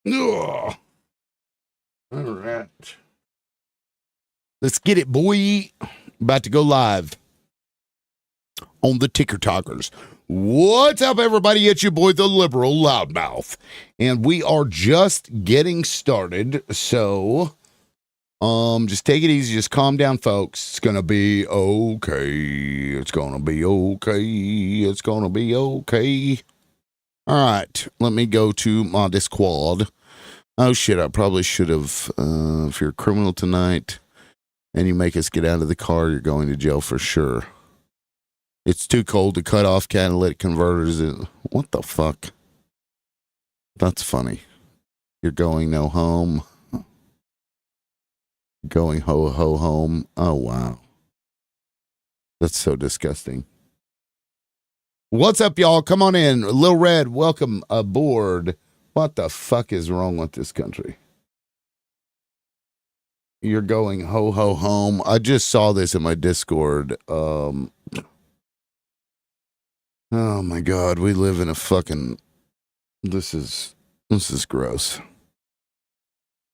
Ugh. All right. Let's get it, boy. About to go live on the Ticker Talkers. What's up, everybody? It's your boy, the Liberal Loudmouth. And we are just getting started. So, just take it easy. Just calm down, folks. It's going to be okay. It's going to be okay. It's going to be okay. All right. Let me go to my Discord. Oh, shit. I probably should have. If you're a criminal tonight and you make us get out of the car, you're going to jail for sure. It's too cold to cut off catalytic converters. What the fuck? That's funny. You're going no home. Going ho home. Oh, wow. That's so disgusting. What's up, y'all? Come on in. Lil Red, welcome aboard. What the fuck is wrong with this country? You're going ho home. I just saw this in my Discord. Oh my God, we live in a fucking, this is gross.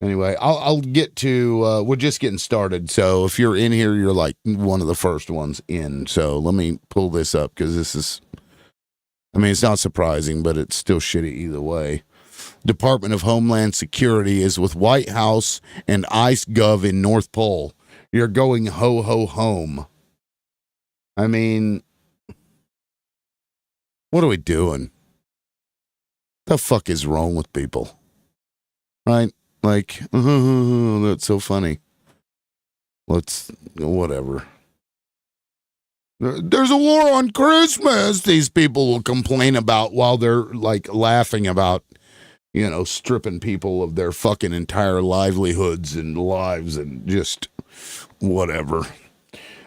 Anyway, I'll get to, we're just getting started. So if you're in here, you're like one of the first ones in. So let me pull this up because this is, I mean, it's not surprising, but it's still shitty either way. Department of Homeland Security is with White House and ICE Gov in North Pole. You're going ho home. I mean, what are we doing? The fuck is wrong with people? Right? Like, that's so funny. Whatever. There's a war on Christmas, these people will complain about while they're like laughing about, you know, stripping people of their fucking entire livelihoods and lives and just whatever.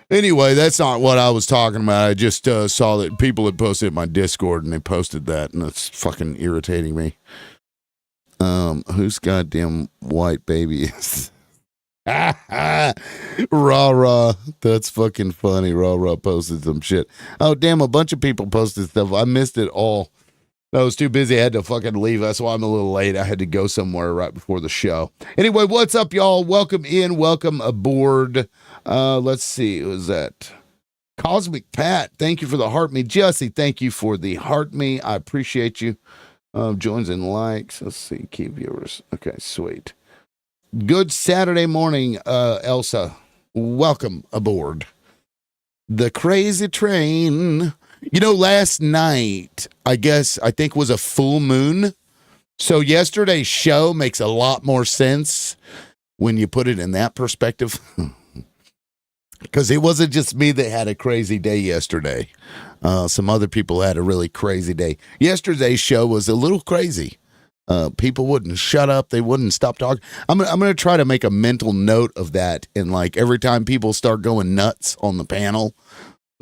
Anyway, that's not what I was talking about. I just saw that people had posted my Discord and they posted that, and it's fucking irritating me. Whose goddamn white baby is? Rah rah. That's fucking funny. Rah rah posted some shit. Oh, damn, a bunch of people posted stuff. I missed it all. I was too busy. I had to fucking leave. That's why I'm a little late. I had to go somewhere right before the show. Anyway, what's up, y'all? Welcome in. Welcome aboard. Let's see. Who was that? Cosmic Pat. Thank you for the heart me. Jesse, thank you for the heart me. I appreciate you. Joins and likes. Let's see. Key viewers. Okay, sweet. Good Saturday morning, Elsa. Welcome aboard the crazy train. You know, last night, I think was a full moon. So yesterday's show makes a lot more sense when you put it in that perspective. Because it wasn't just me that had a crazy day yesterday. Some other people had a really crazy day. Yesterday's show was a little crazy. People wouldn't shut up. They wouldn't stop talking. I'm gonna try to make a mental note of that. And like every time people start going nuts on the panel,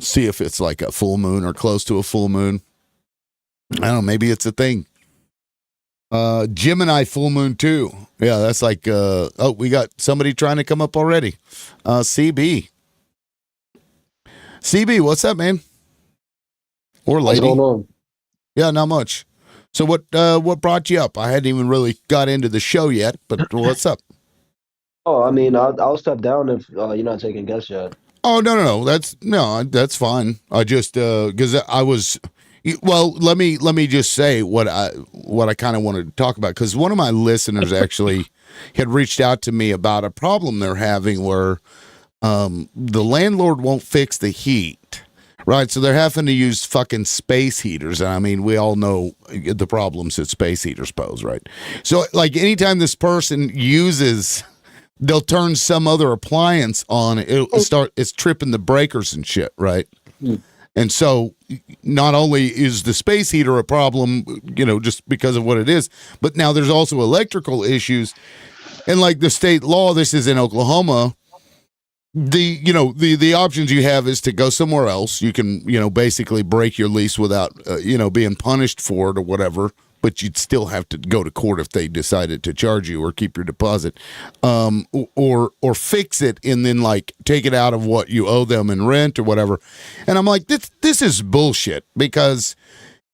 see if it's like a full moon or close to a full moon. I don't know. Maybe it's a thing. Gemini full moon too. Yeah, that's like, we got somebody trying to come up already. CB, what's up, man? Or lady? What's going on? Yeah, not much. So what brought you up? I hadn't even really got into the show yet, but what's up? Oh, I mean, I'll step down if you're not taking guests yet. Oh, no. That's fine. I just, because I was, well, let me just say what I kind of wanted to talk about, because one of my listeners actually had reached out to me about a problem they're having where the landlord won't fix the heat, right? So they're having to use fucking space heaters. And I mean, we all know the problems that space heaters pose, right? So like anytime this person uses, they'll turn some other appliance on, it's tripping the breakers and shit, right? And so not only is the space heater a problem, you know, just because of what it is, but now there's also electrical issues. And like the state law, this is in Oklahoma, the options you have is to go somewhere else. You can, basically break your lease without, being punished for it or whatever, but you'd still have to go to court if they decided to charge you or keep your deposit, or fix it and then like take it out of what you owe them in rent or whatever. And I'm like, this is bullshit, because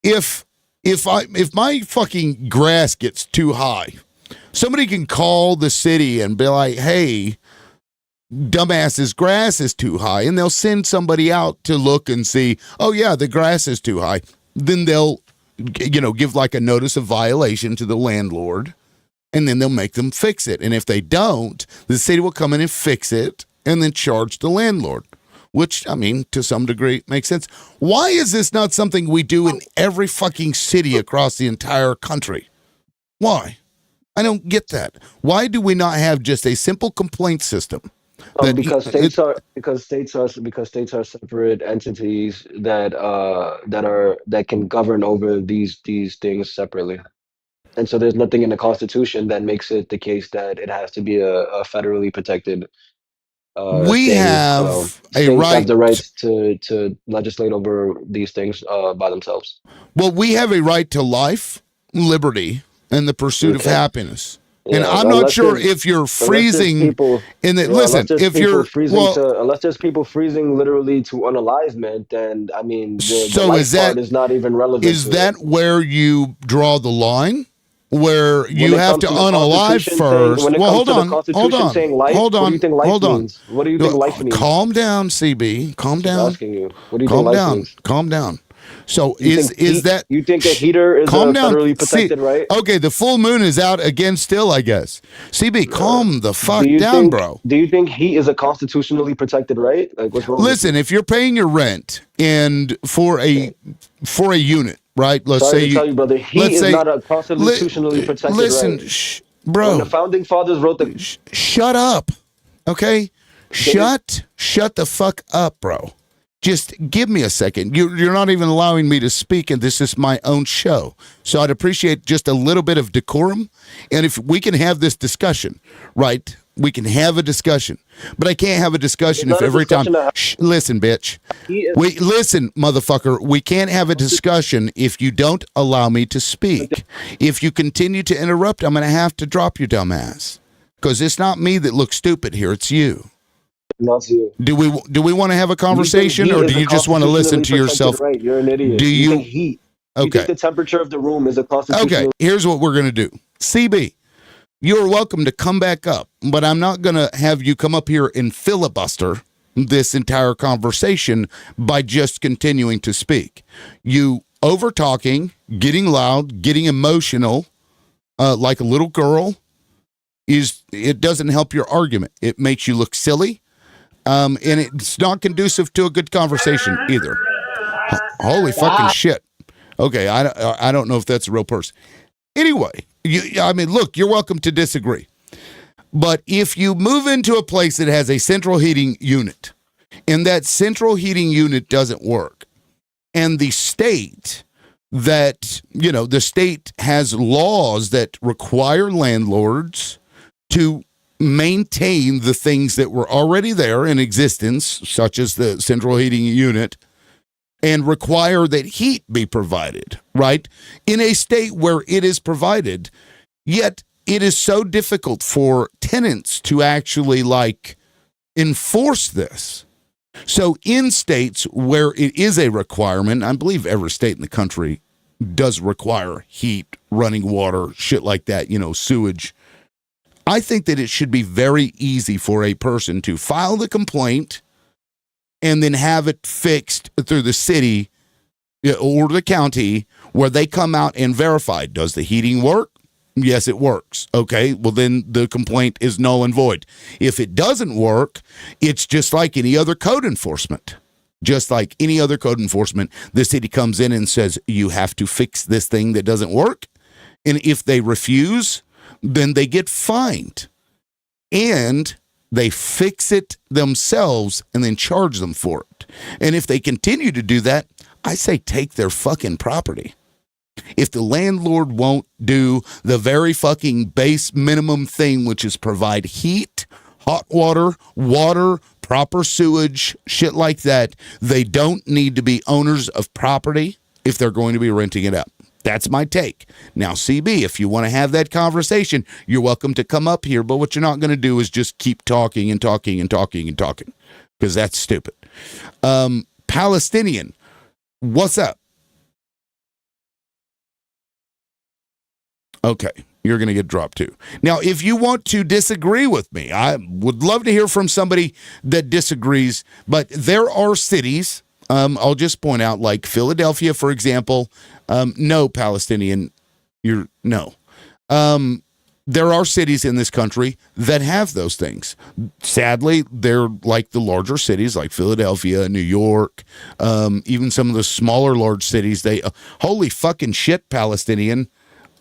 if my fucking grass gets too high Somebody can call the city and be like, hey, dumbass's grass is too high, and they'll send somebody out to look and see, oh yeah, the grass is too high. Then they'll give like a notice of violation to the landlord, and then they'll make them fix it. And if they don't, the city will come in and fix it and then charge the landlord, which, I mean, to some degree makes sense. Why is this not something we do in every fucking city across the entire country? Why? I don't get that. Why do we not have just a simple complaint system? Because states are separate entities that can govern over these things separately. And so there's nothing in the Constitution that makes it the case that it has to be a federally protected We thing. have a States have right. the right to legislate over these things by themselves. Well, we have a right to life, liberty, and the pursuit of Okay. happiness. Yeah, And I'm not unless sure there's- if you're unless there's freezing people, in the yeah, listen, if you're unless there's people freezing literally to unalivement, then I mean the So life is that- part is not even relevant. is to that it. where you draw the line? Where When you it have comes to the unalive Constitution first. when it Well, comes hold to the on, Constitution saying life, hold on, what do you think life hold on. means? What do you think life means? Calm down, CB. Calm Just down. asking you. What do you Calm think life down. means? Calm down. So You is think is heat- that you think a heater is calm down? federally protected, right? Okay, the full moon is out again still, I guess. CB, calm the fuck Do you down, think, bro. Do you think heat is a constitutionally protected right? Like what's wrong? Listen, if you're paying your rent and for a unit, right? Let's Sorry say to tell you, brother, heat let's is say- not a constitutionally protected listen, right. bro. When the founding fathers wrote the Shut up. Okay? Shut the fuck up, bro. Just give me a second. You're not even allowing me to speak, and this is my own show. So I'd appreciate just a little bit of decorum. And if we can have this discussion, right? We can have a discussion. But I can't have a discussion It's if not a every time. discussion Listen, bitch. heat is Listen, motherfucker. We can't have a discussion if you don't allow me to speak. If you continue to interrupt, I'm going to have to drop your dumb ass. Because it's not me that looks stupid here. It's you. not you. Do we want to have a conversation, You or think do heat you is a just want to listen to constitutionally yourself? protected right? You're an idiot. Do you you- think heat? You Okay. think the temperature of the room is a constitutional? Okay. Here's what we're gonna do. CB, you're welcome to come back up, but I'm not gonna have you come up here and filibuster this entire conversation by just continuing to speak. You over talking, getting loud, getting emotional, like a little girl. It doesn't help your argument. It makes you look silly. And it's not conducive to a good conversation either. Holy fucking shit. Okay, I don't know if that's a real person. Anyway, I mean, look, you're welcome to disagree. But if you move into a place that has a central heating unit, and that central heating unit doesn't work, and the state the state has laws that require landlords to maintain the things that were already there in existence, such as the central heating unit, and require that heat be provided, right? In a state where it is provided, yet it is so difficult for tenants to actually enforce this. So in states where it is a requirement, I believe every state in the country does require heat, running water, shit like that, sewage. I think that it should be very easy for a person to file the complaint and then have it fixed through the city or the county, where they come out and verify, does the heating work? Yes, it works. Okay, well then the complaint is null and void. If it doesn't work, it's just like any other code enforcement. Just like any other code enforcement, the city comes in and says, you have to fix this thing that doesn't work. And if they refuse, then they get fined. And they fix it themselves and then charge them for it. And if they continue to do that, I say take their fucking property. If the landlord won't do the very fucking base minimum thing, which is provide heat, hot water, proper sewage, shit like that, they don't need to be owners of property if they're going to be renting it out. That's my take. Now, CB, if you want to have that conversation, you're welcome to come up here. But what you're not going to do is just keep talking and talking and talking and talking, because that's stupid. Palestinian, what's up? Okay. You're going to get dropped too. Now, if you want to disagree with me, I would love to hear from somebody that disagrees. But there are cities, I'll just point out, like Philadelphia, for example. No, Palestinian, no. There are cities in this country that have those things. Sadly, they're like the larger cities like Philadelphia, New York, even some of the smaller large cities. Holy fucking shit, Palestinian.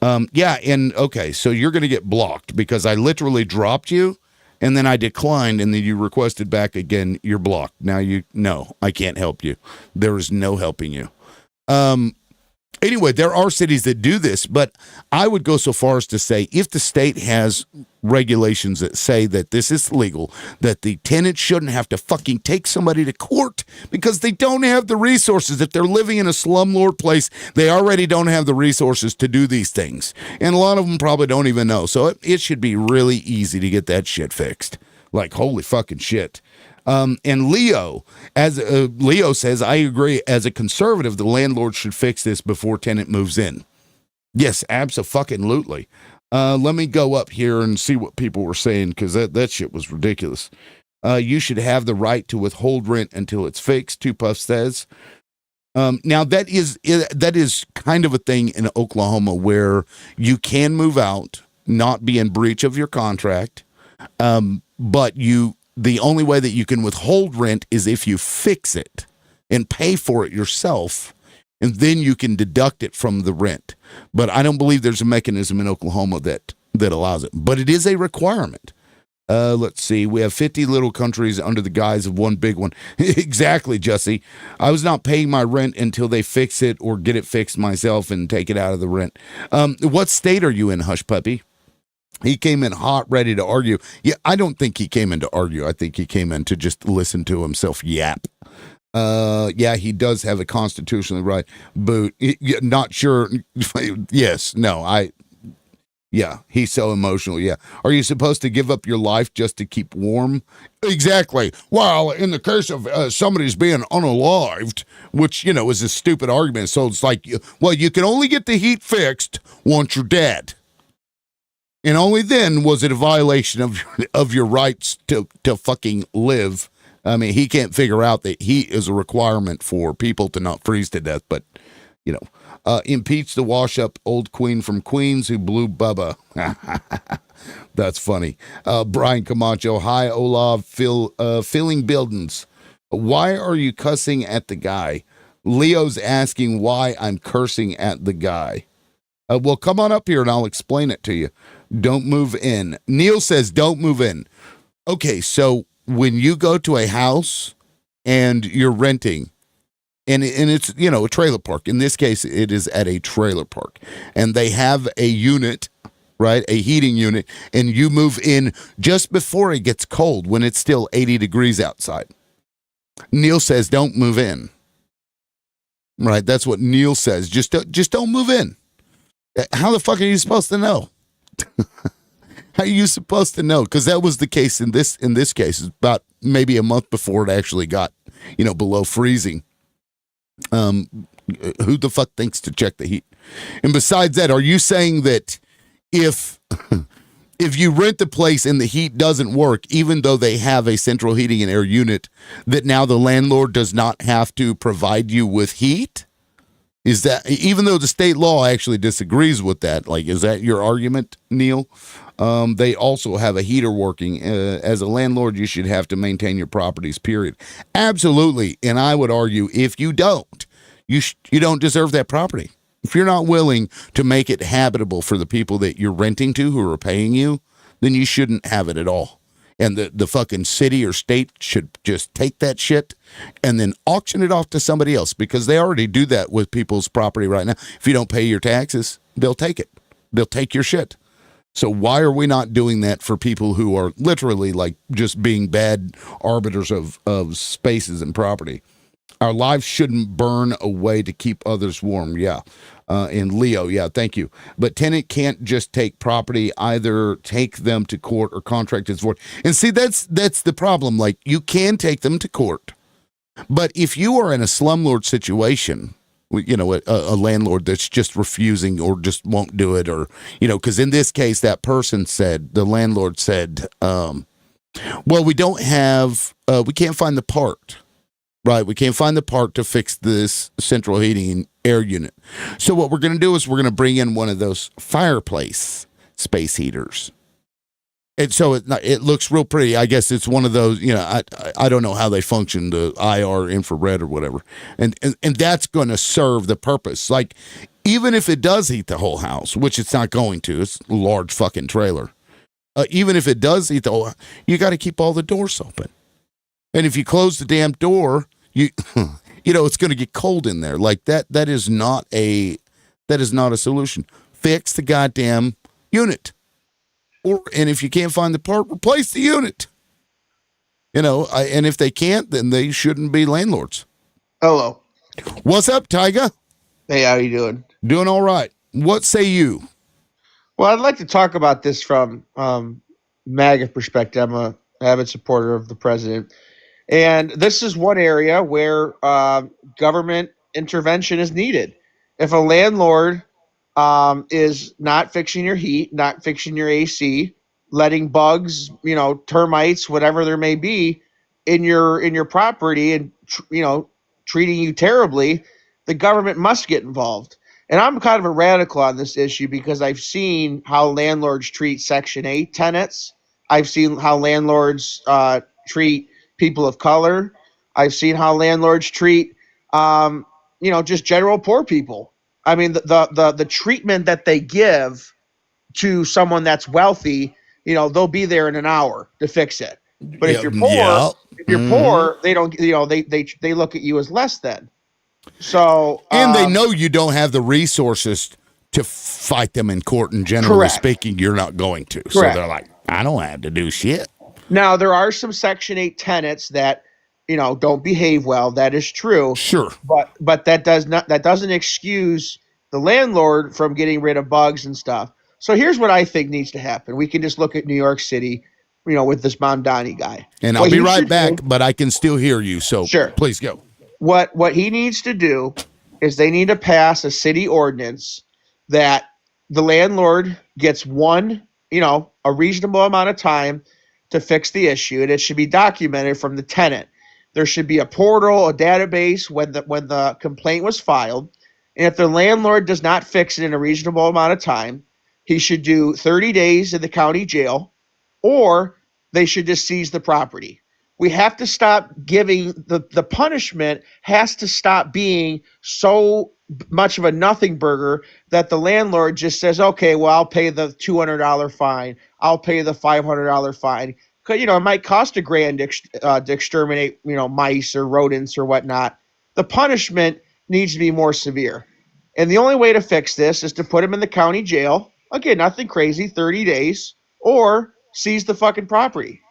Yeah, and okay, so you're going to get blocked because I literally dropped you, and then I declined, and then you requested back again. You're blocked. Now no, I can't help you. There is no helping you. Anyway, there are cities that do this, but I would go so far as to say if the state has regulations that say that this is legal, that the tenant shouldn't have to fucking take somebody to court because they don't have the resources. If they're living in a slumlord place, they already don't have the resources to do these things. And a lot of them probably don't even know. So it should be really easy to get that shit fixed. Like, holy fucking shit. And Leo says, I agree. As a conservative, the landlord should fix this before tenant moves in. Yes, abso-fucking-lutely. Let me go up here and see what people were saying because that shit was ridiculous. You should have the right to withhold rent until it's fixed, Two Puff says. Now, that is kind of a thing in Oklahoma where you can move out, not be in breach of your contract, but the only way that you can withhold rent is if you fix it and pay for it yourself, and then you can deduct it from the rent. But I don't believe there's a mechanism in Oklahoma that allows it. But it is a requirement. Let's see. We have 50 little countries under the guise of one big one. Exactly, Jesse. I was not paying my rent until they fix it or get it fixed myself and take it out of the rent. What state are you in, Hush Puppy? He came in hot, ready to argue. Yeah, I don't think he came in to argue. I think he came in to just listen to himself yap. Yeah, he does have a constitutional right. Boot. Not sure. Yes, no, yeah, he's so emotional. Yeah. Are you supposed to give up your life just to keep warm? Exactly. Well, in the case of somebody's being unalived, which, is a stupid argument. So it's like, well, you can only get the heat fixed once you're dead. And only then was it a violation of your rights to fucking live. I mean, he can't figure out that heat is a requirement for people to not freeze to death. But, impeach the wash-up old queen from Queens who blew Bubba. That's funny. Brian Camacho, hi, Olav, filling buildings. Why are you cussing at the guy? Leo's asking why I'm cursing at the guy. Well, come on up here and I'll explain it to you. Don't move in. Neil says don't move in. Okay, so when you go to a house and you're renting, and it's, a trailer park. In this case, it is at a trailer park. And they have a unit, right, a heating unit, and you move in just before it gets cold when it's still 80 degrees outside. Neil says don't move in. Right, that's what Neil says. Just don't move in. How the fuck are you supposed to know? How are you supposed to know? Because that was the case in this case. It's about maybe a month before it actually got, below freezing. Who the fuck thinks to check the heat? And besides that, are you saying that if you rent the place and the heat doesn't work, even though they have a central heating and air unit, that now the landlord does not have to provide you with heat? Is that, even though the state law actually disagrees with that, like, is that your argument, Neil? They also have a heater working. As a landlord, you should have to maintain your properties, period. Absolutely. And I would argue if you don't, you don't deserve that property. If you're not willing to make it habitable for the people that you're renting to who are paying you, then you shouldn't have it at all. And the fucking city or state should just take that shit and then auction it off to somebody else, because they already do that with people's property right now. If you don't pay your taxes, they'll take it. They'll take your shit. So why are we not doing that for people who are literally like just being bad arbiters of spaces and property? Our lives shouldn't burn away to keep others warm. Yeah. And Leo, yeah, thank you. But tenant can't just take property, either take them to court or contract is void. And see, that's the problem. Like, you can take them to court, but if you are in a slumlord situation a landlord that's just refusing or just won't do it, or because in this case that person said, the landlord said, well, we don't have, we can't find the part. Right, we can't find the part to fix this central heating and air unit. So what we're going to do is we're going to bring in one of those fireplace space heaters. And so it looks real pretty. I guess it's one of those, I don't know how they function, the IR, infrared or whatever. And that's going to serve the purpose. Like, even if it does heat the whole house, which it's not going to, it's a large fucking trailer. Even if it does heat the whole, you got to keep all the doors open. And if you close the damn door, it's going to get cold in there. Like that is not a solution. Fix the goddamn unit. And if you can't find the part, replace the unit. And if they can't, then they shouldn't be landlords. Hello. What's up, Tyga? Hey, how you doing? Doing all right. What say you? Well, I'd like to talk about this from MAGA perspective. I'm a avid supporter of the president. And this is one area where government intervention is needed. If a landlord is not fixing your heat, not fixing your AC, letting bugs, termites, whatever there may be in your property, and treating you terribly, the government must get involved. And I'm kind of a radical on this issue because I've seen how landlords treat Section 8 tenants. I've seen how landlords treat people of color. I've seen how landlords treat, just general poor people. I mean, the treatment that they give to someone that's wealthy, they'll be there in an hour to fix it. But if you're poor, they don't, they look at you as less than. So, and they know you don't have the resources to fight them in court, and generally correct. speaking, you're not going to. Correct. So they're like, I don't have to do shit. Now, there are some Section 8 tenants that, don't behave well. That is true. Sure. But that doesn't excuse the landlord from getting rid of bugs and stuff. So here's what I think needs to happen. We can just look at New York City, with this Mamdani guy. And I'll be right back, but I can still hear you. So sure. Please go. What he needs to do is they need to pass a city ordinance that the landlord gets a reasonable amount of time to fix the issue, and it should be documented from the tenant. There should be a portal, a database when the complaint was filed, and if the landlord does not fix it in a reasonable amount of time, he should do 30 days in the county jail, or they should just seize the property. We have to stop giving the punishment has to stop being so much of a nothing burger that the landlord just says, okay, well, I'll pay the $200 fine. I'll pay the $500 fine. Because, it might cost $1,000 to exterminate, mice or rodents or whatnot. The punishment needs to be more severe. And the only way to fix this is to put him in the county jail. Again, nothing crazy, 30 days, or seize the fucking property.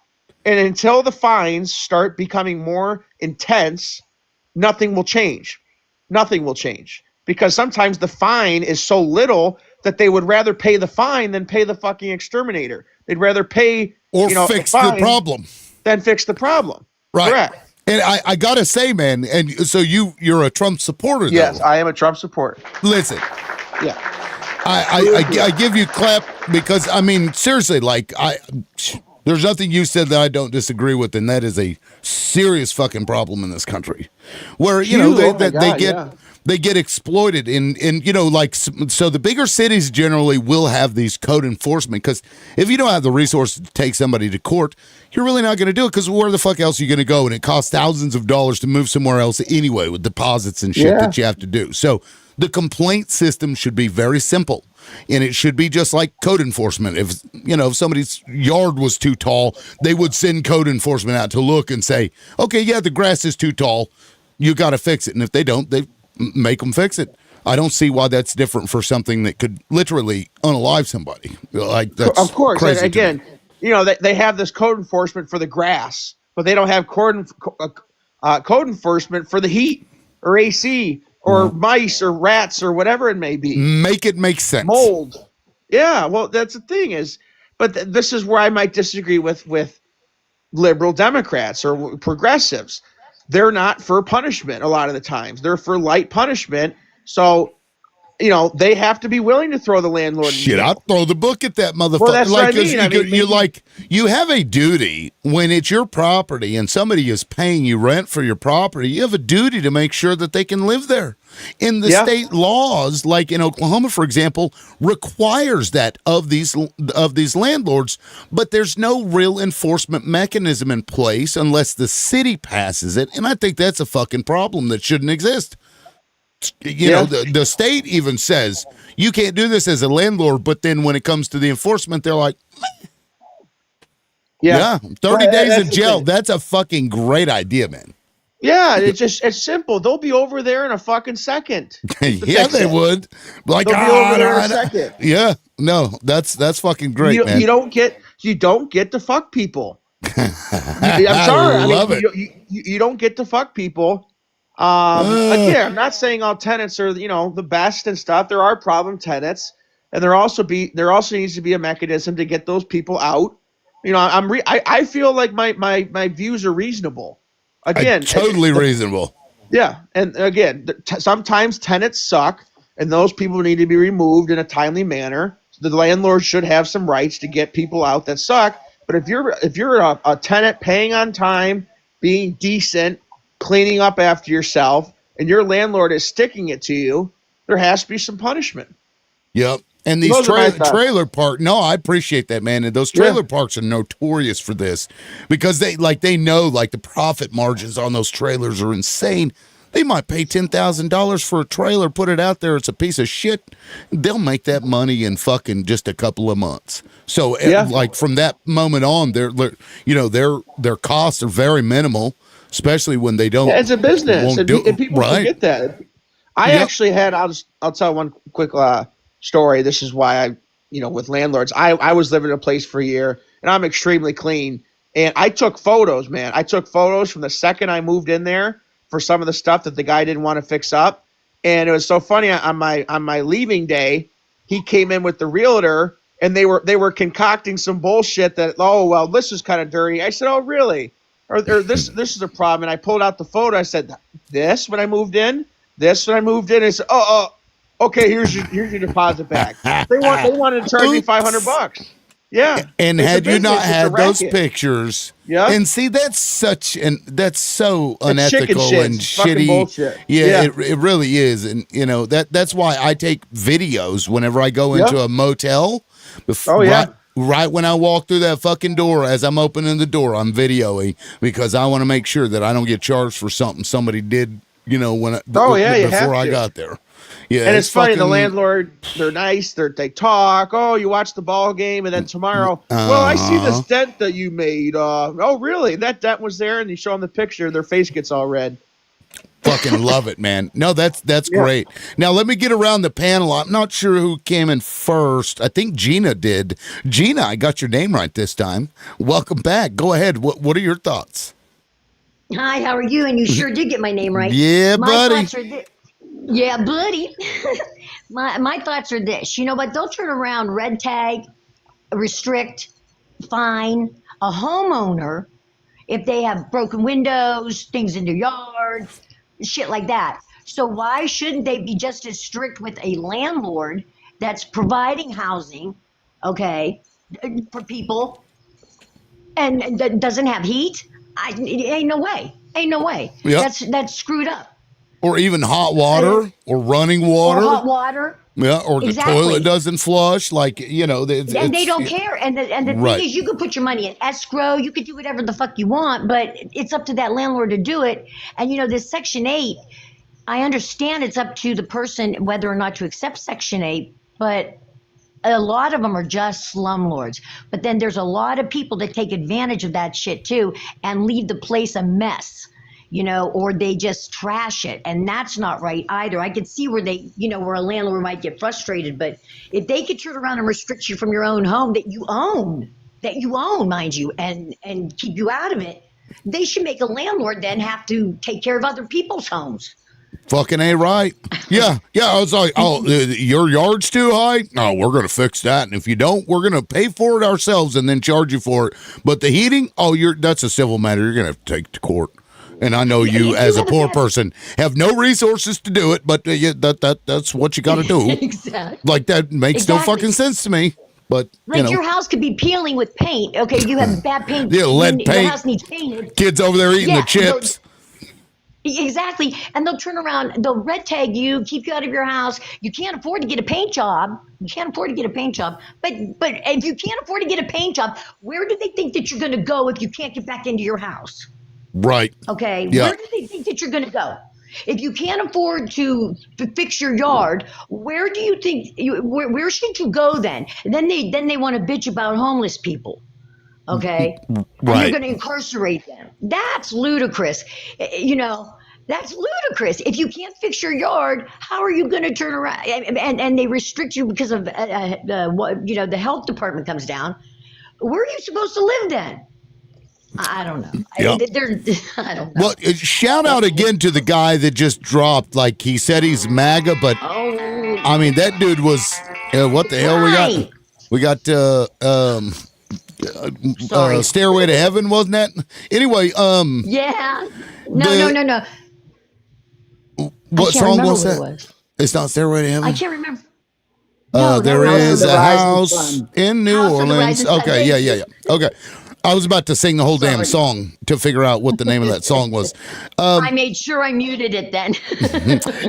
And until the fines start becoming more intense, nothing will change. Nothing will change. Because sometimes the fine is so little that they would rather pay the fine than pay the fucking exterminator. They'd rather pay or fix the problem than fix the problem. Right. Correct. And I gotta say, man, and so you're a Trump supporter, though. Yes, I am a Trump supporter. Listen. Yeah. I give you clap because, I mean, seriously, like, there's nothing you said that I don't disagree with, and that is a serious fucking problem in this country, where they get exploited in so the bigger cities generally will have these code enforcement, because if you don't have the resources to take somebody to court, you're really not going to do it, because where the fuck else are you going to go? And it costs thousands of dollars to move somewhere else anyway, with deposits and shit that you have to do. So the complaint system should be very simple. And it should be just like code enforcement. If somebody's yard was too tall, they would send code enforcement out to look and say, okay, yeah, the grass is too tall. You got to fix it. And if they don't, they make them fix it. I don't see why that's different for something that could literally unalive somebody. Like, that's of course. crazy. And again, they have this code enforcement for the grass, but they don't have code enforcement for the heat or AC or mice or rats or whatever it may be. Make it make sense. Mold. Yeah, well, that's the thing is, but this is where I might disagree with liberal Democrats or progressives. They're not for punishment a lot of the times. They're for light punishment So, they have to be willing to throw the landlord in Shit, jail. I'd throw the book at that motherfucker. Well, that's what I mean. You have a duty when it's your property and somebody is paying you rent for your property. You have a duty to make sure that they can live there. In the state laws, like in Oklahoma, for example, requires that of these landlords, but there's no real enforcement mechanism in place unless the city passes it, and I think that's a fucking problem that shouldn't exist. The state even says you can't do this as a landlord, but then when it comes to the enforcement, they're like, 30 days in jail. That's a fucking great idea, man. Yeah, it's simple. They'll be over there in a fucking second. Yeah, they would. Like, They'll be over there in a second. Yeah, no, that's fucking great, man. You don't get to fuck people. I'm sorry. I love it. You don't get to fuck people. Again, I'm not saying all tenants are the best and stuff. There are problem tenants, and there also needs to be a mechanism to get those people out. I feel like my views are reasonable. Again, totally reasonable. Yeah, and again, sometimes tenants suck, and those people need to be removed in a timely manner. The landlord should have some rights to get people out that suck. But if you're a tenant paying on time, being decent, cleaning up after yourself, and your landlord is sticking it to you, there has to be some punishment. Yep. And these trailer park, no, I appreciate that, man. And those trailer parks are notorious for this because they know the profit margins on those trailers are insane. They might pay $10,000 for a trailer, put it out there. It's a piece of shit. They'll make that money in fucking just a couple of months. So from that moment on, their costs are very minimal. Especially when they don't. Yeah, it's a business, and people forget that. I actually had. I'll tell one quick story. This is why I, with landlords, I was living in a place for a year, and I'm extremely clean. And I took photos, man. I took photos from the second I moved in there for some of the stuff that the guy didn't want to fix up. And it was so funny. On my leaving day, he came in with the realtor, and they were concocting some bullshit that this is kind of dirty. I said, oh really? Or this is a problem. And I pulled out the photo. I said, this when I moved in. This when I moved in. I said, okay. Here's your deposit back. They wanted to charge me $500. Yeah. And had you not had those pictures, and see, that's so unethical and shitty. Bullshit. Yeah. It really is. And that's why I take videos whenever I go into a motel. Right when I walk through that fucking door, as I'm opening the door, I'm videoing because I want to make sure that I don't get charged for something somebody did, before I got there. Yeah, and it's funny. The landlord, they're nice. They talk. Oh, you watch the ball game, and then tomorrow, well, I see this dent that you made. Oh, really? That dent was there, and you show them the picture. Their face gets all red. Fucking love it, man. No, that's great. Now let me get around the panel. I'm not sure who came in first. I think Gina did. Gina, I got your name right this time. Welcome back. Go ahead. What are your thoughts? Hi, how are you? And you sure did get my name right. Yeah, buddy. Yeah, buddy. my thoughts are this. You know what? They'll turn around, red tag, restrict, fine a homeowner if they have broken windows, things in their yard, shit like that. So why shouldn't they be just as strict with a landlord that's providing housing, okay, for people and that doesn't have heat? Ain't no way. Yep. That's screwed up. Or even hot water or running water. Or hot water. Yeah, or the toilet doesn't flush. And they don't care. And the thing is, you could put your money in escrow. You could do whatever the fuck you want, but it's up to that landlord to do it. And, this Section 8, I understand it's up to the person whether or not to accept Section 8, but a lot of them are just slumlords. But then there's a lot of people that take advantage of that shit, too, and leave the place a mess. Or they just trash it. And that's not right either. I could see where where a landlord might get frustrated, but if they could turn around and restrict you from your own home that you own, mind you, and keep you out of it, they should make a landlord then have to take care of other people's homes. Fucking A right. Yeah. I was like, your yard's too high? No, we're going to fix that. And if you don't, we're going to pay for it ourselves and then charge you for it. But the heating, that's a civil matter. You're going to have to take to court. And I know you, You as a have a poor bad- person, have no resources to do it, but that's what you got to do. Exactly. Like, that makes no Exactly. fucking sense to me. But, Like your house could be peeling with paint. Okay, you have bad paint. Yeah, lead Your paint. house needs painted. Kids over there eating the chips. Exactly. And they'll turn around, they'll red tag you, keep you out of your house. You can't afford to get a paint job. You can't afford to get a paint job. But if you can't afford to get a paint job, where do they think that you're going to go if you can't get back into your house? Right. Okay. Yeah. Where do they think that you're going to go? If you can't afford to fix your yard, where do you think where should you go then? And then they want to bitch about homeless people. Okay. And Right. you're going to incarcerate them. That's ludicrous. You know, that's ludicrous. If you can't fix your yard, how are you going to turn around? And they restrict you because of what, you know, the health department comes down. Where are you supposed to live then? I don't know. Yep. I don't know. Well, shout out again to the guy that just dropped. Like, he said he's MAGA, but Oh, I mean, that dude was, what the hell we got? right. We got, Sorry. Stairway to Heaven, wasn't that? Anyway, Yeah. No. what I can't song remember was what that? it was. It's not Stairway to Heaven? I can't remember. No, There no, is no. a house in New House of the Orleans. Rising Sun. Okay, yeah. Okay. I was about to sing the whole damn Sorry. song to figure out what the name of that song was. I made sure I muted it then.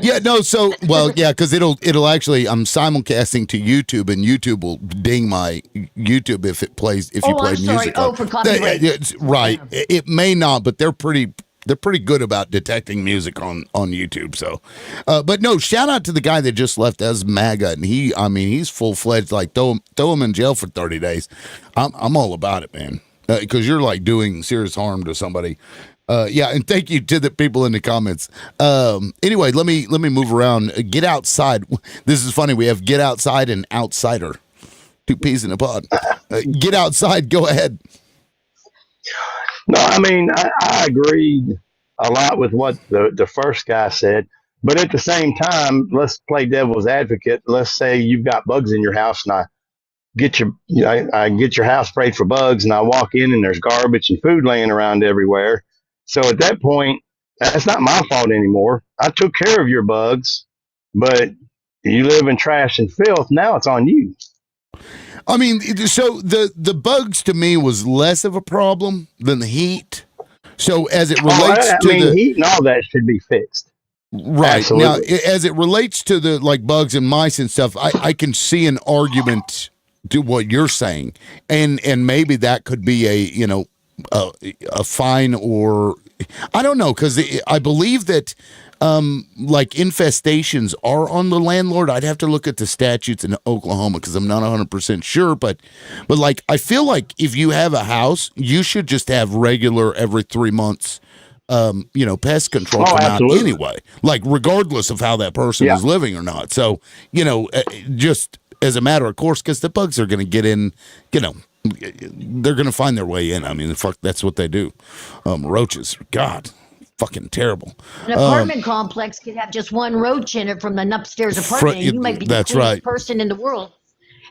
Yeah, no, so, well, yeah, because it'll actually, I'm simulcasting to YouTube, and YouTube will ding my YouTube if you play I'm sorry. music. Oh, for copyright. Right. It may not, but they're pretty good about detecting music on YouTube. So, but no, shout out to the guy that just left as MAGA, and he's full fledged. Like, throw him in jail for 30 days. I'm all about it, man, because you're like doing serious harm to somebody. Yeah, and thank you to the people in the comments. Anyway, let me move around. Get outside. This is funny. We have get outside and outsider. Two peas in a pod. Get outside. Go ahead. No, I mean, I agreed a lot with what the first guy said. But at the same time, let's play devil's advocate. Let's say you've got bugs in your house, and I get your house sprayed for bugs, and I walk in and there's garbage and food laying around everywhere. So at that point, that's not my fault anymore. I took care of your bugs, but you live in trash and filth. Now it's on you. I mean, so the bugs to me was less of a problem than the heat. So as it relates heat and all that should be fixed. Right. Absolutely. Now, as it relates to the like bugs and mice and stuff, I can see an argument to what you're saying, and maybe that could be a fine, or I don't know, because I believe that like infestations are on the landlord. I'd have to look at the statutes in Oklahoma because I'm not 100% sure, but like I feel like if you have a house, you should just have regular every 3 months pest control come out anyway, like regardless of how that person is living or not. So, just as a matter of course, because the bugs are going to get in, they're going to find their way in. I mean, fuck, that's what they do. Roaches, God, fucking terrible. An apartment complex could have just one roach in it from an upstairs apartment, and you might be the cleanest person in the world.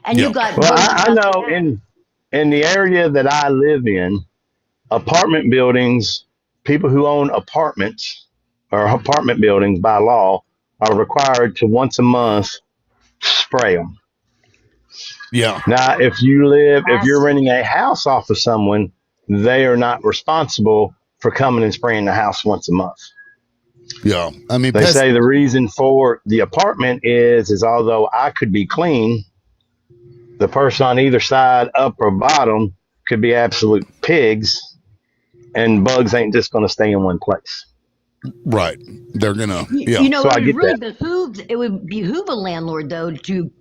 And you got well, I know in the area that I live in, apartment buildings, people who own apartments or apartment buildings by law are required to once a month spray them. Yeah. Now, if you're renting a house off of someone, they are not responsible for coming and spraying the house once a month. Yeah. I mean, they say the reason for the apartment is although I could be clean, the person on either side, up or bottom, could be absolute pigs, and bugs ain't just going to stay in one place. Right. They're going to, yeah. So it would behoove a landlord, though, to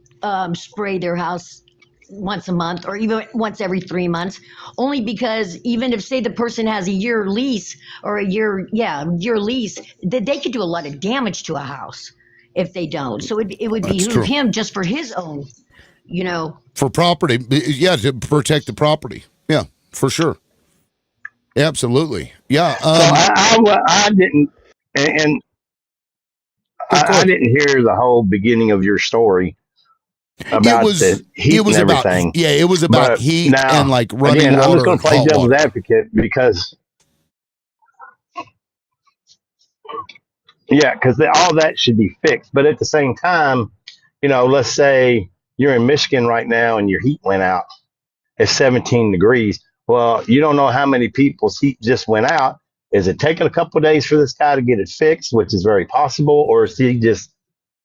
spray their house once a month or even once every 3 months, only because even if, say, the person has a year lease or a year lease, that they could do a lot of damage to a house if they don't. So it would behoove him just for his own, for property. Yeah. To protect the property. Yeah, for sure. Absolutely. Yeah. So I didn't, and I didn't hear the whole beginning of your story about the heat and everything. It was about heat and like running water. I'm just going to play devil's advocate because Yeah, because all that should be fixed. But at the same time, let's say you're in Michigan right now and your heat went out at 17 degrees. Well, you don't know how many people's heat just went out. Is it taking a couple of days for this guy to get it fixed, which is very possible, or is he just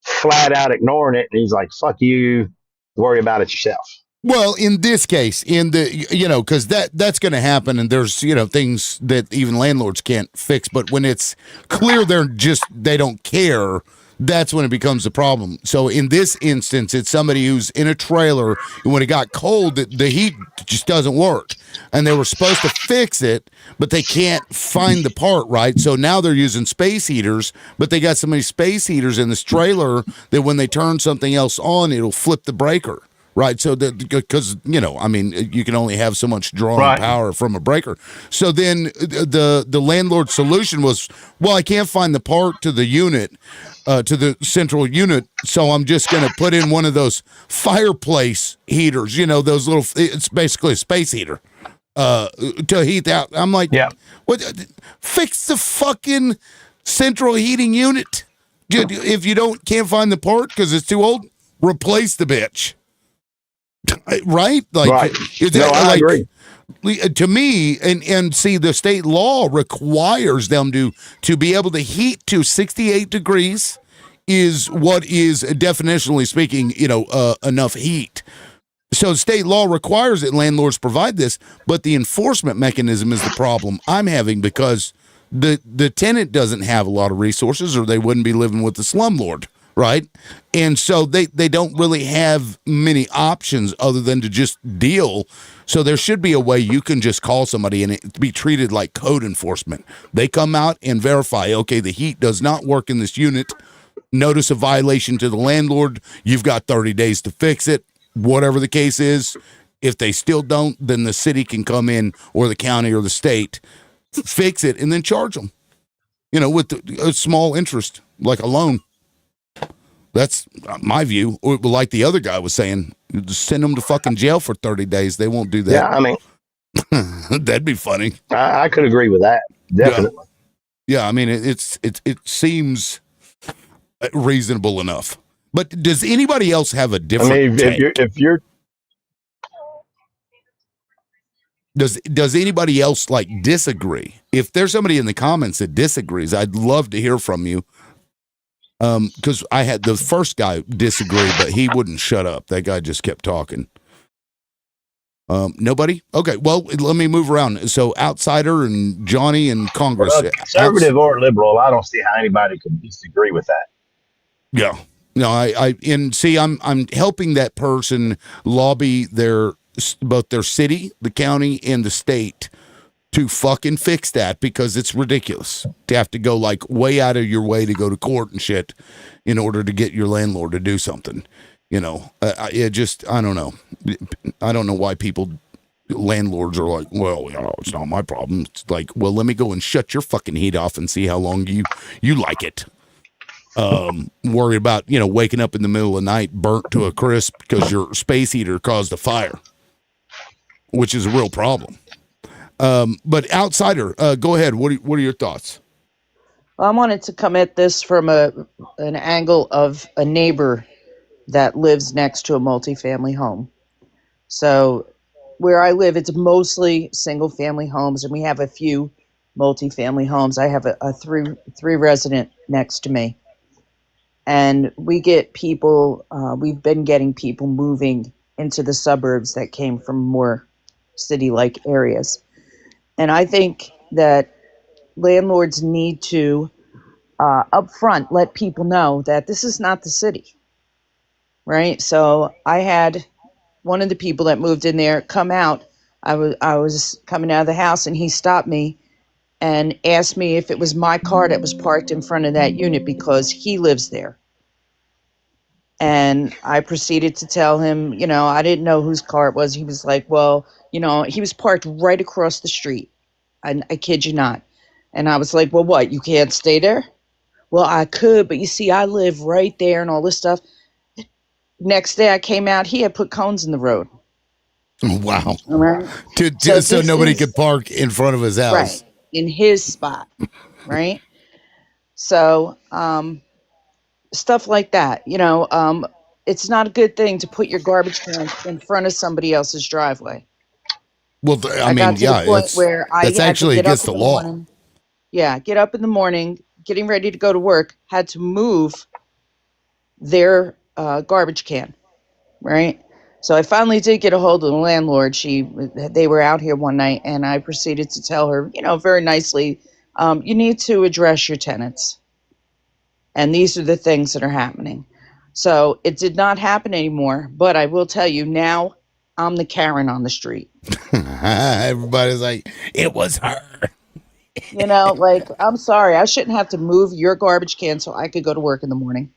flat out ignoring it and he's like, "Fuck you, worry about it yourself"? Well, in this case, because that's going to happen, and there's things that even landlords can't fix. But when it's clear they don't care, that's when it becomes a problem. So in this instance, it's somebody who's in a trailer, and when it got cold, the heat just doesn't work, and they were supposed to fix it, but they can't find the part, right? So now they're using space heaters, but they got so many space heaters in this trailer that when they turn something else on, it'll flip the breaker. Right, so because you can only have so much drawing power from a breaker. So then the landlord's solution was, well, I can't find the part to the unit, to the central unit, so I'm just going to put in one of those fireplace heaters. Those little. It's basically a space heater to heat out. I'm like, yeah, what? Fix the fucking central heating unit. If you can't find the part because it's too old, replace the bitch. Right? Right. I agree. To me, and see, the state law requires them to be able to heat to 68 degrees is what is definitionally speaking, enough heat. So state law requires that landlords provide this, but the enforcement mechanism is the problem I'm having because the tenant doesn't have a lot of resources or they wouldn't be living with the slumlord. Right. And so they don't really have many options other than to just deal. So there should be a way you can just call somebody and it be treated like code enforcement. They come out and verify, okay, the heat does not work in this unit. Notice a violation to the landlord. You've got 30 days to fix it, whatever the case is. If they still don't, then the city can come in or the county or the state, fix it and then charge them, with a small interest, like a loan. That's my view. Or like the other guy was saying, just send them to fucking jail for 30 days. They won't do that. Yeah, I mean, that'd be funny. I could agree with that. Definitely. Yeah, I mean, it seems reasonable enough. But does anybody else have a different take? if you're Does anybody else disagree? If there's somebody in the comments that disagrees, I'd love to hear from you. Because I had the first guy disagree, but he wouldn't shut up. That guy just kept talking. Nobody? Okay, well, let me move around. So Outsider and Johnny and Congress. Well, conservative or liberal, I don't see how anybody could disagree with that. Yeah. No, I'm helping that person lobby both their city, the county, and the state to fucking fix that because it's ridiculous to have to go way out of your way to go to court and shit in order to get your landlord to do something. I don't know. I don't know why landlords are like, well, it's not my problem. It's like, well, let me go and shut your fucking heat off and see how long you like it. Worry about, waking up in the middle of the night burnt to a crisp because your space heater caused a fire, which is a real problem. But Outsider, go ahead. What are your thoughts? I wanted to come at this from an angle of a neighbor that lives next to a multifamily home. So where I live, it's mostly single family homes, and we have a few multifamily homes. I have a three resident next to me. And we get people, we've been getting people moving into the suburbs that came from more city-like areas. And I think that landlords need to, up front, let people know that this is not the city, right? So I had one of the people that moved in there come out. I was coming out of the house, and he stopped me and asked me if it was my car that was parked in front of that unit because he lives there. And I proceeded to tell him, I didn't know whose car it was. He was like, well, he was parked right across the street. I kid you not. And I was like, well, what, you can't stay there? Well, I could, but you see, I live right there and all this stuff. Next day I came out, he had put cones in the road. Wow. All right. So nobody could park in front of his house. Right. In his spot. Right. So stuff like that, it's not a good thing to put your garbage cans in front of somebody else's driveway. Well, I I got mean, to the yeah, point where I that's had to actually get up against in the the law. morning. Yeah, get up in the morning, getting ready to go to work, had to move their garbage can, right? So I finally did get a hold of the landlord. They were out here one night, and I proceeded to tell her, very nicely, you need to address your tenants, and these are the things that are happening. So it did not happen anymore, but I will tell you now, I'm the Karen on the street. Everybody's like, it was her. Like, I'm sorry, I shouldn't have to move your garbage can so I could go to work in the morning.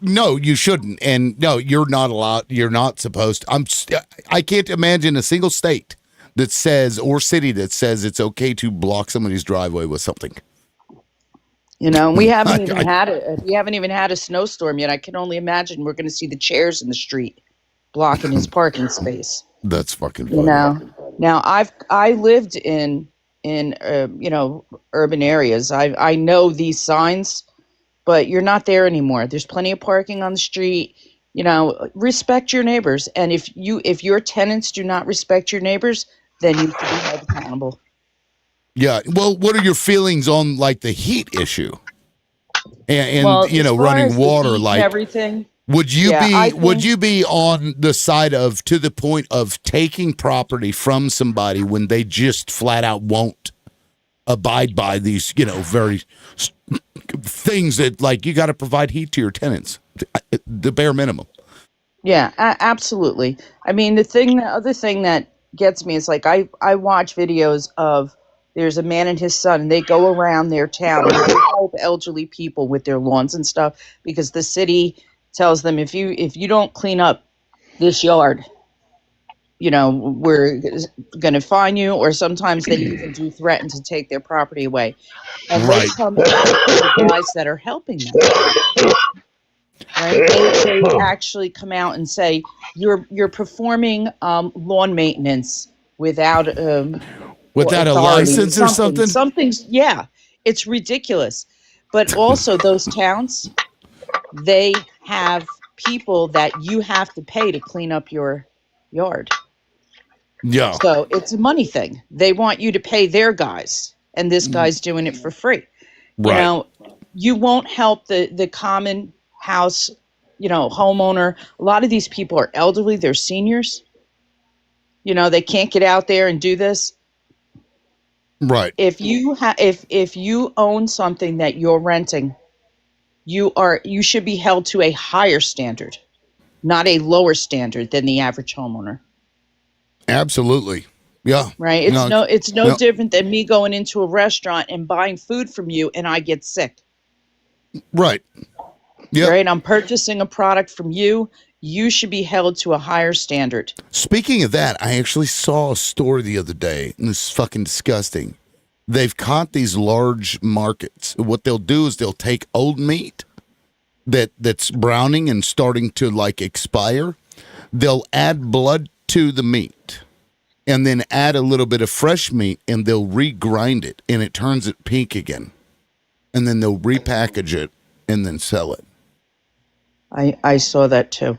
No, you shouldn't, and no, you're not allowed. You're not supposed to. I can't imagine a single state that says or city that says it's okay to block somebody's driveway with something. We haven't even had it. We haven't even had a snowstorm yet. I can only imagine we're going to see the chairs in the street blocking his parking space. That's fucking funny. Now I lived in urban areas. I know these signs, but you're not there anymore. There's plenty of parking on the street. Respect your neighbors, and if your tenants do not respect your neighbors, then you should be held accountable. Yeah. Well, what are your feelings on like the heat issue? And well, as far running as the water, heat like and everything. would you Yeah, be on the side of to the point of taking property from somebody when they just flat out won't abide by these, very things that like you got to provide heat to your tenants, the bare minimum. Yeah, absolutely. I mean, the other thing that gets me is like I watch videos of there's a man and his son, and they go around their town and they help elderly people with their lawns and stuff because the city tells them if you don't clean up this yard, we're going to fine you, or sometimes they even do threaten to take their property away. And Right. they come to the guys that are helping them. Right? They actually come out and say you're performing lawn maintenance without a authority. license or something. Something's it's ridiculous. But also those towns, they have people that you have to pay to clean up your yard. Yeah. So it's a money thing. They want you to pay their guys, and this guy's doing it for free. Right. You won't help the common house, homeowner. A lot of these people are elderly, they're seniors. They can't get out there and do this. Right. If you own something that you're renting, you should be held to a higher standard, not a lower standard than the average homeowner. Absolutely. Yeah. Right. It's no different than me going into a restaurant and buying food from you and I get sick. Right. Yeah. Right. I'm purchasing a product from you. You should be held to a higher standard. Speaking of that, I actually saw a story the other day, and this is fucking disgusting. They've caught these large markets. What they'll do is they'll take old meat that's browning and starting to like expire. They'll add blood to the meat and then add a little bit of fresh meat, and they'll regrind it, and it turns it pink again. And then they'll repackage it and then sell it. I saw that too.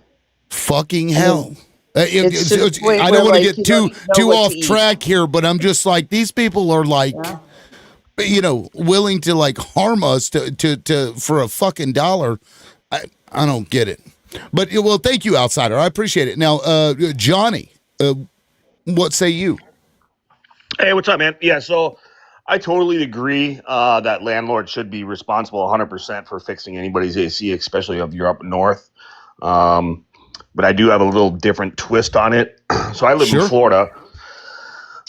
Fucking hell. I I don't want to get too off track here, but I'm just like, these people are like, willing to like harm us to for a fucking dollar. I don't get it. But well, thank you, Outsider. I appreciate it. Now, Johnny, what say you? Hey, what's up, man? Yeah, so I totally agree that landlords should be responsible 100% for fixing anybody's AC, especially if you're up north. But I do have a little different twist on it. So I live in Florida,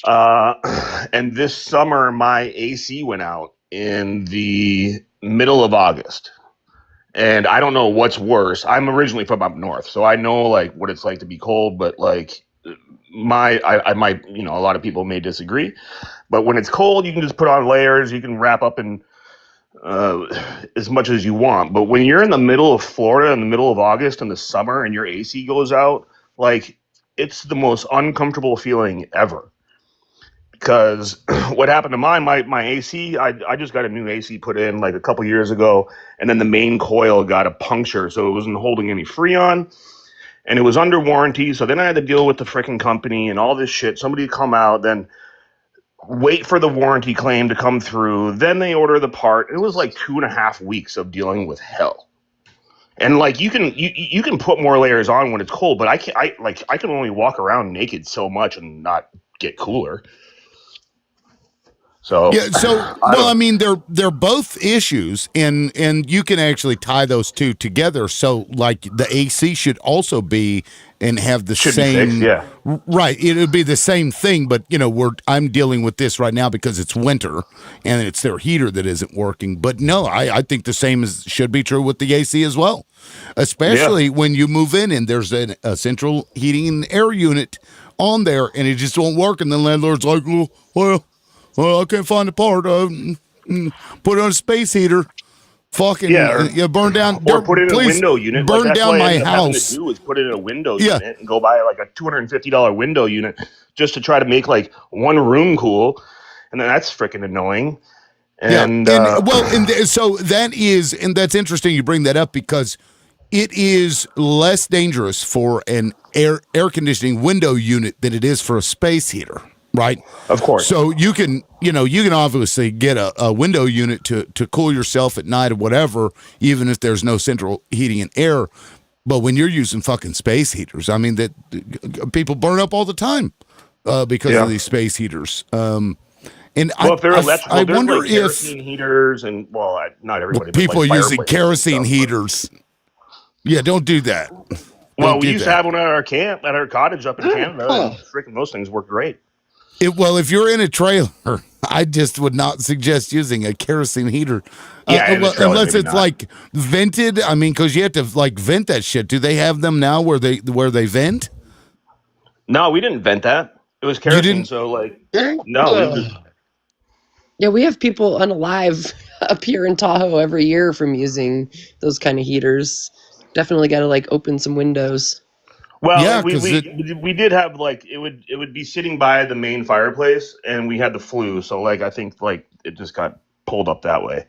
and this summer my AC went out in the middle of August. And I don't know what's worse. I'm originally from up north, so I know like what it's like to be cold, but like I might, a lot of people may disagree, but when it's cold, you can just put on layers, you can wrap up in as much as you want. But when you're in the middle of Florida in the middle of August in the summer and your AC goes out, like it's the most uncomfortable feeling ever. Because what happened to my AC, I just got a new AC put in like a couple years ago, and then the main coil got a puncture, so it wasn't holding any Freon, and it was under warranty. So then I had to deal with the freaking company and all this shit. Somebody come out, then wait for the warranty claim to come through. Then they order the part. It was like 2.5 weeks of dealing with hell. And like you can put more layers on when it's cold, but I can only walk around naked so much and not get cooler. So Yeah, so I mean they're both issues and you can actually tie those two together. So like the AC should also be and have the should same be fixed, yeah. Right, it would be the same thing, but you know, I'm dealing with this right now because it's winter and it's their heater that isn't working. But no, I think the same should be true with the AC as well. Especially when you move in and there's a central heating and air unit on there and it just won't work and the landlord's like, well, I can't find the part. Put it on a space heater. Fucking burn down. Or put in a window unit. Burn like, that's down what I my ended up having house. to do is put in a window unit and go buy like a $250 window unit just to try to make like one room cool, and then that's freaking annoying. And so that is, and that's interesting you bring that up because it is less dangerous for an air conditioning window unit than it is for a space heater. Right. Of course. So you can obviously get a window unit to cool yourself at night or whatever, even if there's no central heating and air. But when you're using fucking space heaters, I mean that people burn up all the time because of these space heaters. And if they're electrical, I wonder like kerosene heaters and not everybody. People but like using kerosene heaters. Yeah, don't do that. Well, we used to have one at our camp, at our cottage up in Canada. And freaking those things work great. If you're in a trailer, I just would not suggest using a kerosene heater. Unless it's like vented. I mean, because you have to like vent that shit. Do they have them now where they vent? No, we didn't vent that. It was kerosene. So like, no. Yeah, we have people unalive up here in Tahoe every year from using those kind of heaters. Definitely got to like open some windows. Well, we did have like it would be sitting by the main fireplace, and we had the flue, so like I think like it just got pulled up that way.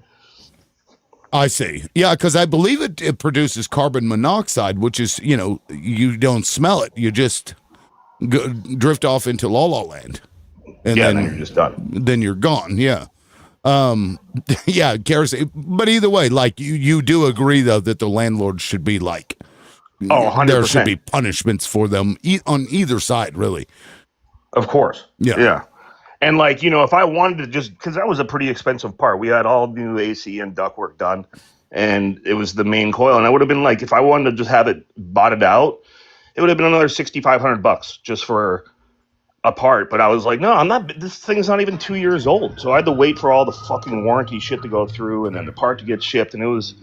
I see. Yeah, because I believe it produces carbon monoxide, which is you don't smell it, you just drift off into La La Land, and then you're just done. Then you're gone. Yeah. Kerosene. But either way, like you do agree though that the landlord should be like. 100%. There should be punishments for them on either side, really. Of course. Yeah. And like, if I wanted to just, because that was a pretty expensive part. We had all new AC and ductwork done, and it was the main coil. And I would have been like, if I wanted to just have it botted out, it would have been another $6,500 just for a part. But I was like, no, I'm not. This thing's not even 2 years old. So I had to wait for all the fucking warranty shit to go through, and then the part to get shipped, and it was.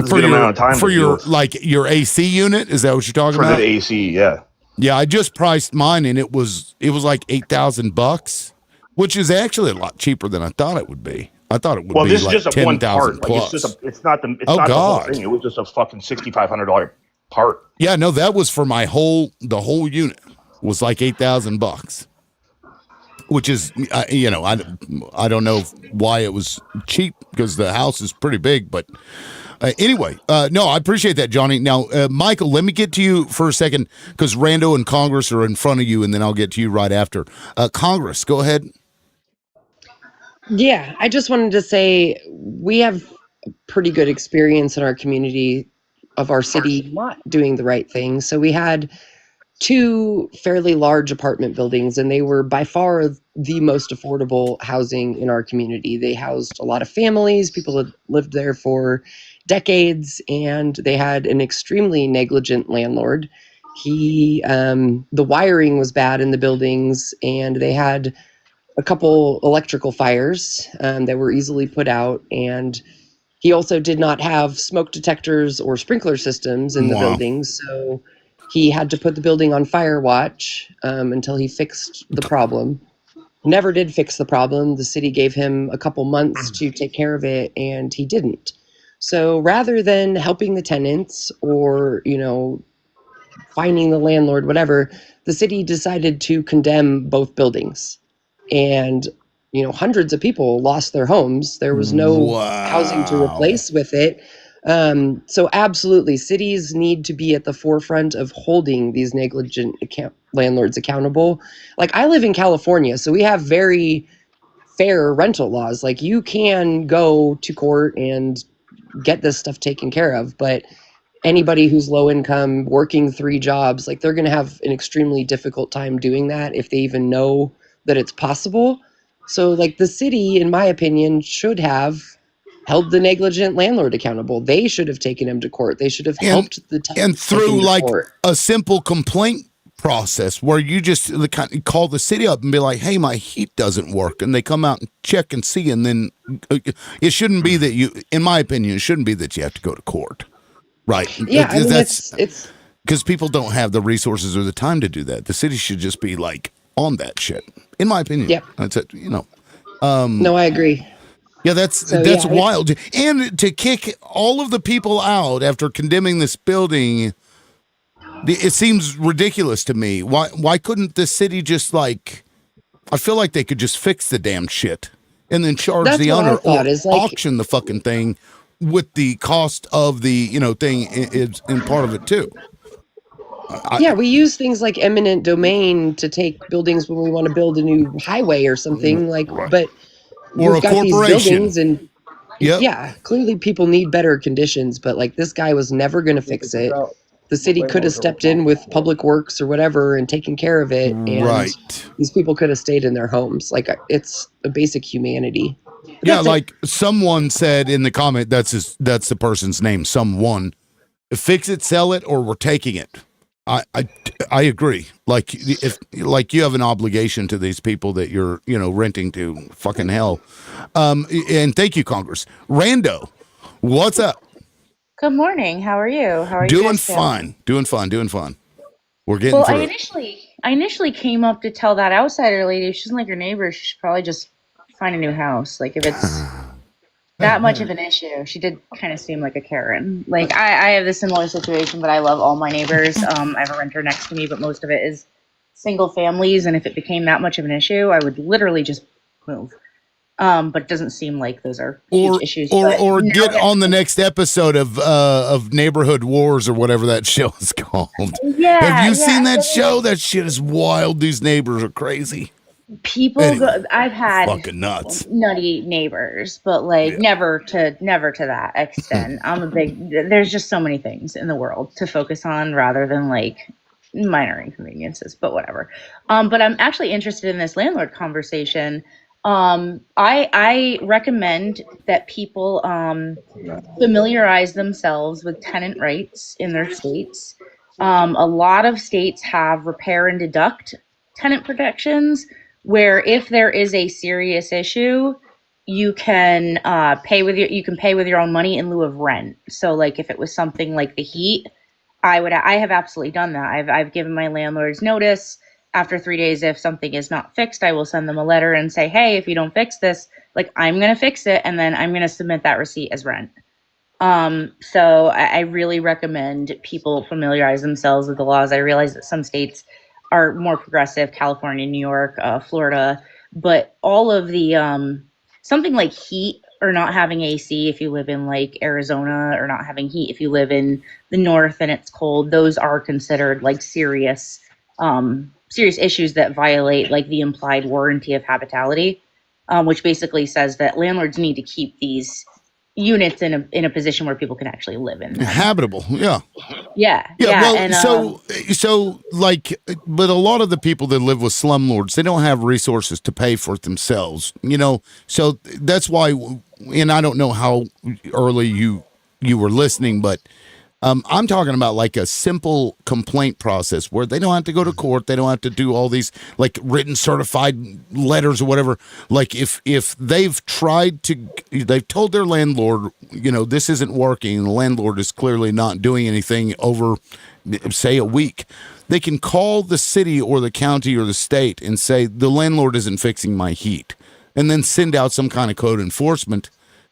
For your AC unit, is that what you're talking about? For the AC, yeah. Yeah, I just priced mine and it was like $8,000, which is actually a lot cheaper than I thought it would be. I thought it would be this like is just a one part. plus. It's not the whole thing. It was just a fucking $6,500 part. Yeah, no, that was for the whole unit was like $8,000. Which is, I don't know why it was cheap because the house is pretty big, but anyway, no, I appreciate that, Johnny. Now, Michael, let me get to you for a second because Rando and Congress are in front of you, and then I'll get to you right after. Congress, go ahead. Yeah, I just wanted to say we have pretty good experience in our community of our city not doing the right thing. So we had 2 fairly large apartment buildings, and they were by far the most affordable housing in our community. They housed a lot of families. People had lived there for decades, and they had an extremely negligent landlord. The wiring was bad in the buildings, and they had a couple electrical fires that were easily put out, and he also did not have smoke detectors or sprinkler systems in the buildings, so he had to put the building on fire watch until he fixed the problem. Never did fix the problem. The city gave him a couple months to take care of it, and he didn't. So rather than helping the tenants or, finding the landlord, whatever, the city decided to condemn both buildings. and hundreds of people lost their homes. There was no housing to replace with it. So absolutely, cities need to be at the forefront of holding these negligent landlords accountable. Like, I live in California, so we have very fair rental laws. Like, you can go to court and get this stuff taken care of, but anybody who's low income, working 3 jobs, like, they're going to have an extremely difficult time doing that if they even know that it's possible. So, like, the city, in my opinion, should have held the negligent landlord accountable. They should have taken him to court. They should have helped the tenant through like a simple complaint process where you just call the city up and be like, hey, my heat doesn't work, and they come out and check and see, and then it shouldn't be that you, in my opinion, it shouldn't be that you have to go to court, right? Yeah, I mean, that's it's because people don't have the resources or the time to do that. The city should just be like on that shit, in my opinion. Yeah, that's it. No, I agree. Yeah, that's wild. And to kick all of the people out after condemning this building, it seems ridiculous to me. Why couldn't the city just like, I feel like they could just fix the damn shit and then charge the owner or auction the fucking thing with the cost of the, thing is in part of it too. We use things like eminent domain to take buildings when we want to build a new highway or something, but or we've a got these corporation. buildings and clearly people need better conditions, but like, this guy was never going to fix it. The city could have stepped in with public works or whatever and taken care of it, and these people could have stayed in their homes. Like, it's a basic humanity. Yeah, like someone said in the comment, that's the person's name, someone, fix it, sell it, or we're taking it. I agree. Like, if you have an obligation to these people that you're renting to, fucking hell. And thank you, Congress. Rando, what's up? Good morning. How are you? How are you? Doing fine. Doing fine. We're getting through. I initially came up to tell that outsider lady, if she doesn't like your neighbor, she should probably just find a new house. Like, if it's that much of an issue. She did kind of seem like a Karen. Like, I have this similar situation, but I love all my neighbors. I have a renter next to me, but most of it is single families. And if it became that much of an issue, I would literally just move. But it doesn't seem like those are huge issues. Or get on the next episode of Neighborhood Wars or whatever that show is called. Yeah. Have you seen that show? That shit is wild. These neighbors are crazy. I've had fucking nuts, nutty neighbors, but like never to that extent. There's just so many things in the world to focus on rather than like minor inconveniences, but whatever. But I'm actually interested in this landlord conversation. I recommend that people familiarize themselves with tenant rights in their states. A lot of states have repair and deduct tenant protections, where if there is a serious issue, you can pay with your own money in lieu of rent. So like, if it was something like the heat, I have absolutely done that. I've given my landlords notice. After 3 days, if something is not fixed, I will send them a letter and say, hey, if you don't fix this, like, I'm going to fix it, and then I'm going to submit that receipt as rent. So I really recommend people familiarize themselves with the laws. I realize that some states are more progressive, California, New York, Florida, but all of the something like heat or not having AC if you live in like Arizona, or not having heat if you live in the north and it's cold, those are considered like serious issues that violate like the implied warranty of habitability, which basically says that landlords need to keep these units in a position where people can actually live in them. Habitable. Yeah. Well, and, so like, but a lot of the people that live with slumlords, they don't have resources to pay for it themselves, so that's why, and I don't know how early you were listening, but I'm talking about like a simple complaint process where they don't have to go to court. They don't have to do all these like written certified letters or whatever. Like if they've told their landlord, this isn't working, and the landlord is clearly not doing anything over, say, a week, they can call the city or the county or the state and say, the landlord isn't fixing my heat, and then send out some kind of code enforcement.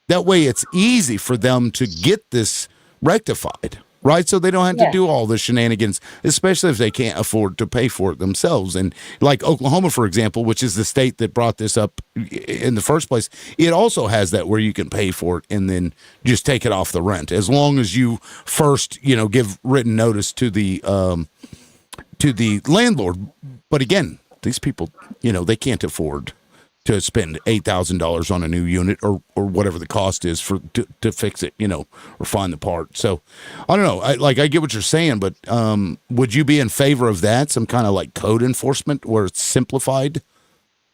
That way it's easy for them to get this rectified. right? So they don't have to Yeah. do all the shenanigans, especially if they can't afford to pay for it themselves. And like Oklahoma, for example, which is the state that brought this up in the first place, it also has that where you can pay for it and then just take it off the rent, as long as you first, give written notice to the landlord. But again, these people, they can't afford to spend $8,000 on a new unit or whatever the cost is to fix it, or find the part. So I don't know. I get what you're saying, but would you be in favor of that? Some kind of like code enforcement where it's simplified?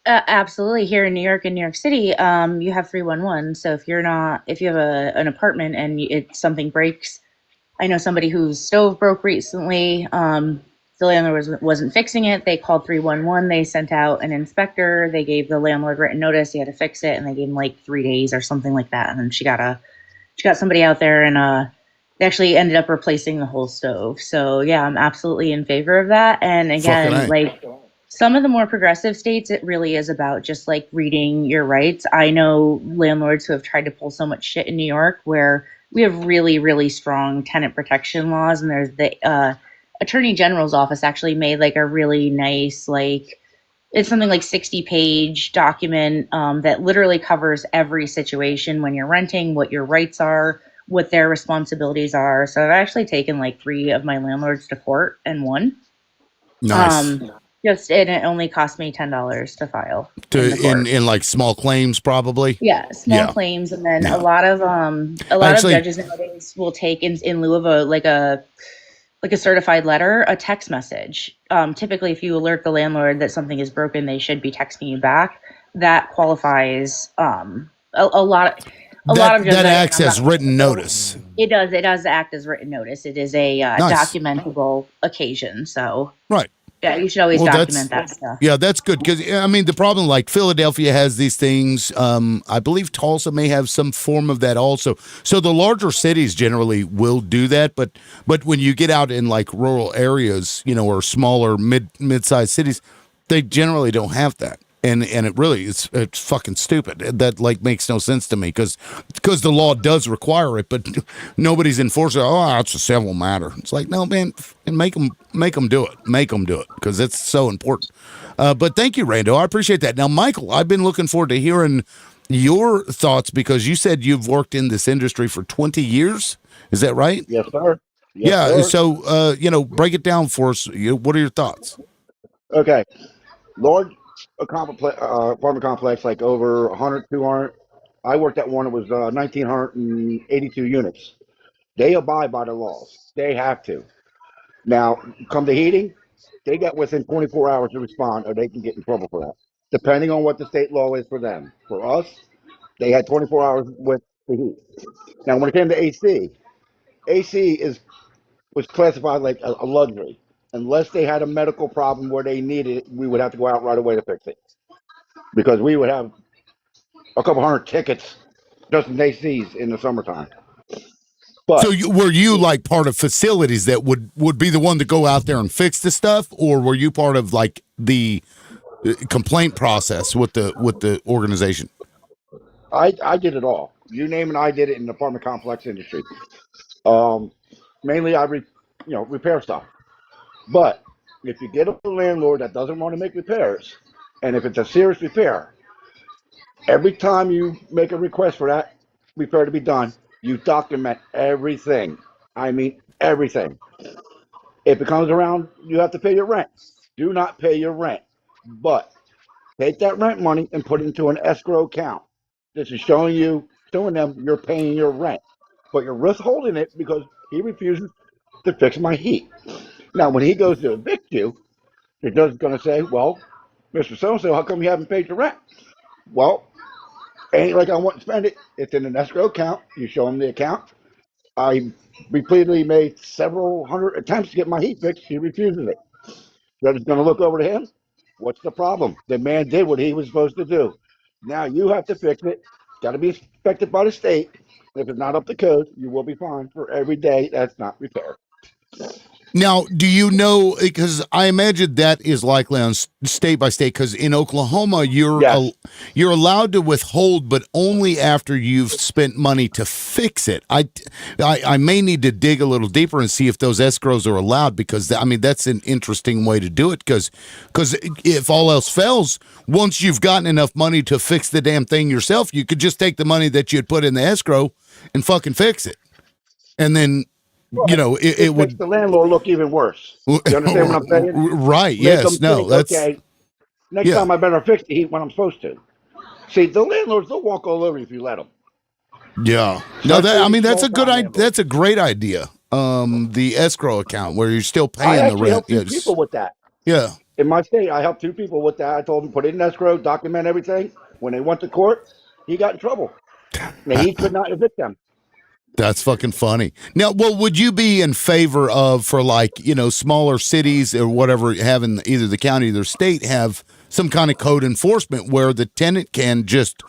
Absolutely. Here in New York and New York City, you have 311. So if you have an apartment and something breaks, I know somebody whose stove broke recently. The landlord wasn't fixing it. They called 311. They sent out an inspector. They gave the landlord written notice. He had to fix it, and they gave him like 3 days or something like that. And then she got somebody out there, and they actually ended up replacing the whole stove. So yeah, I'm absolutely in favor of that. And Fucking again, A. like some of the more progressive states, it really is about just like reading your rights. I know landlords who have tried to pull so much shit in New York where we have really, really strong tenant protection laws. And there's the Attorney General's office actually made like a really nice, like, it's something like 60-page document that literally covers every situation when you're renting, what your rights are, what their responsibilities are. So I've actually taken like 3 of my landlords to court and won. Nice. And it only cost me $10 to file in To the court. in like small claims, probably. Yeah, small Yeah. claims, and then Yeah. a lot of Actually- judges nowadays will take in lieu of a certified letter, a text message. Typically, if you alert the landlord that something is broken, they should be texting you back. That qualifies. A lot of judges. That acts as written notice. It does. It does act as written notice. It is a Nice. documentable occasion. So Right. yeah, you should always Well, document that stuff. Yeah, that's good because the problem, like Philadelphia has these things. I believe Tulsa may have some form of that also. So the larger cities generally will do that, but when you get out in like rural areas, or smaller mid-sized cities, they generally don't have that. And it really it's fucking stupid. That like makes no sense to me because the law does require it, but nobody's enforcing it. Oh, it's a civil matter. It's like, no, man, and make them do it. Make them do it because it's so important. But thank you, Rando. I appreciate that. Now, Michael, I've been looking forward to hearing your thoughts because you said you've worked in this industry for 20 years. Is that right? Yes, sir. Yeah. Sir. So, break it down for us. What are your thoughts? Okay. Large apartment complex, like over 100, 200. I worked at one that was 1,982 units. They abide by the laws. They have to. Now, come to heating, they get within 24 hours to respond, or they can get in trouble for that, depending on what the state law is for them. For us, they had 24 hours with the heat. Now, when it came to AC was classified like a luxury. Unless they had a medical problem where they needed it, we would have to go out right away to fix it because we would have a couple hundred tickets just in ACs in the summertime. But So were you like part of facilities that would be the one to go out there and fix the stuff, or were you part of like the complaint process with the organization? I did it all. You name it, I did it in the apartment complex industry. Mainly I repair stuff. But if you get a landlord that doesn't want to make repairs, and if it's a serious repair, every time you make a request for that repair to be done, you document everything. I mean everything. If it comes around, you have to pay your rent. Do not pay your rent. But take that rent money and put it into an escrow account. This is showing them you're paying your rent. But you're withholding it because he refuses to fix my heat. Now, when he goes to evict you, the judge is going to say, well, Mr. So-and-so, how come you haven't paid your rent? Well, ain't like I want to spend it. It's in an escrow account. You show him the account. I repeatedly made several hundred attempts to get my heat fixed. He refuses it. Judge is going to look over to him. What's the problem? The man did what he was supposed to do. Now you have to fix it. It's got to be inspected by the state. If it's not up to code, you will be fined for every day that's not repaired. Now, do you know? Because I imagine that is likely on state by state. Because in Oklahoma, Yes. you're allowed to withhold, but only after you've spent money to fix it. I may need to dig a little deeper and see if those escrows are allowed. Because I mean, that's an interesting way to do it. Because if all else fails, once you've gotten enough money to fix the damn thing yourself, you could just take the money that you'd put in the escrow and fucking fix it, and then. You But know, it it makes would the landlord look even worse. You understand what I'm saying? right. Make Yes. them No. think, That's okay, next yeah. time I better fix the heat when I'm supposed to. See, the landlords, they'll walk all over you if you let them, Yeah. No. That I especially mean, that's small a good town idea. landlords. That's a great idea. The escrow account where you're still I paying the actually rent. helped Yeah. two people with that. Yeah. In my state, I helped two people with that. I told them put it in escrow, document everything. When they went to court, he got in trouble. And he could not evict them. That's fucking funny. Now, well, would you be in favor of for like smaller cities or whatever having either the county or the state have some kind of code enforcement where the tenant can just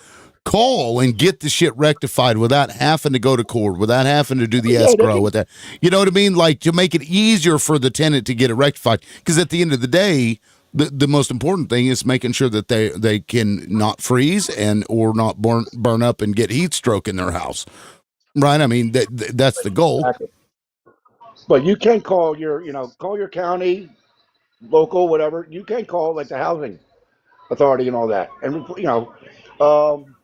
call and get the shit rectified without having to go to court, without having to do the Yeah, they escrow, can. with that, you know what I mean? Like to make it easier for the tenant to get it rectified. Because at the end of the day, the most important thing is making sure that they can not freeze and or not burn up and get heat stroke in their house. Right. I mean, that's the goal. Exactly. But you can call call your county, local, whatever. You can call like the housing authority and all that. And, um,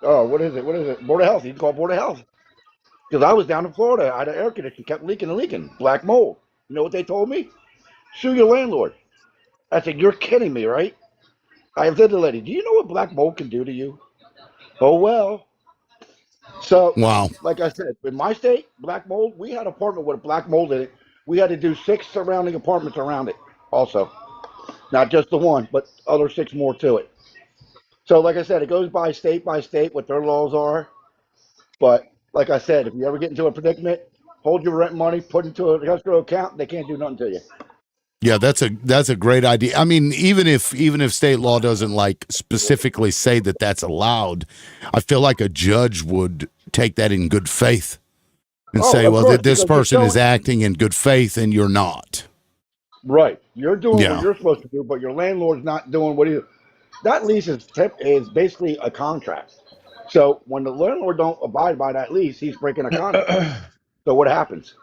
oh, what is it? What is it? Board of Health. You can call Board of Health. Because I was down in Florida. I had an air conditioner kept leaking and leaking. Black mold. You know what they told me? Sue your landlord. I said, you're kidding me, right? I said to the lady, do you know what black mold can do to you? Oh, well. So, Wow. like I said, in my state, black mold, we had an apartment with black mold in it. We had to do 6 surrounding apartments around it also. Not just the one, but other 6 more to it. So, like I said, it goes by state what their laws are. But like I said, if you ever get into a predicament, hold your rent money, put it into an escrow account, they can't do nothing to you. Yeah, that's a great idea. I mean, even if state law doesn't like specifically say that that's allowed, I feel like a judge would take that in good faith and Oh, say, of well, course, this because you're person is showing acting in good faith and you're not. right. You're doing what Yeah. you're supposed to do, but your landlord's not doing what he. That lease is basically a contract. So when the landlord don't abide by that lease, he's breaking a contract. So what happens?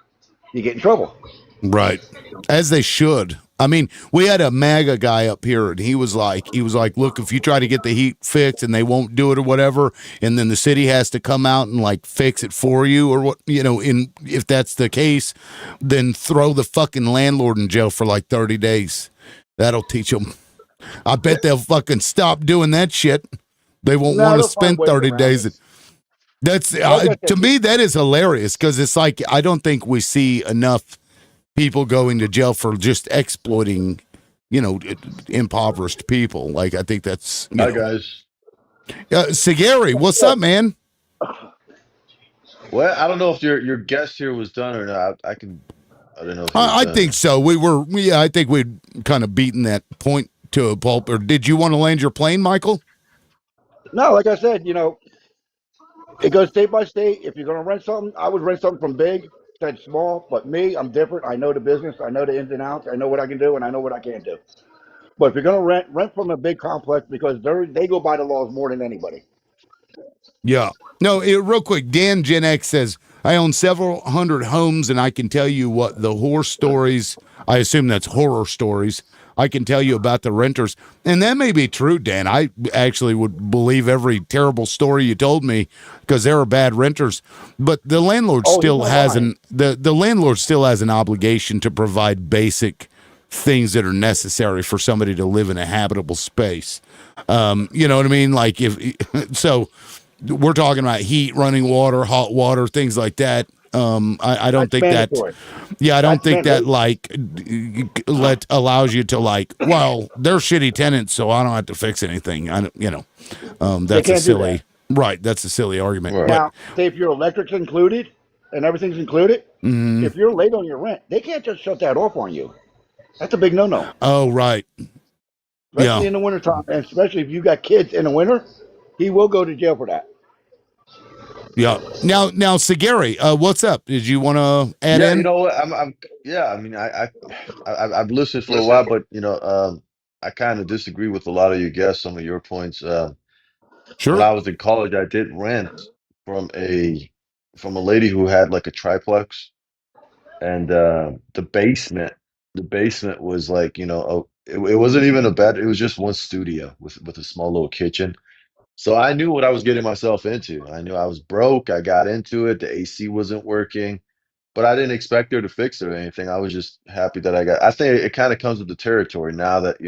You get in trouble. Right. As they should. I mean, we had a MAGA guy up here and he was like, look, if you try to get the heat fixed and they won't do it or whatever, and then the city has to come out and like fix it for you or what, if that's the case, then throw the fucking landlord in jail for like 30 days. That'll teach them. I bet they'll fucking stop doing that shit. They won't No, want to they'll find spend ways 30 around days. it. That's Like I to said, me, that is hilarious because it's like, I don't think we see enough people going to jail for just exploiting, impoverished people. Like, I think that's, Hi guys. Sagari, what's up, man? Well, I don't know if your guest here was done or not. I don't know if he was I done. think so. I think we'd kind of beaten that point to a pulp. Or did you want to land your plane, Michael? no, like I said, it goes state by state. If you're going to rent something, I would rent something from big to small. But me, I'm different. I know the business. I know the ins and outs. I know what I can do, and I know what I can't do. But if you're going to rent from a big complex because they go by the laws more than anybody. Yeah. No, real quick. Dan Gen X says, I own several hundred homes and I can tell you what the horror stories, I assume that's horror stories, I can tell you about the renters. And that may be true, Dan. I actually would believe every terrible story you told me because there are bad renters. But the landlord Oh, he's still not has lying. the landlord still has an obligation to provide basic things that are necessary for somebody to live in a habitable space. You know what I mean? Like if so we're talking about heat, running water, hot water, things like that. I don't That's think that. mandatory. Yeah, I don't That's think that mandatory. like allows you to like. Well, they're shitty tenants, so I don't have to fix anything. I don't, They that's a can't do that. silly. Right, that's a silly argument. Right. But Now, say if your electric's included and everything's included, mm, if you're late on your rent, they can't just shut that off on you. That's a big no-no, oh right, yeah, especially in the wintertime, and especially if you got kids in the winter. He will go to jail for that. Yeah. Now, Sagari, what's up? Did you want to add Yeah, you in? know what? Yeah. I mean, I've listened for a while, but I kind of disagree with a lot of your guests. Some of your points. When Sure. I was in college, I did rent from a lady who had like a triplex, and the basement was like it wasn't even a bed. It was just one studio with a small little kitchen. So I knew what I was getting myself into. I knew I was broke. I got into it. The AC wasn't working, but I didn't expect her to fix it or anything. I was just happy that I think it kind of comes with the territory now that,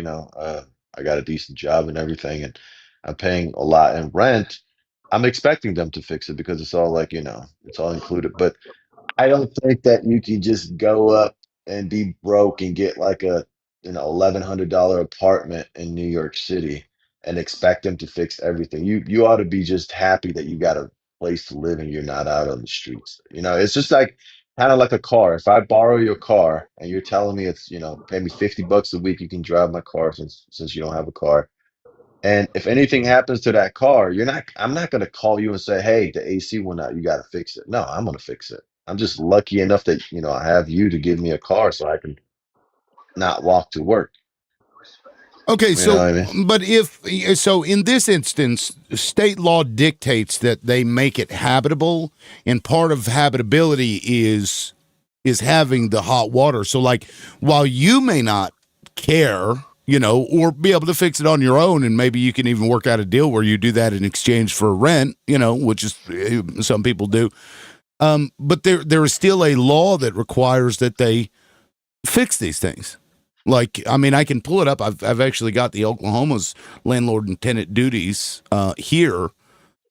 I got a decent job and everything, and I'm paying a lot in rent. I'm expecting them to fix it because it's all like, it's all included. But I don't think that you can just go up and be broke and get like a $1,100 apartment in New York City and expect them to fix everything. You ought to be just happy that you got a place to live and you're not out on the streets. It's just like kind of like a car. If I borrow your car and you're telling me it's, pay me $50 a week, you can drive my car since you don't have a car. And if anything happens to that car, I'm not going to call you and say, "Hey, the AC went out. You got to fix it." No, I'm going to fix it. I'm just lucky enough that, I have you to give me a car so I can not walk to work. Okay, You know so what I mean? but in this instance, state law dictates that they make it habitable, and part of habitability is having the hot water. So like while you may not care, or be able to fix it on your own, and maybe you can even work out a deal where you do that in exchange for rent, which is some people do. But there is still a law that requires that they fix these things. Like, I mean, I can pull it up. I've actually got the Oklahoma's landlord and tenant duties here,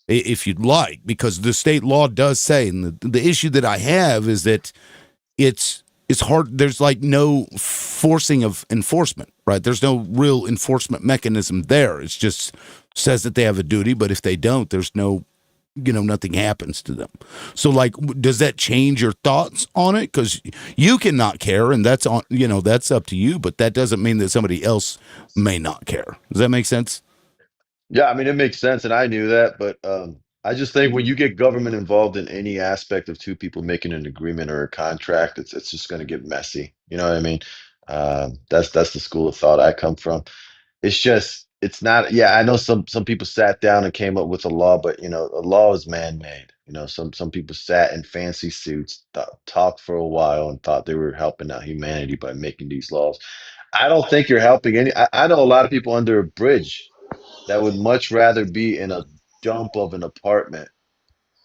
if you'd like, because the state law does say, and the issue that I have is that it's hard. There's like no forcing of enforcement, right? There's no real enforcement mechanism there. It's just says that they have a duty, but if they don't, there's no, nothing happens to them. So like, does that change your thoughts on it? Because you cannot care, and that's that's up to you, but that doesn't mean that somebody else may not care. Does that make sense? Yeah, I mean, it makes sense, and I knew that, but I just think when you get government involved in any aspect of two people making an agreement or a contract, it's just going to get messy. You know what I mean? That's the school of thought I come from. It's not. Yeah, I know some people sat down and came up with a law, but a law is man-made. Some people sat in fancy suits, talked for a while, and thought they were helping out humanity by making these laws. I don't think you're helping any. I know a lot of people under a bridge that would much rather be in a dump of an apartment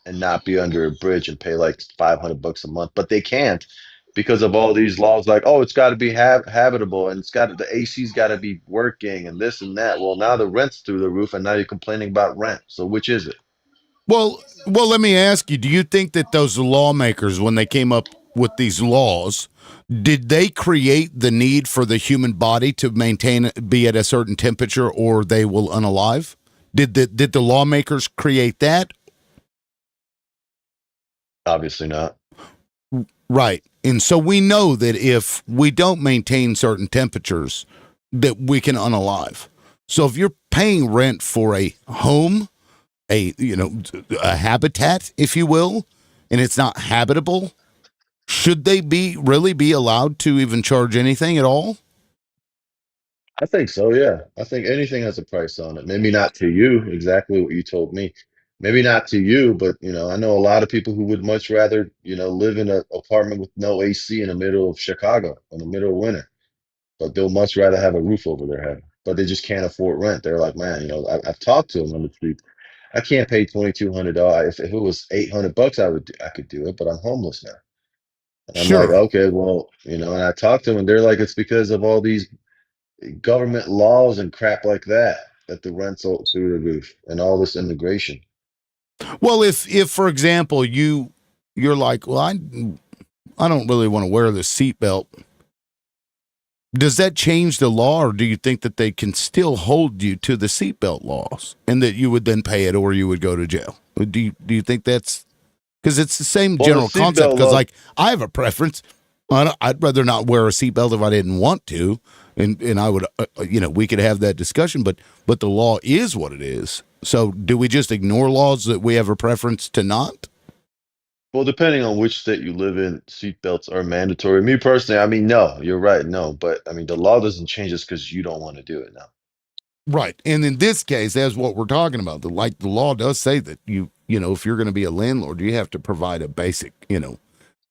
and not be under a bridge and pay like $500 a month, but they can't because of all these laws. Like, oh, it's got to be habitable, and the AC's got to be working, and this and that. Well, now the rent's through the roof, and now you're complaining about rent. So which is it? Well, let me ask you: do you think that those lawmakers, when they came up with these laws, did they create the need for the human body to be at a certain temperature, or they will unalive? Did the lawmakers create that? Obviously not. Right. And so we know that if we don't maintain certain temperatures, that we can unalive. So if you're paying rent for a home, a habitat, if you will, and it's not habitable, should they really be allowed to even charge anything at all? I think so, yeah. I think anything has a price on it. Maybe not to you, exactly what you told me. Maybe not to you, but I know a lot of people who would much rather, live in an apartment with no AC in the middle of Chicago in the middle of winter. But they'll much rather have a roof over their head. But they just can't afford rent. They're like, man, I've talked to them on the street. I can't pay $2,200. If it was $800, I could do it, but I'm homeless now. And I'm like, Sure. okay, well, and I talked to them, and they're like, it's because of all these government laws and crap like that the rents are through the roof and all this immigration. Well, if for example you're like, well, I don't really want to wear the seatbelt. Does that change the law, or do you think that they can still hold you to the seatbelt laws and that you would then pay it or you would go to jail? Do you think that's because it's the same Well, the general concept? seatbelt Because law, like I have a preference. I'd rather not wear a seatbelt if I didn't want to, and I would we could have that discussion. But the law is what it is. So do we just ignore laws that we have a preference to not? Well, depending on which state you live in, seatbelts are mandatory. Me personally, I mean, no, you're right, no. But I mean, the law doesn't change just because you don't want to do it now. Right. And in this case, that's what we're talking about. The law does say that if you're going to be a landlord, you have to provide a basic,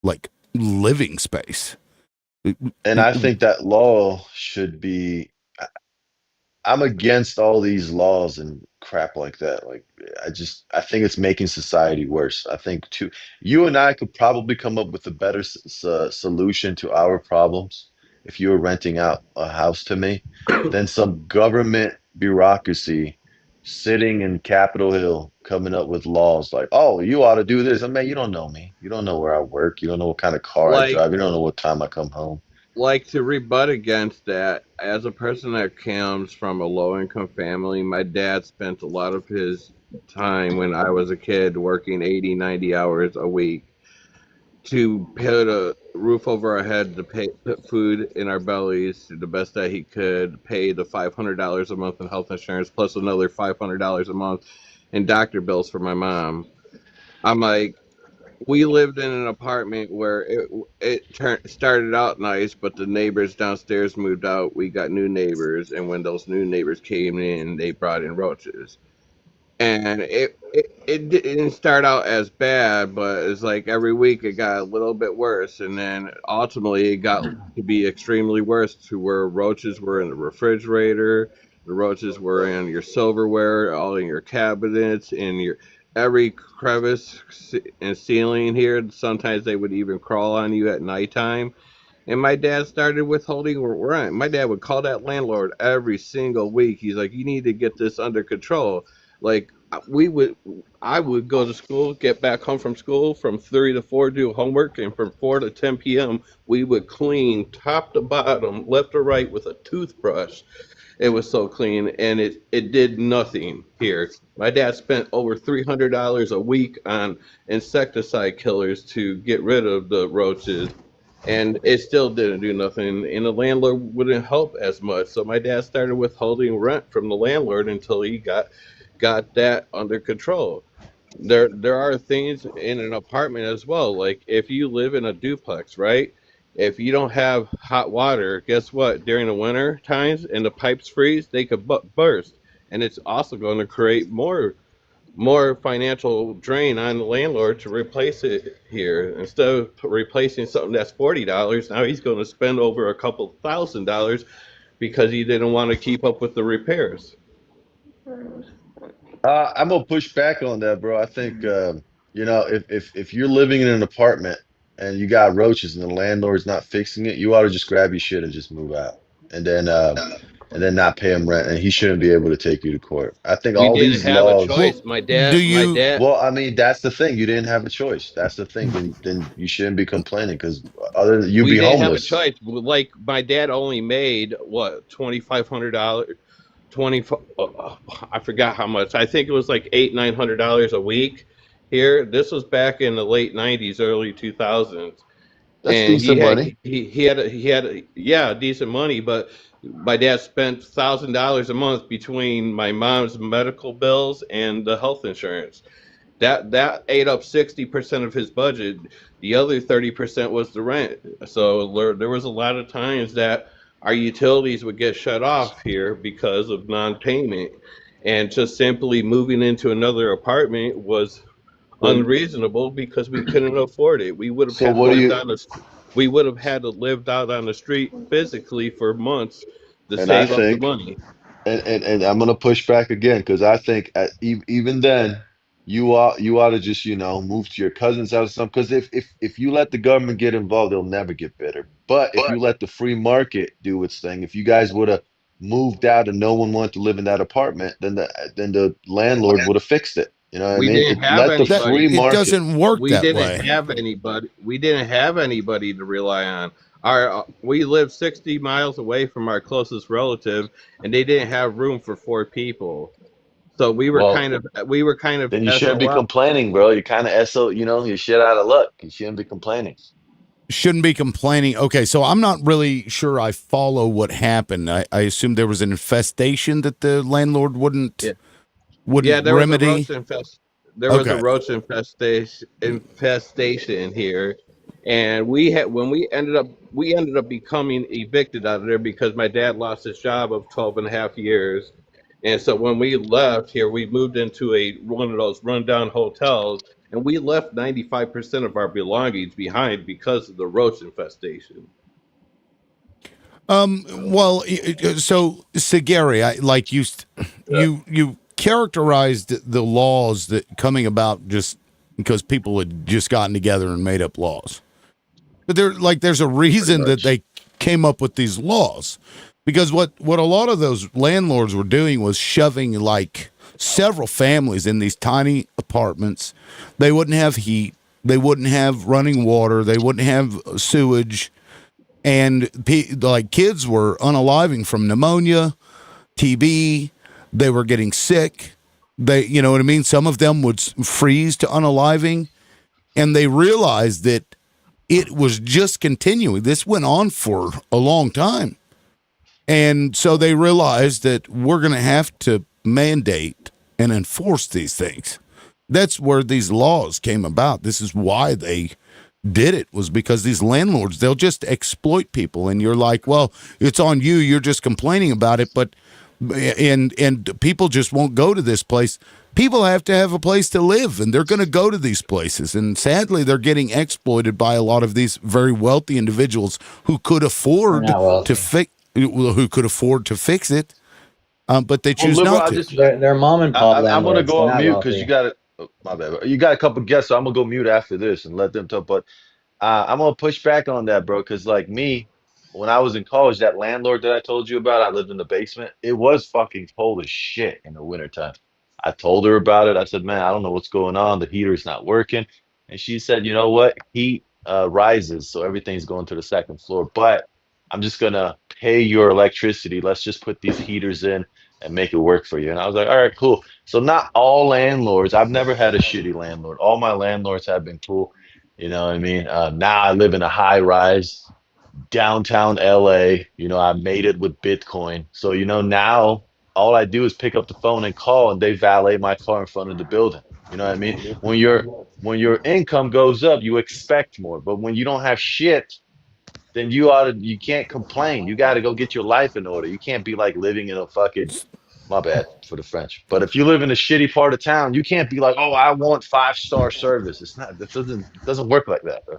like living space. And I think that law should be, I'm against all these laws and crap like that. Like, I think it's making society worse. I think you and I could probably come up with a better solution to our problems if you were renting out a house to me than some government bureaucracy sitting in Capitol Hill coming up with laws like, oh, you ought to do this. I mean, you don't know me. You don't know where I work. You don't know what kind of car I Like, drive. You don't know what time I come home. to rebut against that, as a person that comes from a low income family, my dad spent a lot of his time when I was a kid working 80, 90 hours a week to put a roof over our head, to put food in our bellies to the best that he could, pay the $500 a month in health insurance plus another $500 a month in doctor bills for my mom. I'm like, we lived in an apartment where it started out nice, but the neighbors downstairs moved out. We got new neighbors, and when those new neighbors came in, they brought in roaches. And it didn't start out as bad, but it's like every week it got a little bit worse, and then ultimately it got to be extremely worse to where roaches were in the refrigerator, the roaches were in your silverware, all in your cabinets, in your every crevice and ceiling here. Sometimes they would even crawl on you at nighttime. And my dad started withholding rent. My dad would call that landlord every single week. He's like, "You need to get this under control." Like I would go to school, get back home from school from 3 to 4, do homework, and from 4 to 10 p.m. we would clean top to bottom, left to right with a toothbrush. It was so clean, and it did nothing here. My dad spent over $300 a week on insecticide killers to get rid of the roaches, and it still didn't do nothing. And the landlord wouldn't help as much. So my dad started withholding rent from the landlord until he got that under control. There are things in an apartment as well. Like if you live in a duplex, right? If you don't have hot water, guess what? During the winter times and the pipes freeze, they could burst, and it's also going to create more financial drain on the landlord to replace it here. Instead of replacing something that's $40, now he's going to spend over a couple $1,000 because he didn't want to keep up with the repairs. I'm gonna push back on that, bro. I think if you're living in an apartment and you got roaches and the landlord's not fixing it, you ought to just grab your shit and just move out, and then not pay him rent, and he shouldn't be able to take you to court. I think We all didn't these have a laws. Well, choice. do you? Well, I mean, that's the thing. You didn't have a choice. That's the thing. Then you shouldn't be complaining because other than you'd We be didn't have a homeless. choice. Like my dad only made what $2,500, 20. I forgot how much. I think it was like $800-900 a week. Here, this was back in the late '90s, early 2000s, That's and he decent had money. yeah, decent money. But my dad spent $1,000 a month between my mom's medical bills and the health insurance. That ate up 60% of his budget. The other 30% was the rent. So there was a lot of times that our utilities would get shut off here because of non-payment, and just simply moving into another apartment was So unreasonable because we couldn't afford it. so what do you? We would have had to live out on the street physically for months to And I save up the think. money. And I'm gonna push back again because I think even then you ought to just move to your cousin's house or something because if you let the government get involved they'll never get better. But if you let the free market do its thing, if you guys would have moved out and no one wanted to live in that apartment, then the landlord would have fixed it. You know what I We mean? didn't It have let the That free anybody. it market. doesn't work We that didn't way. have anybody. We didn't have anybody to rely on. We lived 60 miles away from our closest relative, and they didn't have room for 4 people. So Well, we were kind of then you shouldn't be SOL. complaining, bro. You kind of you're shit out of luck. You shouldn't be complaining. Shouldn't be complaining. Okay, so I'm not really sure I follow what happened. I assume there was an infestation that the landlord wouldn't. Yeah. Yeah, wouldn't there was a remedy. roach infest. There was a Okay. roach infestation here, and we had when we ended up becoming evicted out of there because my dad lost his job of 12 and a half years, and so when we left here, we moved into a one of those rundown hotels, and we left 95% of our belongings behind because of the roach infestation. Well, so Sagari, like you characterized the laws that coming about just because people had just gotten together and made up laws. But there's a Pretty reason that much. they came up with these laws, because what a lot of those landlords were doing was shoving like several families in these tiny apartments. They wouldn't have heat. They wouldn't have running water. They wouldn't have sewage, and like kids were unaliving from pneumonia, TB. They were getting sick. You know what I mean? Some of them would freeze to unaliving, and they realized that it was just continuing. This went on for a long time. And so they realized that we're going to have to mandate and enforce these things. That's where these laws came about. This is why they did it, was because these landlords, they'll just exploit people. And you're like, well, it's on you. You're just complaining about it. But and people just won't go to this place. People have to have a place to live, and they're going to go to these places. And sadly, they're getting exploited by a lot of these very wealthy individuals who could They're afford not to wealthy. fix, it, but they Well, choose liberal, not I to. just They're mom and pop I'm gonna landlords. go They're on not mute because you wealthy. got it. Oh, my bad. You got a couple guests, so I'm gonna go mute after this and let them talk. But I'm gonna push back on that, bro, because like me, when I was in college, that landlord that I told you about, I lived in the basement. It was fucking cold as shit in the wintertime. I told her about it. I said, man, I don't know what's going on. The heater's not working. And she said, you know what? Heat rises, so everything's going to the second floor. But I'm just gonna pay your electricity. Let's just put these heaters in and make it work for you. And I was like, all right, cool. So not all landlords. I've never had a shitty landlord. All my landlords have been cool. You know what I mean? Now I live in a high rise downtown LA. You know, I made it with Bitcoin. So, you know, now all I do is pick up the phone and call and they valet my car in front of the building. You know what I mean? When your income goes up, you expect more. But when you don't have shit, then you can't complain. You gotta go get your life in order. You can't be like living in a fucking my bad for the French. But if you live in a shitty part of town, you can't be like, oh, I want 5-star service. It's not that doesn't work like that, bro.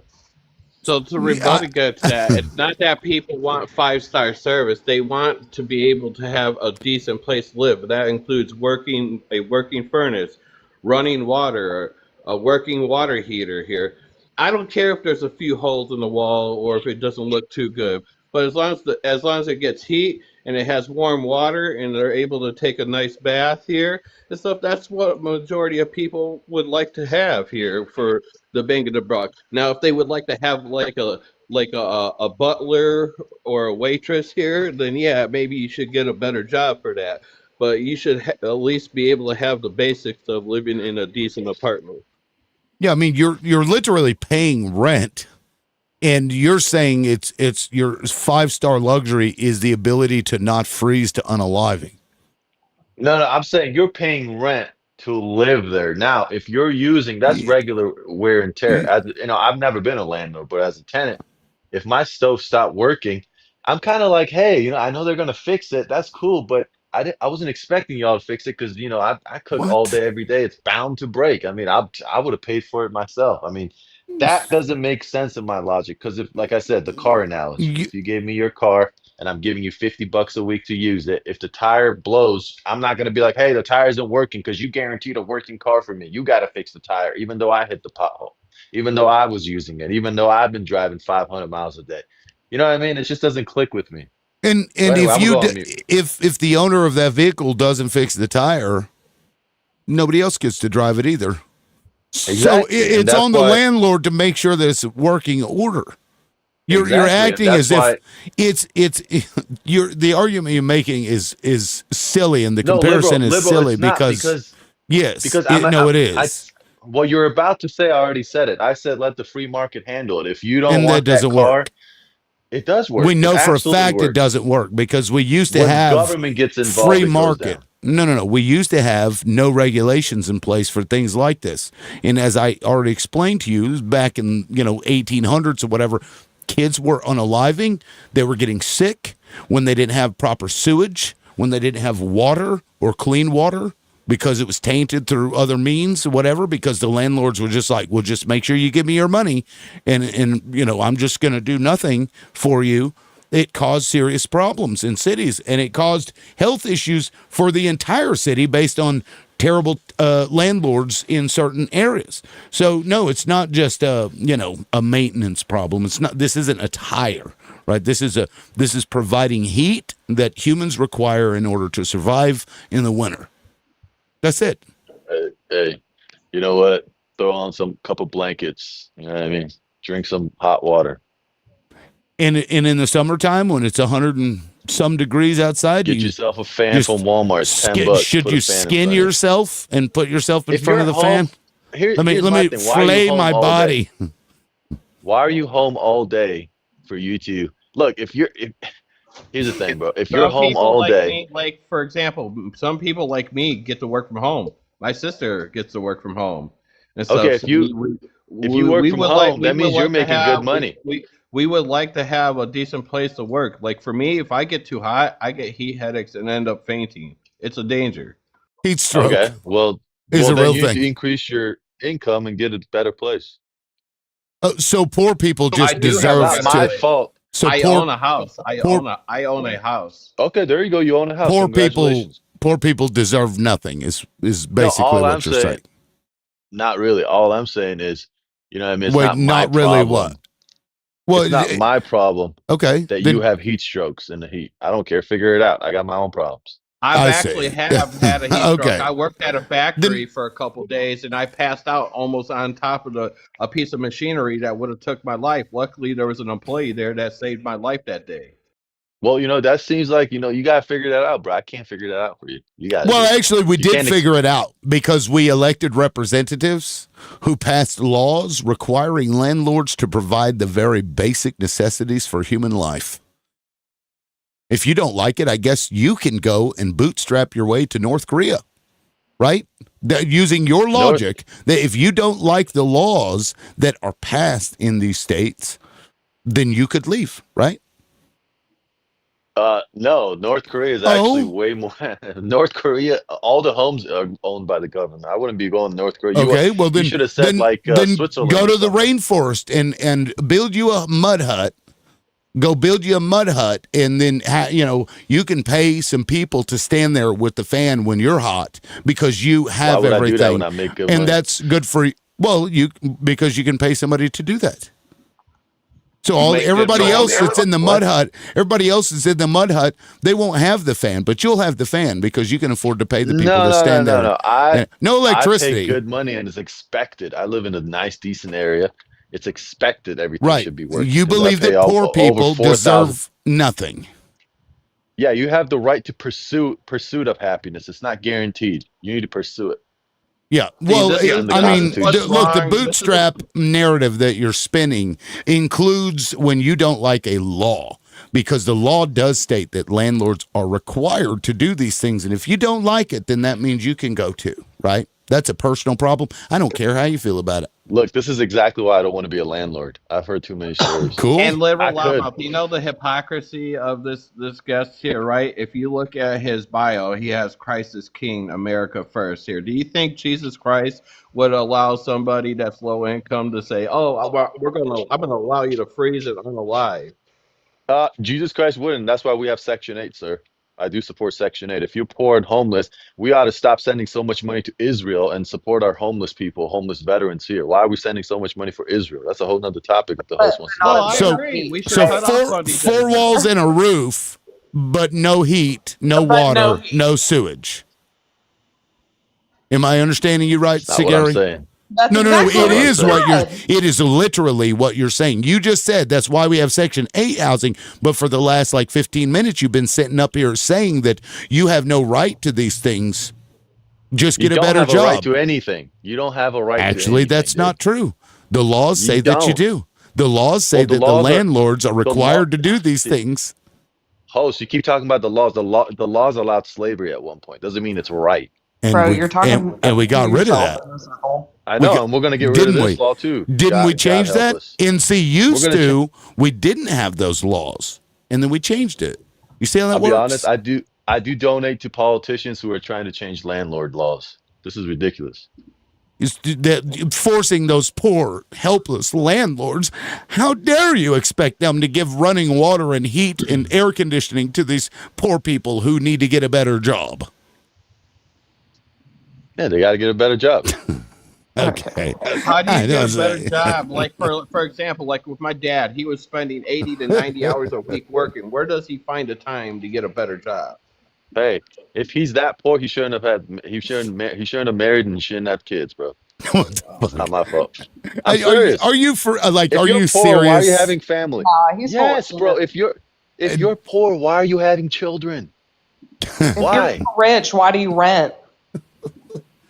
So to Yeah, rebut against that, it's not that people want 5-star service. They want to be able to have a decent place to live. That includes a working furnace, running water, a working water heater here. I don't care if there's a few holes in the wall or if it doesn't look too good. But as long as it gets heat and it has warm water and they're able to take a nice bath here and stuff, that's what majority of people would like to have here for the bang of the buck. Now, if they would like to have like a butler or a waitress here, then yeah, maybe you should get a better job for that. But you should at least be able to have the basics of living in a decent apartment. yeah. I mean, you're literally paying rent, and you're saying it's your 5-star luxury is the ability to not freeze to unaliving. No, I'm saying you're paying rent to live there. Now, if you're using that's regular wear and tear. As you know, I've never been a landlord, but as a tenant, if my stove stopped working, I'm kind of like, hey, you know, I know they're gonna fix it. That's cool, but I wasn't expecting y'all to fix it because you know I cook all What? day every day. It's bound to break. I mean, I would have paid for it myself. I mean, that doesn't make sense in my logic because if, like I said, the car analogy, You, if you gave me your car and I'm giving you $50 a week to use it. If the tire blows, I'm not going to be like, hey, the tire isn't working because you guaranteed a working car for me. You got to fix the tire, even though I hit the pothole, even though I was using it, even though I've been driving 500 miles a day. You know what I mean? It just doesn't click with me. So and anyway, if I'm gonna you go on mute. if the owner of that vehicle doesn't fix the tire, nobody else gets to drive it either. So Exactly, and it's that's on the why landlord to make sure that it's working order. You're exactly, and acting that's as if why it's you're the argument you're making is silly, and the no comparison is liberal. silly It's not because because yes, because I'm no, it I is, what you're about to say. I already said it. I said let the free market handle it. If you don't and that want that doesn't car, work. it does We work. It know for a absolutely fact it works. doesn't work because we used to When have government gets free involved, it goes market. down. No. We used to have no regulations in place for things like this. And as I already explained to you, back in, 1800s or whatever, kids were unaliving. They were getting sick when they didn't have proper sewage, when they didn't have water or clean water because it was tainted through other means or whatever, because the landlords were just like, well, just make sure you give me your money. And I'm just going to do nothing for you. It caused serious problems in cities, and it caused health issues for the entire city based on terrible landlords in certain areas. So no, it's not just a maintenance problem. It's not. This isn't a tire, right? This is providing heat that humans require in order to survive in the winter. That's it. Hey, you know what? Throw on some couple blankets. You know what I mean? Drink some hot water. And in the summertime when it's 100 and some degrees outside, Get yourself a fan from Walmart. It's $10. Should Put you a fan in skin front of yourself and put yourself in If front of you're the fan? here's Let me my thing. Why are you flay home my all body. day? Why are you home all day for you to look? Here's the thing, bro. If you're Some home people all like day, me, like for example, some people like me get to work from home. My sister gets to work from home and stuff. okay. So If you work we from would like home, we that would means you're like to making good have money. we would like to have a decent place to work. Like for me, if I get too hot, I get heat headaches and end up fainting. It's a danger. Heat stroke Okay, well, is a then real you need thing. to increase your income and get a better place. So poor people So I just do have deserve a Not better my to. place. fault. So I poor own a house. I own a house. Okay, there you go. You own a house. poor people Congratulations. poor people deserve nothing. Is No, basically what you're saying. not really. All I'm saying is, you know what I mean? It's Wait, not my not really what? problem. Well, It's not my problem okay, that then you have heat strokes in the heat. I don't care. Figure it out. I got my own problems. I've I actually see. have had a heat stroke. Okay. I worked at a factory for a couple days, and I passed out almost on top of a piece of machinery that would have took my life. Luckily, there was an employee there that saved my life that day. Well, that seems like, you got to figure that out, bro. I can't figure that out for you. You got to do Well, it. actually, we You did can't figure it out because we elected representatives who passed laws requiring landlords to provide the very basic necessities for human life. If you don't like it, I guess you can go and bootstrap your way to North Korea, right? Using your logic, that if you don't like the laws that are passed in these states, then you could leave, right? No, North Korea is actually Oh, way more. North Korea, all the homes are owned by the government. I wouldn't be going to North Korea. okay. Well, You then, should have said like then Switzerland go or to the something. rainforest and build you a mud hut. Go build you a mud hut, and then you can pay some people to stand there with the fan when you're hot because you Why have would I do that everything, when I make good and money? that's good for you. Well, because you can pay somebody to do that. So You make good everybody money. else that's in the mud What? hut, everybody else is in the mud hut. They won't have the fan, but you'll have the fan because you can afford to pay the people No, to no, no, stand no, there. no. I No I pay electricity, good money and it's expected. I live in a nice, decent area. It's expected everything right? should be working You because I believe pay that poor over people 4,000. deserve nothing. Yeah, you have the right to pursuit of happiness. It's not guaranteed. You need to pursue it. Yeah, See, well, this It's is in the I this is mean, what's Constitution. look, the wrong. This is bootstrap narrative that you're spinning includes when you don't like a law, because the law does state that landlords are required to do these things. And if you don't like it, then that means you can go too, right? That's a personal problem. I don't care how you feel about it. Look, this is exactly why I don't want to be a landlord. I've heard too many stories. Cool. and I liberal could. loudmouth. You know the hypocrisy of this guest here, right? If you look at his bio, he has Christ is King, America first here. Do you think Jesus Christ would allow somebody that's low income to say, "Oh, I'm gonna allow you to freeze it unalive"? Jesus Christ wouldn't. That's why we have Section 8, sir. I do support Section 8. If you're poor and homeless, we ought to stop sending so much money to Israel and support our homeless people, homeless veterans here. Why are we sending so much money for Israel? That's a whole nother topic if the host wants to No, dive I into. So, agree. We should so cut off on these four walls and a roof, but no heat, no water, no sewage. Am I understanding you right, That's not what I'm Sigari? saying. That's No. exactly Not It what I'm is saying. what you're. It is literally what you're saying. You just said that's why we have Section 8 housing. But for the last 15 minutes, you've been sitting up here saying that you have no right to these things. Just You get a don't better have a right job. to anything. You don't have a right to Actually, anything, that's dude. not true. The laws You say that you don't. do. The laws say Well, the that the laws are landlords are the law. required to do these See, things. Host, you keep talking about the laws. The laws allowed slavery at one point. Doesn't mean it's right. And Bro, we you're talking and we to got rid of yourself that. in a circle. I We know, got, and we're gonna get rid of didn't this we? law too. Didn't we God change help that? us. NC We're used gonna. to. We didn't have those laws, and then we changed it. You see how that I'll be honest. works? I do. I do donate to politicians who are trying to change landlord laws. This is ridiculous. Forcing those poor, helpless landlords. How dare you expect them to give running water and heat and air conditioning to these poor people who need to get a better job? Yeah, they got to get a better job. Okay. How do I you know, get a it's better like- job? Like for example, like with my dad, he was spending 80 to 90 hours a week working. Where does he find the time to get a better job? Hey, if he's that poor, he shouldn't have had. He shouldn't have married and he shouldn't have kids, bro. What the It's fuck? not my fault. I'm serious. Are you for like? If Are you're you poor, why are you serious? having family? Nah, he's full of Yes, bro. shit. If you're poor, why are you having children? If Why? you're rich, why do you rent?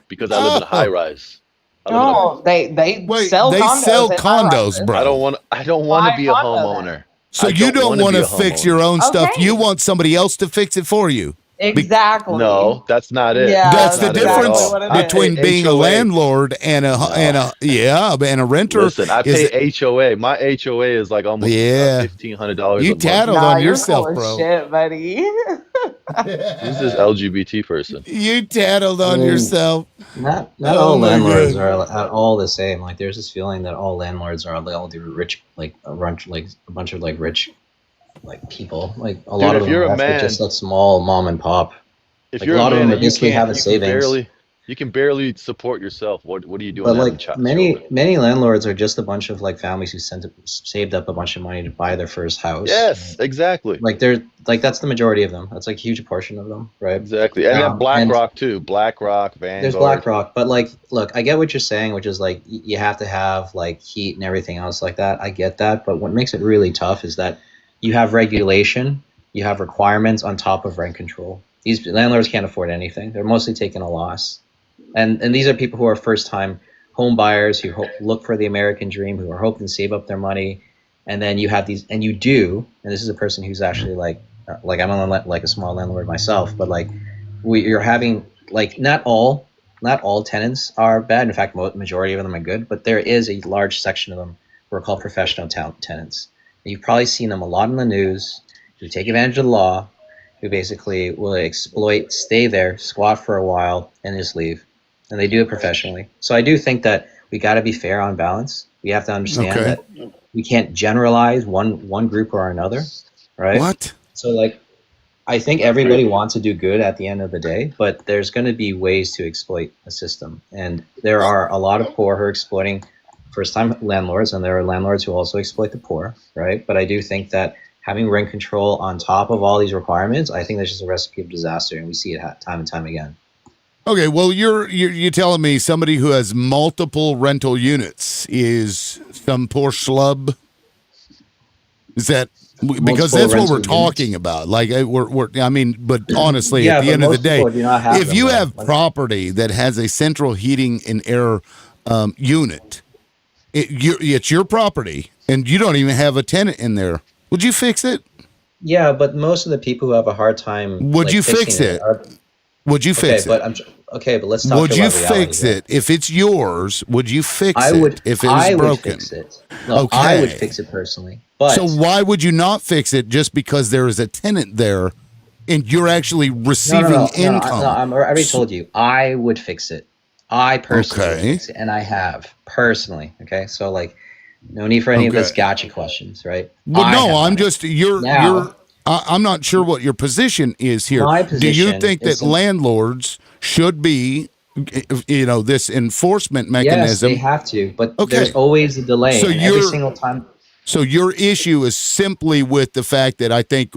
Because I live in a high rise. I live in a, No, they Wait, sell they condos. sell in condos, high-rises. bro. I don't want to Buy be a condo then. homeowner. So I you don't wanna want be to a fix homeowner. your own stuff. Okay. You want somebody else to fix it for you. Exactly. No, that's not it. Yeah, That's the not it at difference all. what it I is. pay between being a HOA. landlord and a renter. Listen, I is pay HOA. My HOA is like almost Yeah. $1,500 a You month. tattled Nah, on you're yourself, full of bro. shit, buddy. Who's this LGBT person? You tattled on I mean, yourself. not Oh all my landlords God. are at all the same. Like there's this feeling that all landlords are all the rich, like a bunch of like rich, like people. Like a lot Dude, of if them you're are a actually man, just like small mom and pop. if Like a you're a lot of man them are and you basically can't, having savings. you can barely support yourself. What are you doing But having like many children? many landlords are just a bunch of like families who saved up a bunch of money to buy their first house. Yes, exactly. Like they're like that's the majority of them. That's like a huge portion of them, right? Exactly. And then And BlackRock too. BlackRock, there's Vanguard. BlackRock, but like, look, I get what you're saying, which is like you have to have like heat and everything else like that. I get that, but what makes it really tough is that you have regulation, you have requirements on top of rent control. These landlords can't afford anything; they're mostly taking a loss, and these are people who are first time home buyers who look for the American dream, who are hoping to save up their money, and then you have these, and you do, and this is a person who's actually like I'm like a small landlord myself, but like you're having like not all tenants are bad. In fact, majority of them are good, but there is a large section of them who are called professional tenants. And you've probably seen them a lot in the news who take advantage of the law, who basically will exploit, stay there, squat for a while, and just leave. And they do it professionally. So I do think that we got to be fair on balance. We have to understand Okay. that we can't generalize one group or another, right? What? So like, I think everybody wants to do good at the end of the day, but there's going to be ways to exploit a system. And there are a lot of poor who are exploiting first-time landlords, and there are landlords who also exploit the poor, right? But I do think that having rent control on top of all these requirements, I think that's just a recipe of disaster, and we see it time and time again. Okay, well, you're telling me somebody who has multiple rental units is some poor schlub? Is that because Multiple that's what we're rental talking about? Like we're I mean, but honestly, Yeah, at the but end of the most day, people do not have if them, you though. have Like- property that has a central heating and air unit, it's your property, and you don't even have a tenant in there. Would you fix it? Yeah, but most of the people who have a hard time Would like, you fixing fix it? are, Would you okay, fix but it? but let's talk Would about you reality fix here. it if it's yours? Would you fix I would it if it was I would broken? fix it. No, I would Okay. fix it personally. But So why would you not fix it just because there is a tenant there and you're actually receiving income? I already told you. I would fix it. I personally would Okay. fix it, and I have personally. Okay, so like, no need for any of this Okay. gotcha questions, right? Well, I have no, I'm done it. just you're. Now- I'm not sure what your position is here. My Do you position think is that landlords should be, this enforcement Yes, mechanism? they have to, but Okay. there's always a delay, So and every you're- single time. So your issue is simply with the fact that I think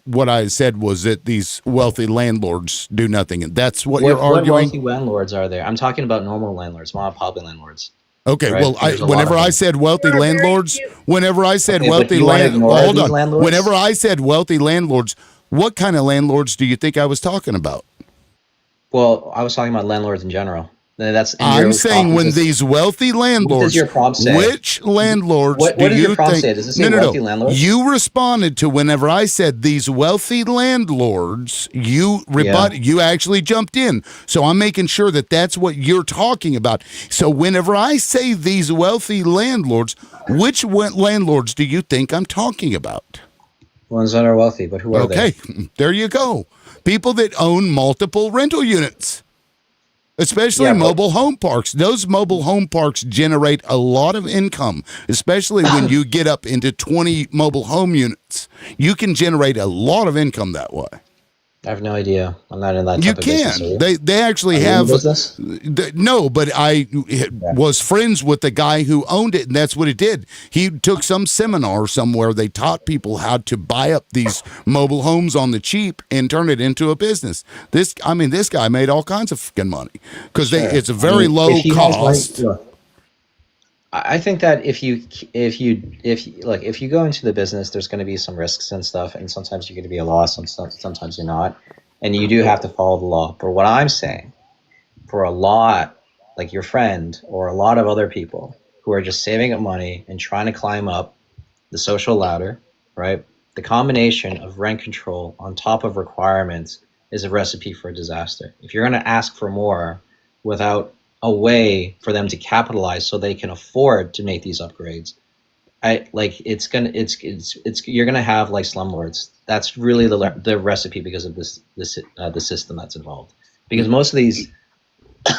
what I said was that these wealthy landlords do nothing, and that's what you're What arguing. wealthy landlords are there? I'm talking about normal landlords, mom and pop landlords. Okay, Right, well, there's a lot whenever of I them. said wealthy landlords, whenever I said Okay, but wealthy you wanna ignore hold these on. landlords? Whenever I said wealthy landlords, what kind of landlords do you think I was talking about? Well, I was talking about landlords in general. That's and I'm your saying prompt when is these wealthy what does landlords, your prompt say? which landlords What do does your you prompt think? say? Does it say No, no, wealthy no. landlords? You responded to whenever I said these wealthy landlords. You You actually jumped in. So I'm making sure that that's what you're talking about. So whenever I say these wealthy landlords, which landlords do you think I'm talking about? Ones that are wealthy, but who are they? Okay, there you go. People that own multiple rental units. Especially Yeah, but mobile home parks. Those mobile home parks generate a lot of income, especially when you get up into 20 mobile home units. You can generate a lot of income that way. I have no idea. I'm not in that You type of business. Are can. you? They actually Are you in the have. business? No, but I Yeah. was friends with the guy who owned it, and that's what it did. He took some seminar somewhere. They taught people how to buy up these mobile homes on the cheap and turn it into a business. This guy made all kinds of fucking money because Sure. it's a I very mean, low if he has cost. look, I think that if you go into the business, there's going to be some risks and stuff, and sometimes you're going to be a loss, and sometimes you're not, and you do have to follow the law. But what I'm saying, for a lot like your friend or a lot of other people who are just saving up money and trying to climb up the social ladder, right? The combination of rent control on top of requirements is a recipe for disaster. If you're going to ask for more without a way for them to capitalize so they can afford to make these upgrades, you're gonna have like slumlords. That's really the recipe because of the system that's involved. Because most of these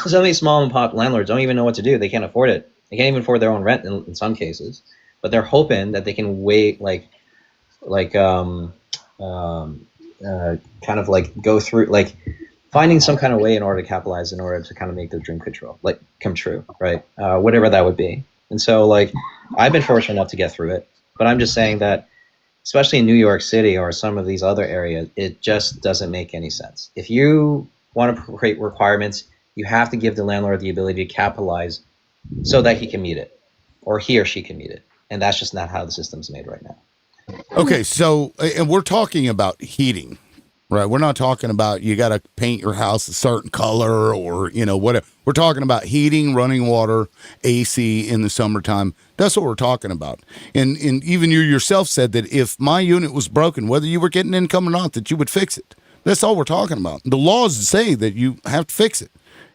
some of these small and pop landlords don't even know what to do. They can't afford it. They can't even afford their own rent in some cases. But they're hoping that they can wait kind of like go through finding some kind of way in order to capitalize in order to kind of make their dream come true, right? Whatever that would be. And so I've been fortunate enough to get through it, but I'm just saying that especially in New York City or some of these other areas, it just doesn't make any sense. If you want to create requirements, you have to give the landlord the ability to capitalize so that he can meet it, or he or she can meet it. And that's just not how the system's made right now. Okay, so and we're talking about heating, right? We're not talking about you got to paint your house a certain color or whatever. We're talking about heating, running water, AC in the summertime. That's what we're talking about. And even you yourself said that if my unit was broken, whether you were getting income or not, that you would fix it. That's all we're talking about. The laws say that you have to fix it.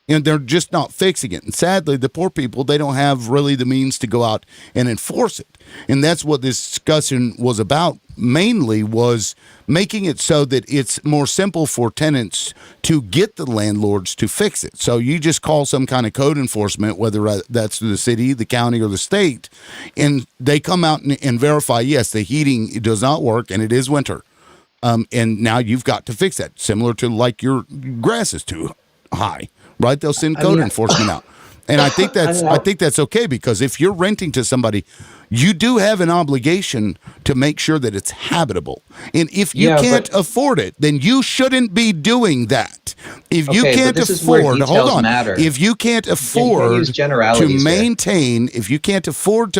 And they're just not fixing it. And sadly, the poor people, they don't have really the means to go out and enforce it. And that's what this discussion was about, mainly was making it so that it's more simple for tenants to get the landlords to fix it. So you just call some kind of code enforcement, whether that's the city, the county, or the state, and they come out and verify, yes, the heating does not work and it is winter. And now you've got to fix that, similar to like your grass is too high. Right, they'll send code enforcement out, and I think that's okay because if you're renting to somebody, you do have an obligation to make sure that it's habitable. And if you can't afford it, then you shouldn't be doing that. If you can't afford, hold on. If you can't afford to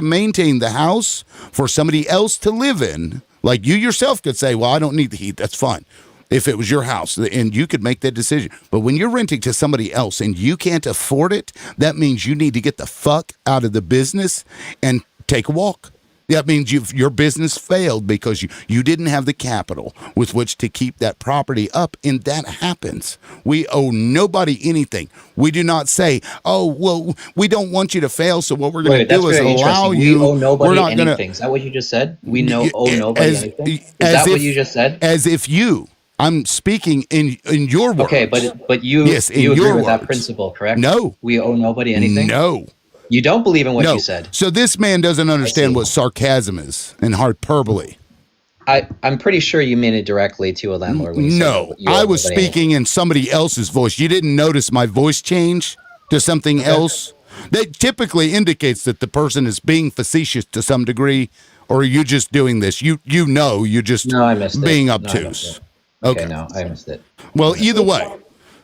maintain, the house for somebody else to live in, like you yourself could say, well, I don't need the heat. That's fine. If it was your house and you could make that decision. But when you're renting to somebody else and you can't afford it, that means you need to get the fuck out of the business and take a walk. That means your business failed because you didn't have the capital with which to keep that property up, and that happens. We owe nobody anything. We do not say, "Oh, well, we don't want you to fail, so what we're going to do is allow you." We owe nobody we're not anything. Gonna, Is that what you just said? We owe nobody anything. Is that what you just said? As if you. I'm speaking in your words. Okay, but you agree with that principle, correct? No. We owe nobody anything? No. You don't believe in what you said. So this man doesn't understand what sarcasm is and hyperbole. I'm pretty sure you meant it directly to a landlord when you said I was speaking in somebody else's voice. You didn't notice my voice change to something else? That typically indicates that the person is being facetious to some degree, or are you just doing this? You're just being obtuse. Okay, no, I missed it. Well, either way,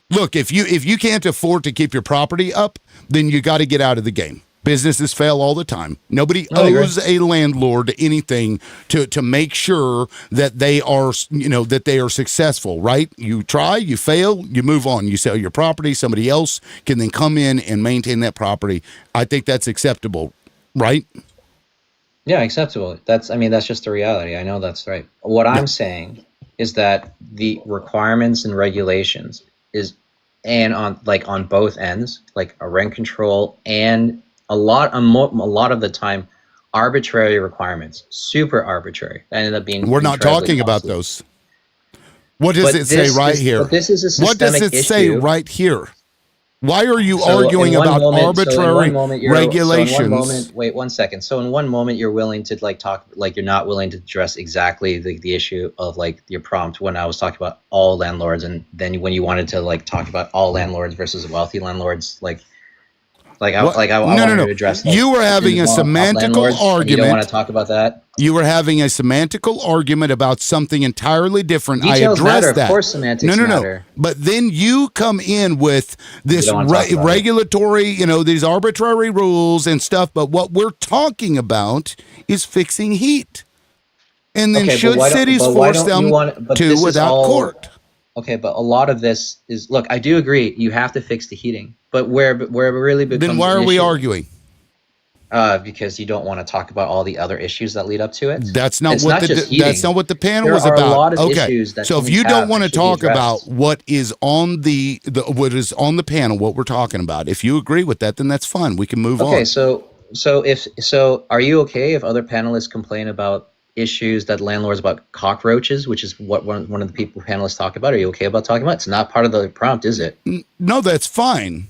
look, if you can't afford to keep your property up, then you got to get out of the game Businesses fail all the time. Nobody No, I agree. owes a landlord anything to make sure that they are, that they are successful, right? You try, you fail, you move on. You sell your property, somebody else can then come in and maintain that property. I think that's acceptable, right? Yeah, acceptable. That's just the reality. I know that's right. What Yeah. I'm saying is that the requirements and regulations and on both ends, like a rent control and a lot of the time, arbitrary requirements, super arbitrary, that ended up being We're not incredibly talking about costly. those. What does it say right here? This is a What does systemic it say issue. right here? Why are you So in arguing one about moment, arbitrary regulations? wait 1 second. So in one moment, you're willing to talk, you're not willing to address exactly the issue of your prompt when I was talking about all landlords, and then when you wanted to talk about all landlords versus wealthy landlords, I What? wanted No. to address You were having a individual mom and pop semantical landlords, and you don't want to argument. talk about that. You were having a semantical argument about something entirely different. Details I matter, addressed of that. course. Semantics No. matter. But then you come in with You this don't want to talk about it. regulatory, these arbitrary rules and stuff. But what we're talking about is fixing heat. And then Okay, should cities why force don't you them want? But to this is without all. court? Okay, but a lot of this is, look, I do agree you have to fix the heating, but where it really Then becomes why an are we issue, arguing? because you don't want to talk about all the other issues that lead up to it. That's not It's what not just that's heating. not what the panel There was are a about. lot of Okay, issues that so if homes you don't have want to that should be talk about addressed. what is on the what is on the panel, what we're talking about, if you agree with that, then that's fine. We can move Okay, on. so are you okay if other panelists complain about issues that landlords about cockroaches, which is what one of the people panelists talk about? Are you okay about talking about? It's not part of the prompt, is it? No, that's fine.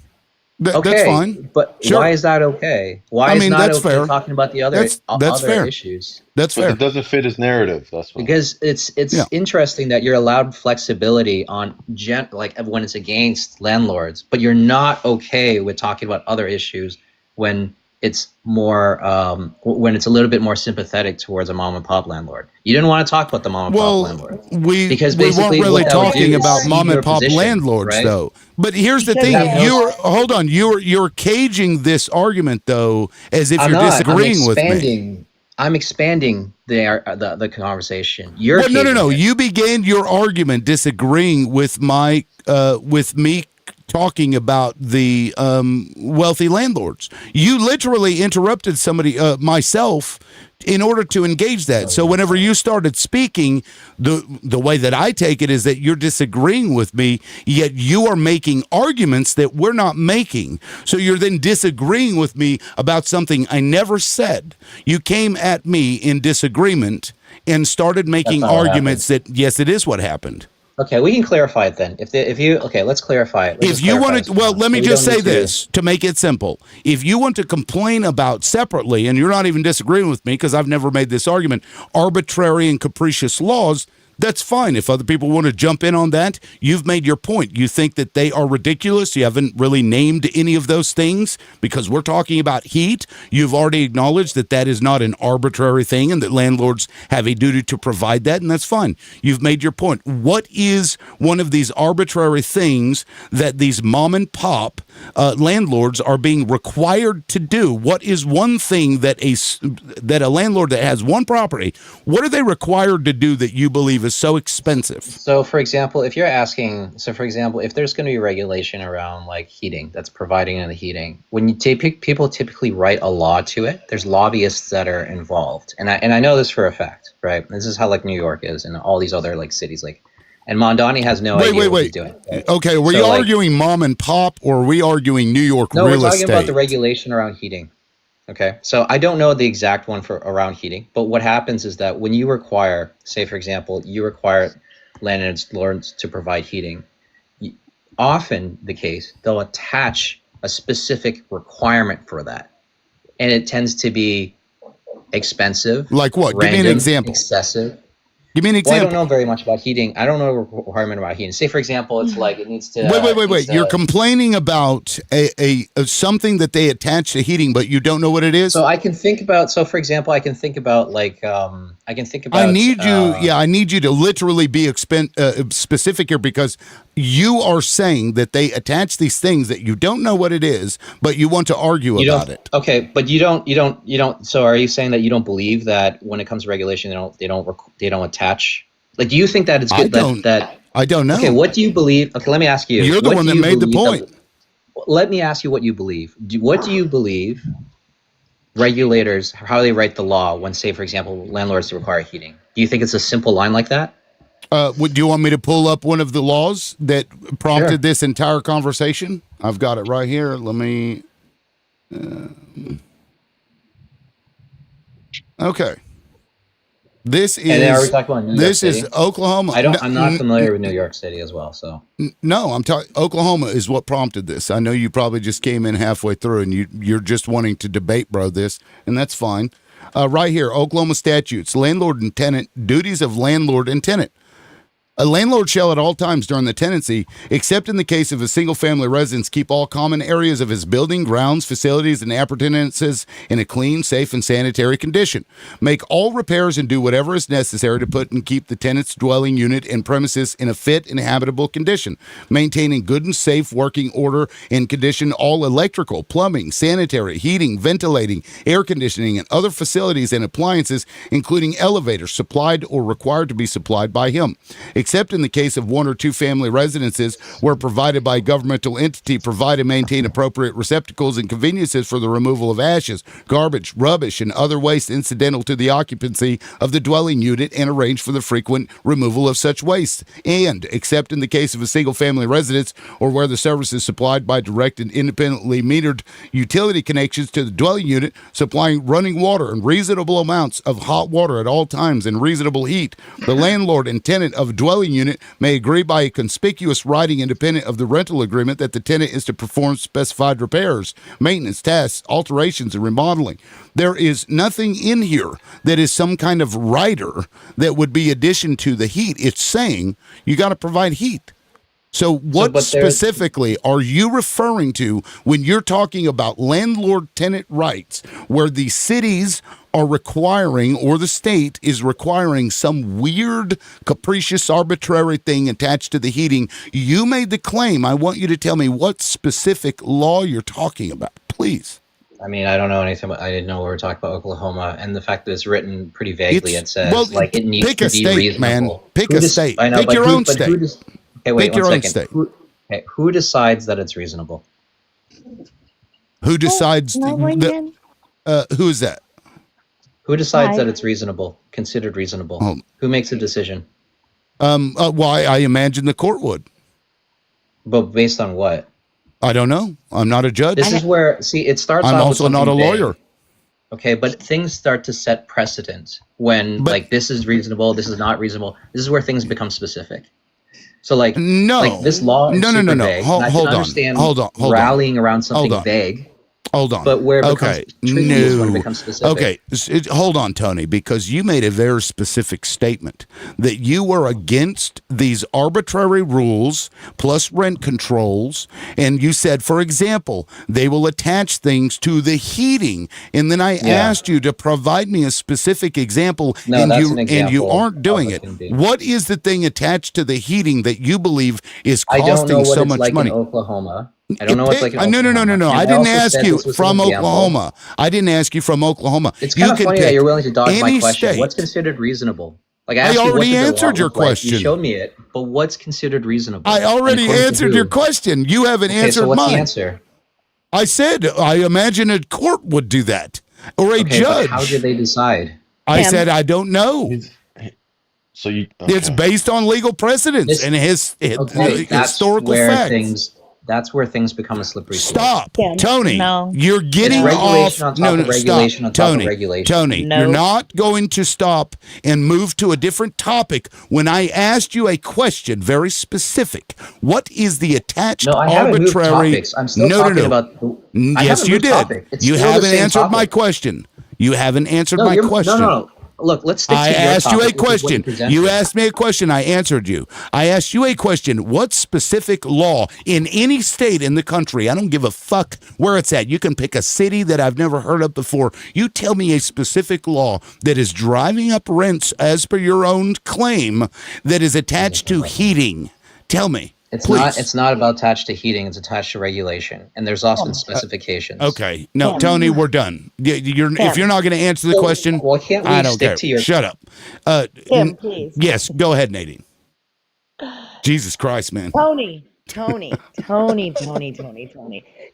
That's Okay, fine. but why Sure. is that okay? Why I is mean, not that's okay fair. talking about the That's other fair. issues? That's Because fair. it doesn't fit his narrative. That's why. Because it's Yeah. interesting that you're allowed flexibility on when it's against landlords, but you're not okay with talking about other issues when it's more when it's a little bit more sympathetic towards a mom and pop landlord. You didn't want to talk about the mom and pop Well, landlord we because weren't basically really what that would do talking is about cede mom your and pop position, landlords, right? though. But here's the Because thing: have no- you're caging this argument though, as if I'm you're not. disagreeing with me. I'm expanding the conversation. You're Well, no. caging it. You began your argument disagreeing with with me talking about the wealthy landlords. You literally interrupted somebody, myself, in order to engage that. So whenever you started speaking, the way that I take it is that you're disagreeing with me, yet you are making arguments that we're not making. So you're then disagreeing with me about something I never said. You came at me in disagreement and started making not what arguments that, yes, it is what happened. Okay, we can clarify it then. Let's clarify it. If you want to, well, let me just say this to make it simple. If you want to complain about separately, and you're not even disagreeing with me because I've never made this argument, arbitrary and capricious laws, that's fine. If other people want to jump in on that, you've made your point. You think that they are ridiculous. You haven't really named any of those things because we're talking about heat. You've already acknowledged that that is not an arbitrary thing and that landlords have a duty to provide that, and that's fine. You've made your point. What is one of these arbitrary things that these mom and pop landlords are being required to do? What is one thing that a landlord that has one property, what are they required to do that you believe is so expensive? So, for example, if there's going to be regulation around heating, that's providing the heating, when you people typically write a law to it, there's lobbyists that are involved, and I know this for a fact, right? This is how New York is, and all these other cities, and Mondani has no idea what he's doing. Right? Okay, were you arguing mom and pop, or are we arguing New York real estate? No, we're talking about the regulation around heating. Okay, so I don't know the exact one for around heating, but what happens is that when you require, say for example, you require landlords to provide heating, often the case, they'll attach a specific requirement for that, and it tends to be expensive. Like what? Random, Give me an example. Excessive. Give me an Well, I don't example. know very much about heating. I don't know a requirement about heating. Say, for example, it's like it needs to. Wait. You're complaining about a something that they attach to heating, but you don't know what it is. So I can think about. So, for example, I can think about like I can think about. I need you to literally be specific here, because you are saying that they attach these things that you don't know what it is, but you want to argue about it. Okay, but you don't. So, are you saying that you don't believe that when it comes to regulation, they don't attach? Like, do you think that it's good that I don't know. Okay, what do you believe? Okay, let me ask you. You're the one that made the point. Let me ask you what you believe. What do you believe regulators, how they write the law when, say, for example, landlords require heating? Do you think it's a simple line like that? Do you want me to pull up one of the laws that prompted this entire conversation? I've got it right here. Let me. Okay. This is. And are we talking about New York City? This is Oklahoma. I'm not familiar with New York City as well, so. No, I'm talking. Oklahoma is what prompted this. I know you probably just came in halfway through and you're just wanting to debate, bro, this, and that's fine. Right here, Oklahoma statutes, landlord and tenant, duties of landlord and tenant. A landlord shall at all times during the tenancy, except in the case of a single-family residence, keep all common areas of his building, grounds, facilities, and appurtenances in a clean, safe, and sanitary condition. Make all repairs and do whatever is necessary to put and keep the tenant's dwelling unit and premises in a fit and habitable condition. Maintaining good and safe working order and condition all electrical, plumbing, sanitary, heating, ventilating, air conditioning, and other facilities and appliances, including elevators, supplied or required to be supplied by him. Except in the case of one or two family residences where provided by a governmental entity, provide and maintain appropriate receptacles and conveniences for the removal of ashes, garbage, rubbish, and other waste incidental to the occupancy of the dwelling unit, and arrange for the frequent removal of such waste. And, except in the case of a single family residence or where the service is supplied by direct and independently metered utility connections to the dwelling unit, supplying running water and reasonable amounts of hot water at all times and reasonable heat, the landlord and tenant of a dwelling unit may agree by a conspicuous writing independent of the rental agreement that the tenant is to perform specified repairs, maintenance tasks, alterations, and remodeling. There is nothing in here that is some kind of rider that would be addition to the heat. It's saying you got to provide heat. So what specifically are you referring to when you're talking about landlord-tenant rights, where the cities are requiring, or the state is requiring, some weird, capricious, arbitrary thing attached to the heating? You made the claim. I want you to tell me what specific law you're talking about, please. I mean, I don't know anything. I didn't know we were talking about Oklahoma, and the fact that it's written pretty vaguely. It says it needs to be state, reasonable. Man. Pick a state. I know, pick your own state. Okay, wait Pick one second. Who decides that it's reasonable? Who decides? Who is that? Who decides that it's reasonable, considered reasonable? Who makes a decision? Well, I imagine the court would. But based on what? I don't know. I'm not a judge. This is where, see, it starts off I'm with also not a lawyer. Big. Okay, but things start to set precedent when, like, this is reasonable, this is not reasonable. This is where things become specific. So, like, this law is super vague. Hold on. Rallying around something vague. Hold on. But where it becomes tricky is when it becomes specific. Okay, hold on, Tony, because you made a very specific statement that you were against these arbitrary rules plus rent controls, and you said, for example, they will attach things to the heating, and then I asked you to provide me a specific example, and you aren't doing it. What is the thing attached to the heating that you believe is costing so much money? In Oklahoma. I don't know what's like. No. I didn't ask you from Oklahoma. I didn't ask you from Oklahoma. It's kind of funny that you're willing to dodge my question. What's considered reasonable? Like, I already answered your question. You showed me it, but what's considered reasonable? I already answered your question. You haven't answered so what's mine. The answer? I said I imagine a court would do that, or a judge. How did they decide? I said I don't know. So it's based on legal precedents and historical facts. That's where things become a slippery slope. Stop, Tony. You're getting off. Regulation on top of regulation. Tony, you're not going to stop and move to a different topic when I asked you a question very specific. What is the attached arbitrary? I'm still talking about. Yes, you did. You haven't answered my question. You haven't answered my question. No. Look, let's stick I to your asked you a topic, which is what you question. presented. You asked me a question. I answered you. I asked you a question. What specific law in any state in the country, I don't give a fuck where it's at. You can pick a city that I've never heard of before. You tell me a specific law that is driving up rents as per your own claim that is attached to heating. Tell me. Please. It's not about attached to heating. It's attached to regulation, and there's often specifications. Okay. No, Tim. Tony, we're done. If you're not going to answer the So, question, well, can't we I don't stick care. to your? Shut up. Tim, please. Yes, go ahead, Nadine. Jesus Christ, man. Tony.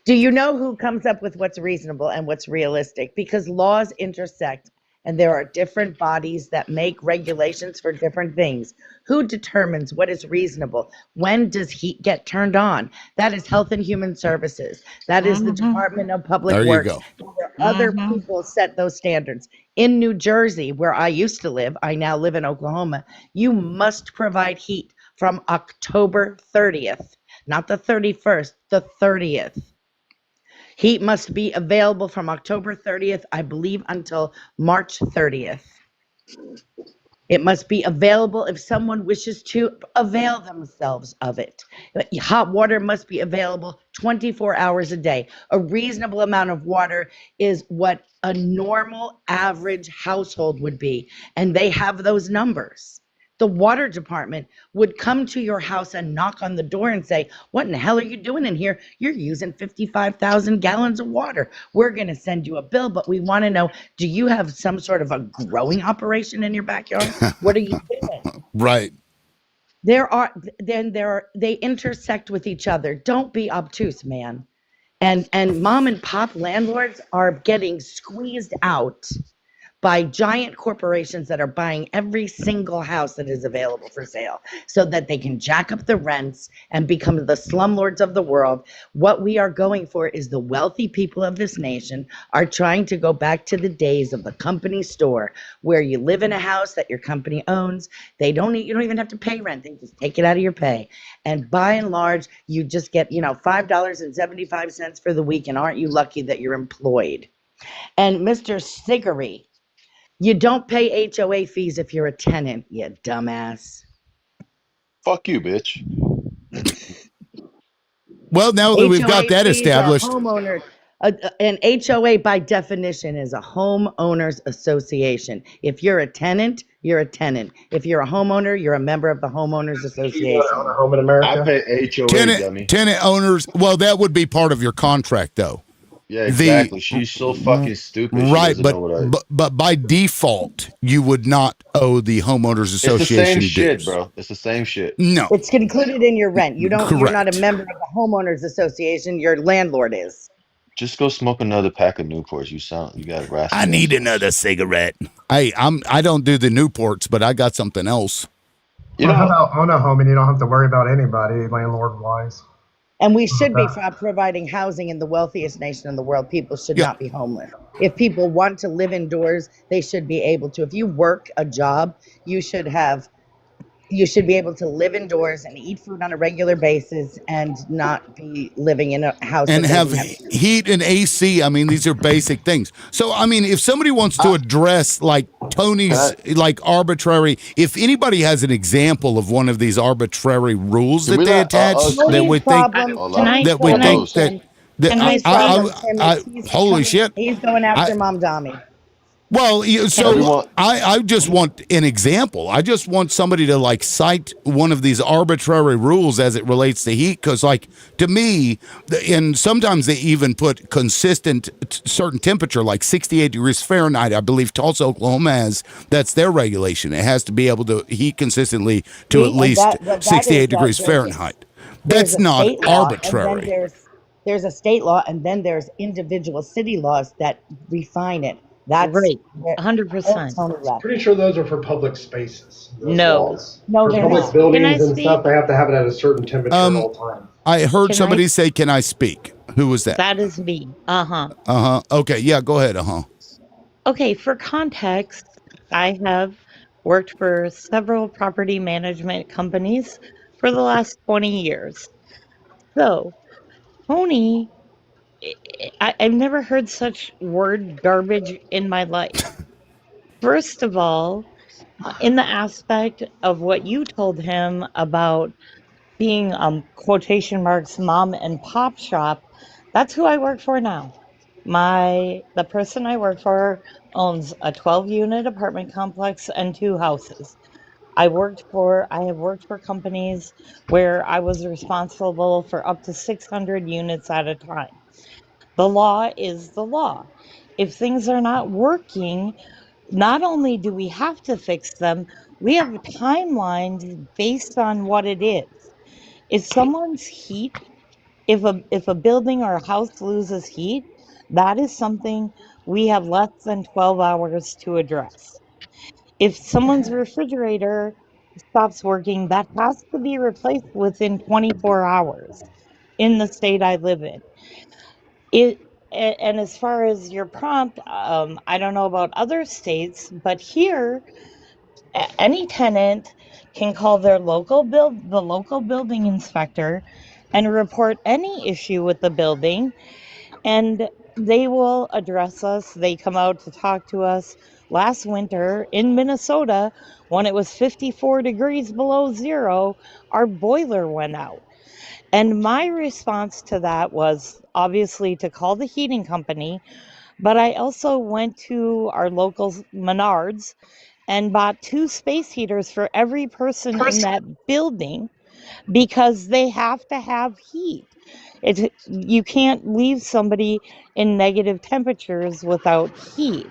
Do you know who comes up with what's reasonable and what's realistic? Because laws intersect and there are different bodies that make regulations for different things. Who determines what is reasonable? When does heat get turned on? That is Health and Human Services. That is the Department of Public There you Works. go. Other people set those standards. In New Jersey, where I used to live, I now live in Oklahoma, you must provide heat from October 30th, not the 31st, the 30th. Heat must be available from October 30th, I believe, until March 30th. It must be available if someone wishes to avail themselves of it. Hot water must be available 24 hours a day. A reasonable amount of water is what a normal average household would be, and they have those numbers. The water department would come to your house and knock on the door and say, "What in the hell are you doing in here? You're using 55,000 gallons of water. We're going to send you a bill, but we want to know, do you have some sort of a growing operation in your backyard? What are you doing?" Right. They intersect with each other. Don't be obtuse, man. And mom and pop landlords are getting squeezed out by giant corporations that are buying every single house that is available for sale so that they can jack up the rents and become the slumlords of the world. What we are going for is the wealthy people of this nation are trying to go back to the days of the company store where you live in a house that your company owns. You don't even have to pay rent. They just take it out of your pay. And by and large, you just get, $5.75 for the week. And aren't you lucky that you're employed? And Mr. Sigary, you don't pay HOA fees if you're a tenant, you dumbass. Fuck you, bitch. Well, now that we've got that HOA fees are established, homeowners. An HOA by definition is a homeowners association. If you're a tenant, you're a tenant. If you're a homeowner, you're a member of the homeowners association. Own a home in I America. pay HOA, dummy. tenant owners, well, that would be part of your contract, though. Yeah, exactly. She's so fucking stupid. She Right, doesn't know what but by default, you would not owe the homeowners It's the association same shit, dues. bro. It's the same shit. No, It's included in your rent. You're not Correct. a member of the homeowners association, your landlord is. Just go smoke another pack of Newports. You got raspy. I need another cigarette. I don't do the Newports, but I got something else. You Well, how know, about own a home and you don't have to worry about anybody, landlord wise? And we should be providing housing in the wealthiest nation in the world. People should Yeah. not be homeless. If people want to live indoors, they should be able to. If you work a job, you should be able to live indoors and eat food on a regular basis and not be living in a house And that have doesn't heat and AC. I mean, these are basic things. So, I mean, if somebody wants to address like Tony's like arbitrary, if anybody has an example of one of these arbitrary rules Can that we they let attach that we think Hold on. that we Hold think on. that Can I holy shit. He's going after Mom Dami. Well, so Everyone- I just want an example. I just want somebody to like cite one of these arbitrary rules as it relates to heat, because like to me, and sometimes they even put consistent certain temperature, like 68 degrees Fahrenheit. I believe Tulsa, Oklahoma has that's their regulation. It has to be able to heat consistently to at least 68 degrees Fahrenheit. That's not arbitrary. There's a state law, and then there's individual city laws that refine it. That's right, 100%. Pretty sure those are for public spaces. No, laws. no, For they're public not. buildings and speak? stuff, they have to have it at a certain temperature at all time. I heard Can somebody I- say, "Can I speak?" Who was that? That is me. Okay, yeah, go ahead. Okay, for context, I have worked for several property management companies for the last 20 years. So, Tony, I've never heard such word garbage in my life. First of all, in the aspect of what you told him about being quotation marks mom and pop shop, that's who I work for now. The person I work for owns a 12-unit apartment complex and 2 houses. I have worked for companies where I was responsible for up to 600 units at a time. The law is the law. If things are not working, not only do we have to fix them, we have timelines based on what it is. If someone's heat, if a building or a house loses heat, that is something we have less than 12 hours to address. If someone's refrigerator stops working, that has to be replaced within 24 hours in the state I live in. And as far as your prompt, I don't know about other states, but here, any tenant can call the local building inspector and report any issue with the building, and they will address us. They come out to talk to us. Last winter in Minnesota, when it was 54 degrees below zero, our boiler went out. And my response to that was obviously to call the heating company, but I also went to our local Menards and bought 2 space heaters for every person in that building because they have to have heat. You can't leave somebody in negative temperatures without heat.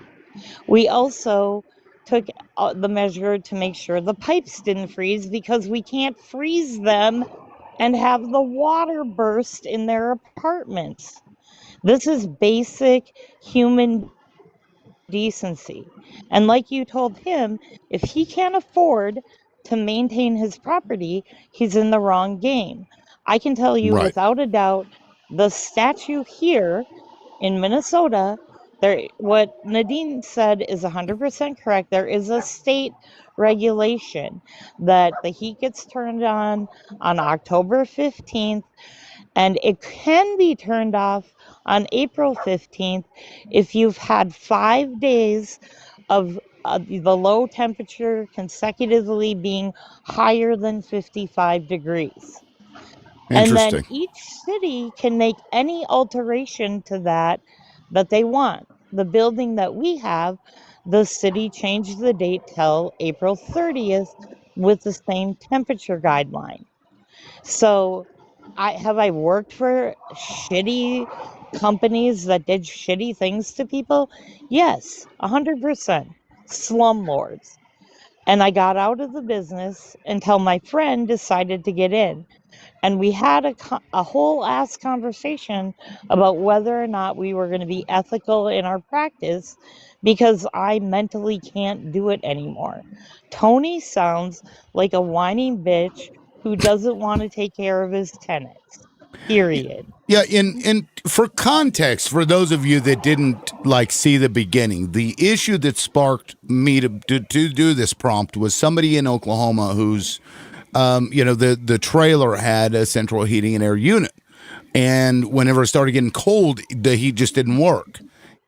We also took the measure to make sure the pipes didn't freeze because we can't freeze them and have the water burst in their apartments. This is basic human decency. And like you told him, if he can't afford to maintain his property, he's in the wrong game. I can tell you Right. without a doubt, the statue here in Minnesota, what Nadine said is 100% correct. There is a state regulation that the heat gets turned on October 15th, and it can be turned off on April 15th if you've had 5 days of the low temperature consecutively being higher than 55 degrees. And then Interesting. each city can make any alteration to that they want. The building that we have, the city changed the date till April 30th with the same temperature guideline. So I worked for shitty companies that did shitty things to people? Yes, 100%. Slumlords. And I got out of the business until my friend decided to get in. And we had a whole ass conversation about whether or not we were going to be ethical in our practice because I mentally can't do it anymore. Tony sounds like a whining bitch who doesn't want to take care of his tenants. Period. Yeah, in for context, for those of you that didn't see the beginning, the issue that sparked me to do this prompt was somebody in Oklahoma who's the trailer had a central heating and air unit, and whenever it started getting cold, the heat just didn't work.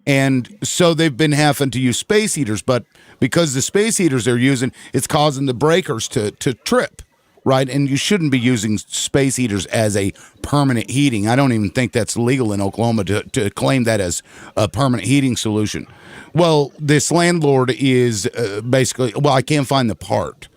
And so they've been having to use space heaters, but because the space heaters they're using, it's causing the breakers to trip, right? And you shouldn't be using space heaters as a permanent heating. I don't even think that's legal in Oklahoma to claim that as a permanent heating solution. Well, this landlord is basically, I can't find the part.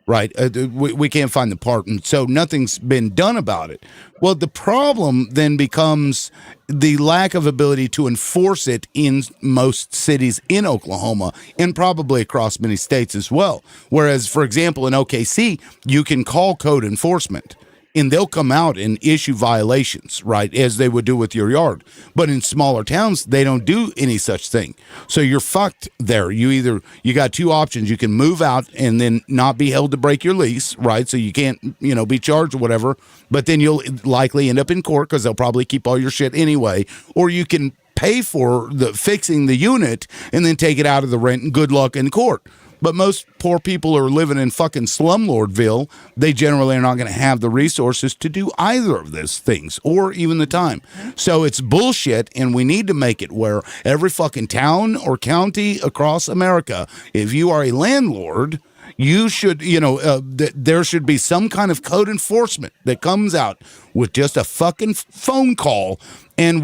Right. We can't find the part. And so nothing's been done about it. Well, the problem then becomes the lack of ability to enforce it in most cities in Oklahoma and probably across many states as well. Whereas, for example, in OKC, you can call code enforcement and they'll come out and issue violations, right, as they would do with your yard. But in smaller towns, they don't do any such thing. So you're fucked there. You got 2 options. You can move out and then not be held to break your lease, right? So you can't, be charged or whatever. But then you'll likely end up in court because they'll probably keep all your shit anyway. Or you can pay for the fixing the unit and then take it out of the rent and good luck in court. But most poor people are living in fucking slumlordville. They generally are not going to have the resources to do either of those things or even the time. So it's bullshit, and we need to make it where every fucking town or county across America, if you are a landlord, you should, there should be some kind of code enforcement that comes out with just a fucking phone call and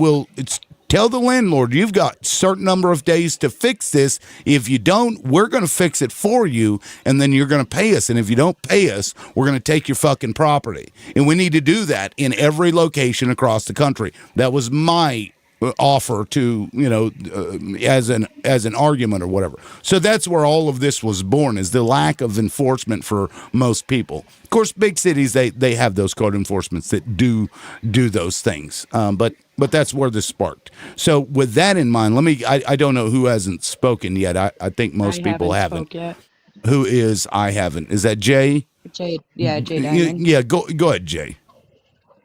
tell the landlord you've got certain number of days to fix this. If you don't, we're going to fix it for you, and then you're going to pay us. And if you don't pay us, we're going to take your fucking property. And we need to do that in every location across the country. That was my offer to as an argument or whatever. So that's where all of this was born, is the lack of enforcement for most people. Of course, big cities they have those code enforcements that do those things, but that's where this sparked. So with that in mind, I don't know who hasn't spoken yet. I think most people haven't. Spoke yet. Who is I haven't? Is that Jay? Jay Diamond. Yeah, go ahead, Jay.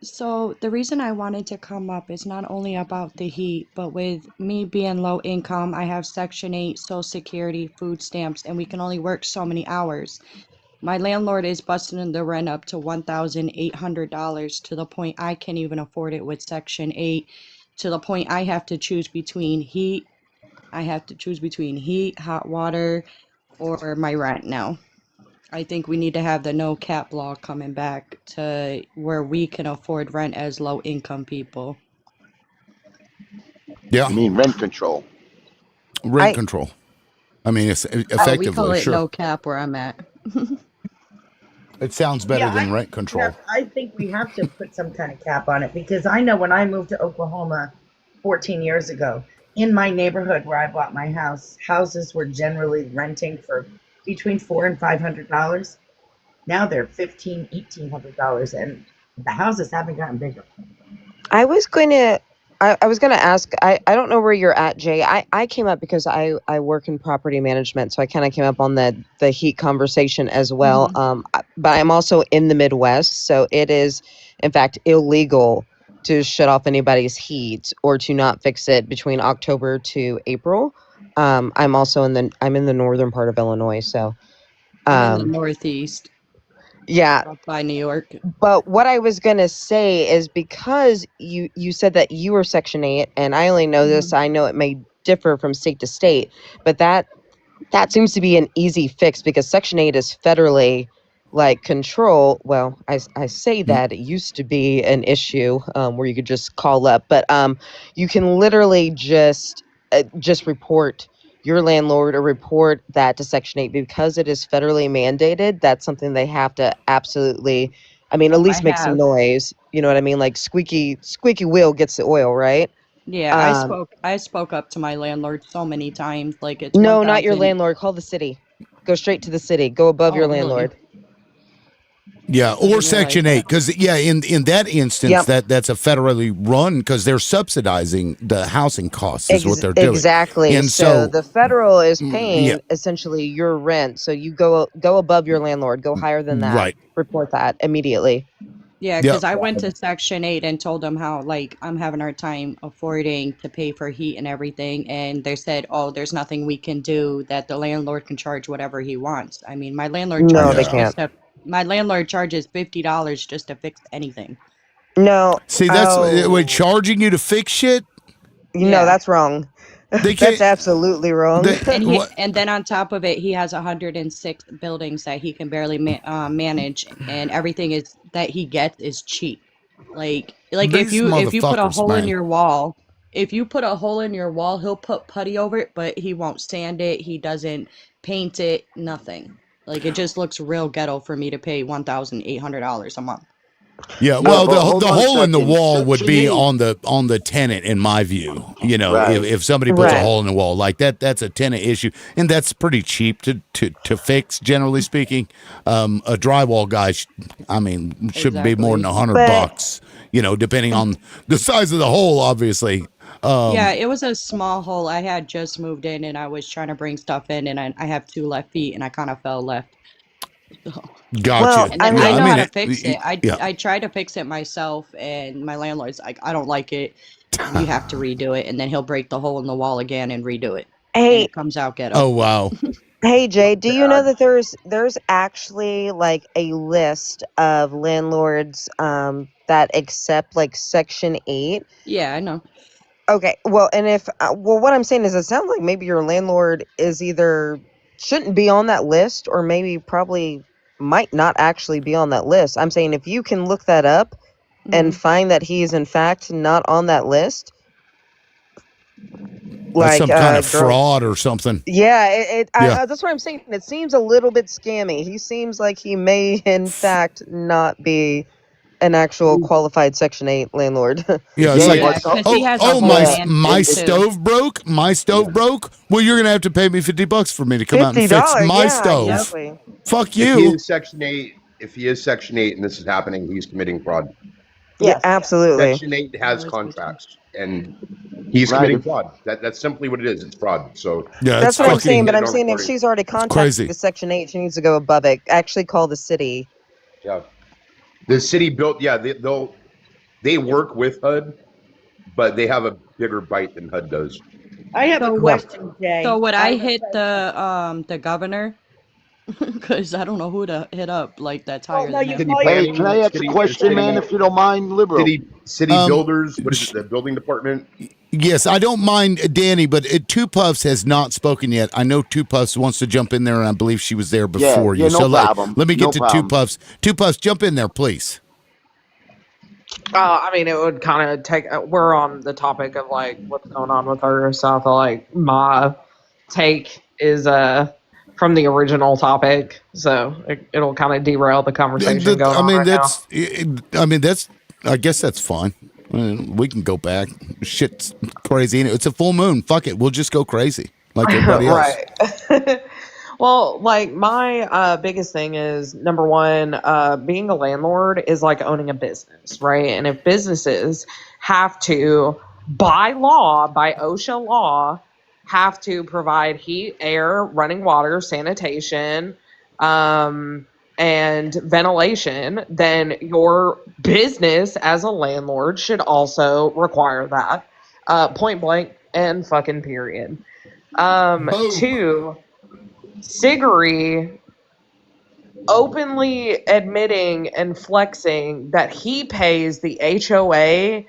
So the reason I wanted to come up is not only about the heat, but with me being low income, I have Section 8, Social Security, food stamps, and we can only work so many hours. My landlord is busting the rent up to $1,800 to the point I can't even afford it with Section 8, to the point I have to choose between heat. I have to choose between heat, hot water, or my rent now. I think we need to have the no cap law coming back to where we can afford rent as low income people. Yeah, You mean rent control? rent control. I mean, it's We effectively call it sure. no cap where I'm at. It sounds better Yeah, than rent control. I think we have to put some kind of cap on it, because I know when I moved to Oklahoma 14 years ago, in my neighborhood where I bought my house, houses were generally renting for between $400 and $500. Now they're $1,500, $1,800, and the houses haven't gotten bigger. I was going to ask, I don't know where you're at, Jay. I came up because I work in property management, so I kind of came up on the heat conversation as well. But I'm also in the Midwest, so it is in fact illegal to shut off anybody's heat or to not fix it between October to April. I'm also in the northern part of Illinois, so I'm in the Northeast. yeah. Up by New York. But what I was going to say is, because you said that you were Section 8, and I only know this, I know it may differ from state to state, but that seems to be an easy fix, because Section 8 is federally control. Well, I say that it used to be an issue where you could just call up, but you can literally just report your landlord or report that to Section 8, because it is federally mandated. That's something they have to absolutely, at least make some noise. You know what I mean? Like squeaky wheel gets the oil, right? Yeah, I spoke up to my landlord so many times. Like, it's no, not your 1,000. landlord. Call the city. Go straight to the city. Go above your really? landlord. Yeah, or Section 8, because in that instance, that's a federally run, because they're subsidizing the housing costs is what they're doing. Exactly. And so the federal is paying yeah. essentially your rent. So you go above your landlord, go higher than that. Right. Report that immediately. Yeah, because I went to Section 8 and told them how, I'm having a hard time affording to pay for heat and everything. And they said, oh, there's nothing we can do, that the landlord can charge whatever he wants. I mean, my landlord charges my landlord charges $50 just to fix anything. No. See, that's charging you to fix shit? No, that's wrong. That's absolutely wrong. And then on top of it, he has 106 buildings that he can barely manage, and everything that he gets is cheap. Like if you put a hole in your wall, he'll put putty over it, but he won't sand it. He doesn't paint it. Nothing. Like, it just looks real ghetto for me to pay $1,800 a month. Yeah, well, the hole in the wall would be on the tenant, in my view. If somebody puts a hole in the wall like that, that's a tenant issue, and that's pretty cheap to fix, generally speaking. A drywall guy, shouldn't be more than $100. Depending on the size of the hole, obviously. Yeah, it was a small hole. I had just moved in, and I was trying to bring stuff in, and I have 2 left feet, and I kind of fell left. Gotcha. Well, and then I know how to fix it. I tried to fix it myself, and my landlord's like, I don't like it. You have to redo it, and then he'll break the hole in the wall again and redo it. Hey, and it comes out ghetto. Oh wow. Hey Jay, do you know bad. that there's actually like a list of landlords that accept like Section 8? Yeah, I know. Okay, well, and if well, what I'm saying is, it sounds like maybe your landlord is either shouldn't be on that list, or maybe probably might not actually be on that list. I'm saying if you can look that up and find that he is in fact not on that list, That's like some kind of girl, fraud or something. yeah, Yeah. that's what I'm saying. It seems a little bit scammy. He seems like he may in fact not be an actual qualified Section 8 landlord. Yeah, it's He like, Yeah, is. because he has a whole my land my bank too. stove broke. My stove Yeah. broke. Well, you're gonna have to pay me $50 for me to come out and fix $50, my yeah, stove. exactly. Fuck If he you. is Section 8, and this is happening, he's committing fraud. Yeah, Yes. absolutely. Section 8 has contracts, and he's Right. committing fraud. That's simply what it is. It's fraud. So Yeah, it's That's what I I'm would say saying, fucking but get it I'm on saying if recording. she's already crazy. contacted the Section 8, she needs to go above it. Actually call the city. Yeah. The city built, yeah, they work with HUD, but they have a bigger bite than HUD does. I have a So what? question, Jay. So would I I have a hit question. the governor? Because I don't know who to hit up like that's Well, higher no, than you him. City call your Hey, can I planning, ask a city, question, man, city, if you don't mind, liberal? city builders. What is sh- it? The building department. Yes, I don't mind Danny, but Two Puffs has not spoken yet. I know Two Puffs wants to jump in there, and I believe she was there Yeah, before yeah, you. no So problem. let me No get to Two problem. Puffs. Two Puffs, jump in there, please. I mean, it would kind of take. We're on the topic of like what's going on with her, so I feel like my take is from the original topic, so it'll kind of derail the conversation going I on mean, right now. that's. I guess that's fine. I mean, we can go back. Shit's crazy. It's a full moon. Fuck it. We'll just go crazy like everybody else. Right. Well, like my biggest thing is number one, being a landlord is like owning a business, right? And if businesses have to, by law, by OSHA law, have to provide heat, air, running water, sanitation, and ventilation, then your business as a landlord should also require that. Point blank and fucking period. Boom. Two, Sigary openly admitting and flexing that he pays the HOA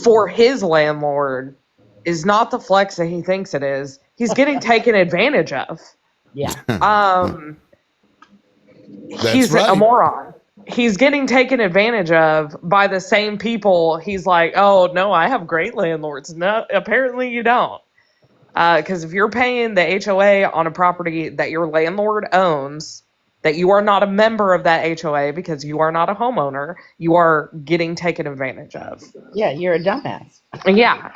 for his landlord is not the flex that he thinks it is. He's getting taken advantage of. Yeah. Um, That's he's a right. moron. He's getting taken advantage of by the same people. He's like, oh no, I have great landlords. No, apparently you don't. Because if you're paying the HOA on a property that your landlord owns, that you are not a member of that HOA because you are not a homeowner, you are getting taken advantage of. Yeah, you're a dumbass. Yeah.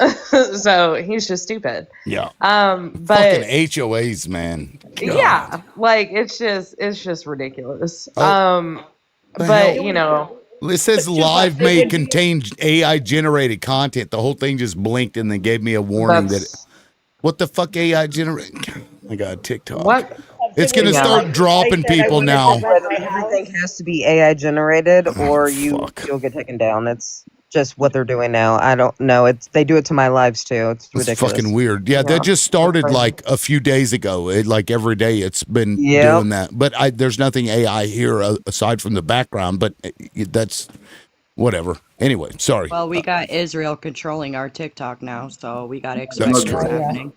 So he's just stupid. Yeah. Fucking But HOAs, man. God. yeah, like it's just ridiculous. The But hell? you know, It says live may contain AI generated content. The whole thing just blinked and then gave me a warning that that's what the fuck AI generate? I got TikTok. what. It's gonna Yeah. start dropping people now. Whether everything has to be AI generated or fuck. you'll get taken down. It's just what they're doing now. I don't know. They do it to my lives too. It's It's ridiculous. fucking weird. Yeah, that just started like a few days ago. Like every day, it's been doing that. But there's nothing AI here aside from the background. But that's whatever. Anyway, sorry. Well, we got Israel controlling our TikTok now, so we got to expect That's what's true. happening.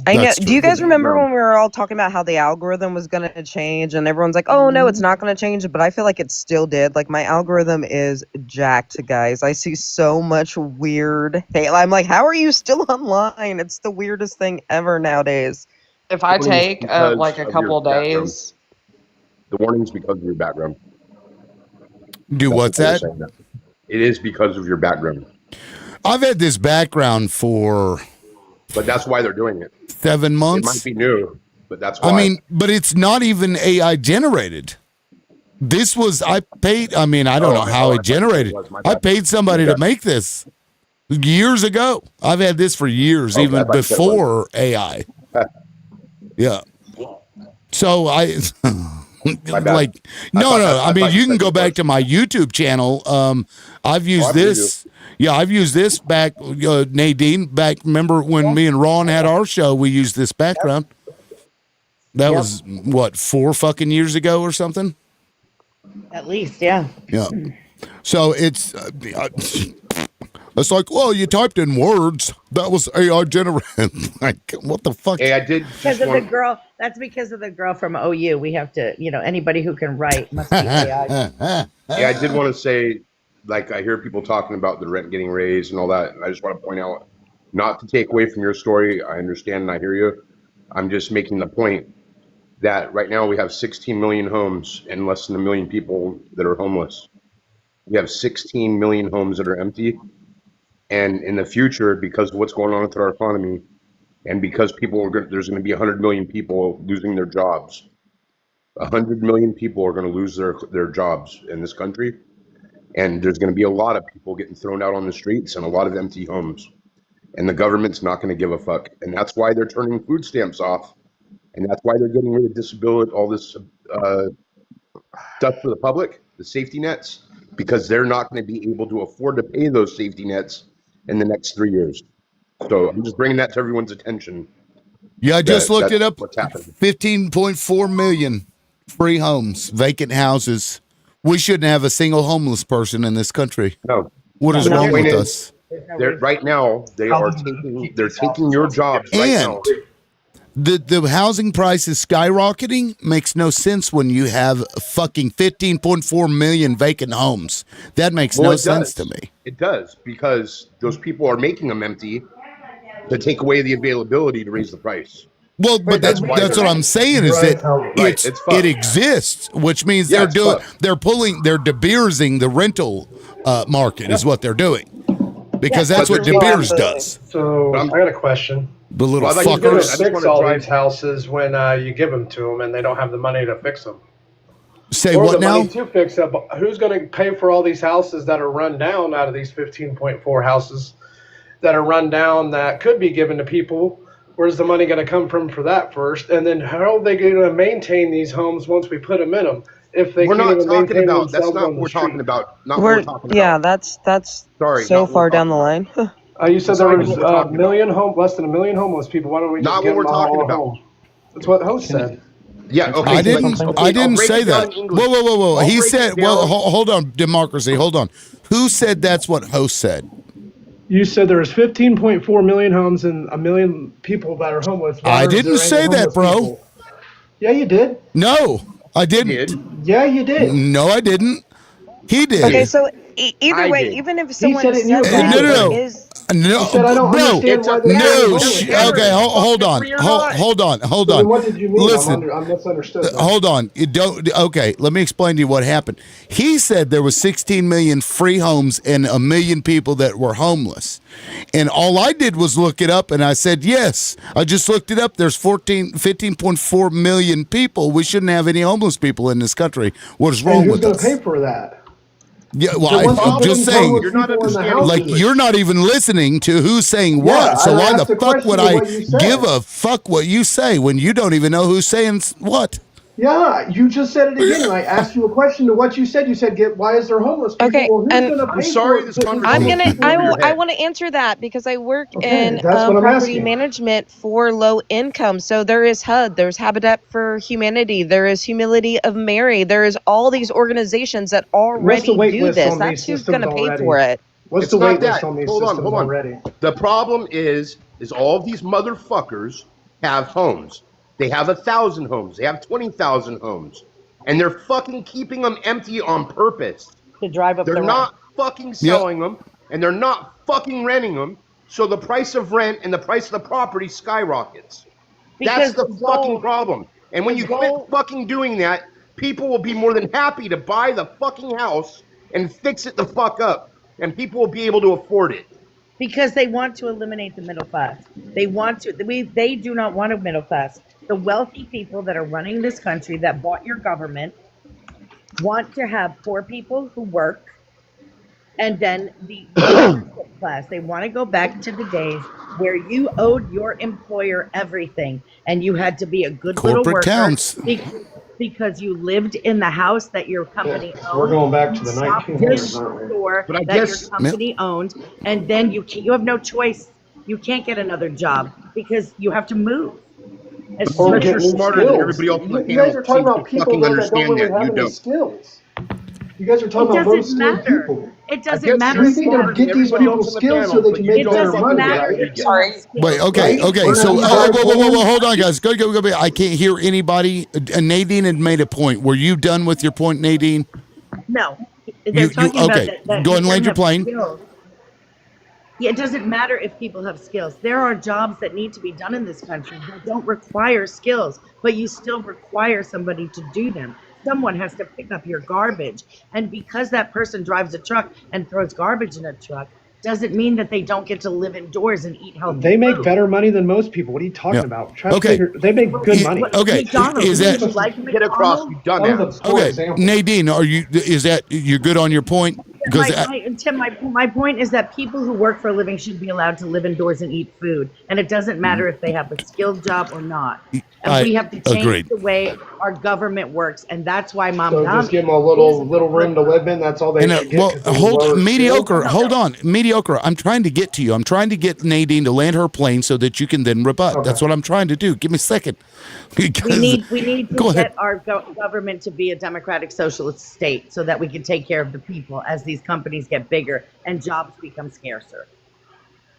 I know. That's Do you true. guys remember when we were all talking about how the algorithm was going to change and everyone's like, oh, no, it's not going to change. But I feel like it still did. Like my algorithm is jacked, guys. I see so much weird. Hey, I'm like, how are you still online? It's the weirdest thing ever nowadays. If I Warnings take because like a of your couple background. days, The warnings because of your background. Do what's They're that? saying that. It is because of your background. I've had this background for But that's why they're doing it. 7 It months. might be new, but that's why. I mean, but it's not even AI generated. This was I paid. I mean, I don't know how it generated. I paid somebody to make this years ago. I've had this for years, Okay, I even thought you said it was. before AI. Yeah. So I bad. like no. I mean, you can go back to my YouTube channel. I've used I believe this. Yeah, I've used this back, Nadine. Back, remember when me and Ron had our show? We used this background. That Yep. was what, 4 fucking years ago or something. At least, yeah. Yeah. So it's like, well, you typed in words. That was AI generated. Like, what the fuck? Hey, I did Because just of the want. girl. That's because of the girl from OU. We have to, anybody who can write must be AI. Yeah, I did want to say, like, I hear people talking about the rent getting raised and all that, and I just want to point out, not to take away from your story. I understand and I hear you. I'm just making the point that right now we have 16 million homes and less than 1 million people that are homeless. We have 16 million homes that are empty, and in the future, because of what's going on with our economy, and because there's going to be 100 million people losing their jobs. 100 million people are going to lose their jobs in this country. And there's going to be a lot of people getting thrown out on the streets and a lot of empty homes. And the government's not going to give a fuck. And that's why they're turning food stamps off. And that's why they're getting rid of disability, all this stuff for the public, the safety nets, because they're not going to be able to afford to pay those safety nets in the next 3 years. So I'm just bringing that to everyone's attention. Yeah, I just looked that's it up. what's happening. 15.4 million free homes, vacant houses. We shouldn't have a single homeless person in this country. No. What is The wrong point with is, us? right now, they're taking your jobs right now. The housing price is skyrocketing. Makes no sense when you have fucking 15.4 million vacant homes. That makes no sense to me. It does, because those people are making them empty to take away the availability to raise the price. Well, but that's what I'm saying is that it exists, which means they're De Beersing the rental market is what they're doing, because that's what De Beers does. So I got a question. The little Who's going fuckers. to fix all these houses when you give them to them and they don't have the money to fix them? Say or what the now? money to fix them. Who's going to pay for all these houses that are run down out of these 15.4 houses that are run down that could be given to people? Where's the money going to come from for that first? And then how are they going to maintain these homes once we put them in them? If they We're can't not even talking maintain about. That's themselves not on what the we're street. talking about. Not what we're talking about. Yeah, that's Sorry, so not what far we're down the talking line. You said there was Not a million less than 1 million homeless people. Why don't we just Not give what them we're talking all a about. home? That's what the host said. Yeah, okay. I didn't I'll break say it down that. in English. Whoa. I'll He break said, it down. hold on, democracy, hold on. Who said that's what host said? You said there was 15.4 million homes and 1 million people that are homeless. Why I is there didn't any say that, homeless bro. people? Yeah, you did. No, I didn't. Yeah, you did. No, I didn't. He did. Okay, so either I way, did. even if He someone said it in your said that, video. No. is No, He said, I don't bro. understand why they're No, homeless. okay, hold on. Hold on. So then what did you mean? Listen, I'm misunderstood. Then. hold on. You don't. Okay, let me explain to you what happened. He said there was 16 million free homes and 1 million people that were homeless. And all I did was look it up, and I said, yes. I just looked it up. There's 15.4 million people. We shouldn't have any homeless people in this country. What is wrong And who's with going us? to pay for that? Yeah, So well, once I'm we just put these saying, homeless You're not people in the understanding like, houses- you're not even listening to who's saying Yeah, what. So I why asked the a fuck question would of I what you said. give a fuck what you say when you don't even know who's saying what? Yeah, you just said it again, and I asked you a question to what you said. You said, why is there homeless people? Okay, Well, who's and going to pay I'm sorry for it? this Put these conversation I'm homeless gonna. people in your I head? want to answer that because I work Okay, in that's what I'm property asking. management for low income. So there is HUD, there's Habitat for Humanity, there is Humility of Mary, there is all these organizations that What's the already wait do list this. on That's these who's going systems to pay already? for it. What's It's the wait not list that. on these Hold systems on. already? The problem is all of these motherfuckers have homes. They have 1,000 homes. They have 20,000 homes, and they're fucking keeping them empty on purpose. To drive up They're the rent. not fucking selling them, and they're not fucking renting them. So the price of rent and the price of the property skyrockets. That's Because the the fucking goal, problem. And when the you quit goal, fucking doing that, people will be more than happy to buy the fucking house and fix it the fuck up, and people will be able to afford it. because they want to eliminate the middle class. They want to. They do not want a middle class. The wealthy people that are running this country that bought your government want to have poor people who work, and then the ownership class. They want to go back to the days where you owed your employer everything, and you had to be a good little Corporate worker towns. because you lived in the house that your company So we're owned. going back to the Shop 1900s, this aren't we? store But I that your guess company owned, and then you have no choice. You can't get another job because you have to move. As Or soon Unless get you're new smarter than skills. everybody else on the You guys panel are talking seems to about people fucking though that don't understand really that. have You any don't. skills. You guys are talking it about low doesn't skilled matter. people. It I doesn't guess So matter you're you if need people to smarter have than get these everybody skills. people else on the skills so panel, they but can you make It don't better doesn't fucking money, get matter where right? we if get. you have Wait, skills. okay, Right? okay. We're So, gonna need better whoa, phones. hold on, guys. Go. I can't hear anybody. Nadine had made a point. Were you done with your point, Nadine? No, they're talking about Okay. that Go ahead you and can land your have plane. skills. Yeah, it doesn't matter if people have skills. There are jobs that need to be done in this country that don't require skills, but you still require somebody to do them. Someone has to pick up your garbage. And because that person drives a truck and throws garbage in a truck, doesn't mean that they don't get to live indoors and eat healthy They make food. better money than most people. What are you talking Yeah. about? Trash Okay. maker, they make good money. Okay. McDonald's, Is would that you like Get across, McDonald's? you That was a dumbass. poor okay? example. Nadine, is that you're good on your point? Because Tim, my point is that people who work for a living should be allowed to live indoors and eat food. And it doesn't matter if they have a skilled job or not. And I we have to change agreed. the way our government works. And that's why Mom So Dom just give them a is little room to live in. That's all they And should get because they hold lower mediocre. skills. Hold on, mediocre. I'm trying to get to you. I'm trying to get Nadine to land her plane so that you can then rebut. Okay. That's what I'm trying to do. Give me a second. Because, we need to go ahead. get our government to be a democratic socialist state so that we can take care of the people as these companies get bigger and jobs become scarcer.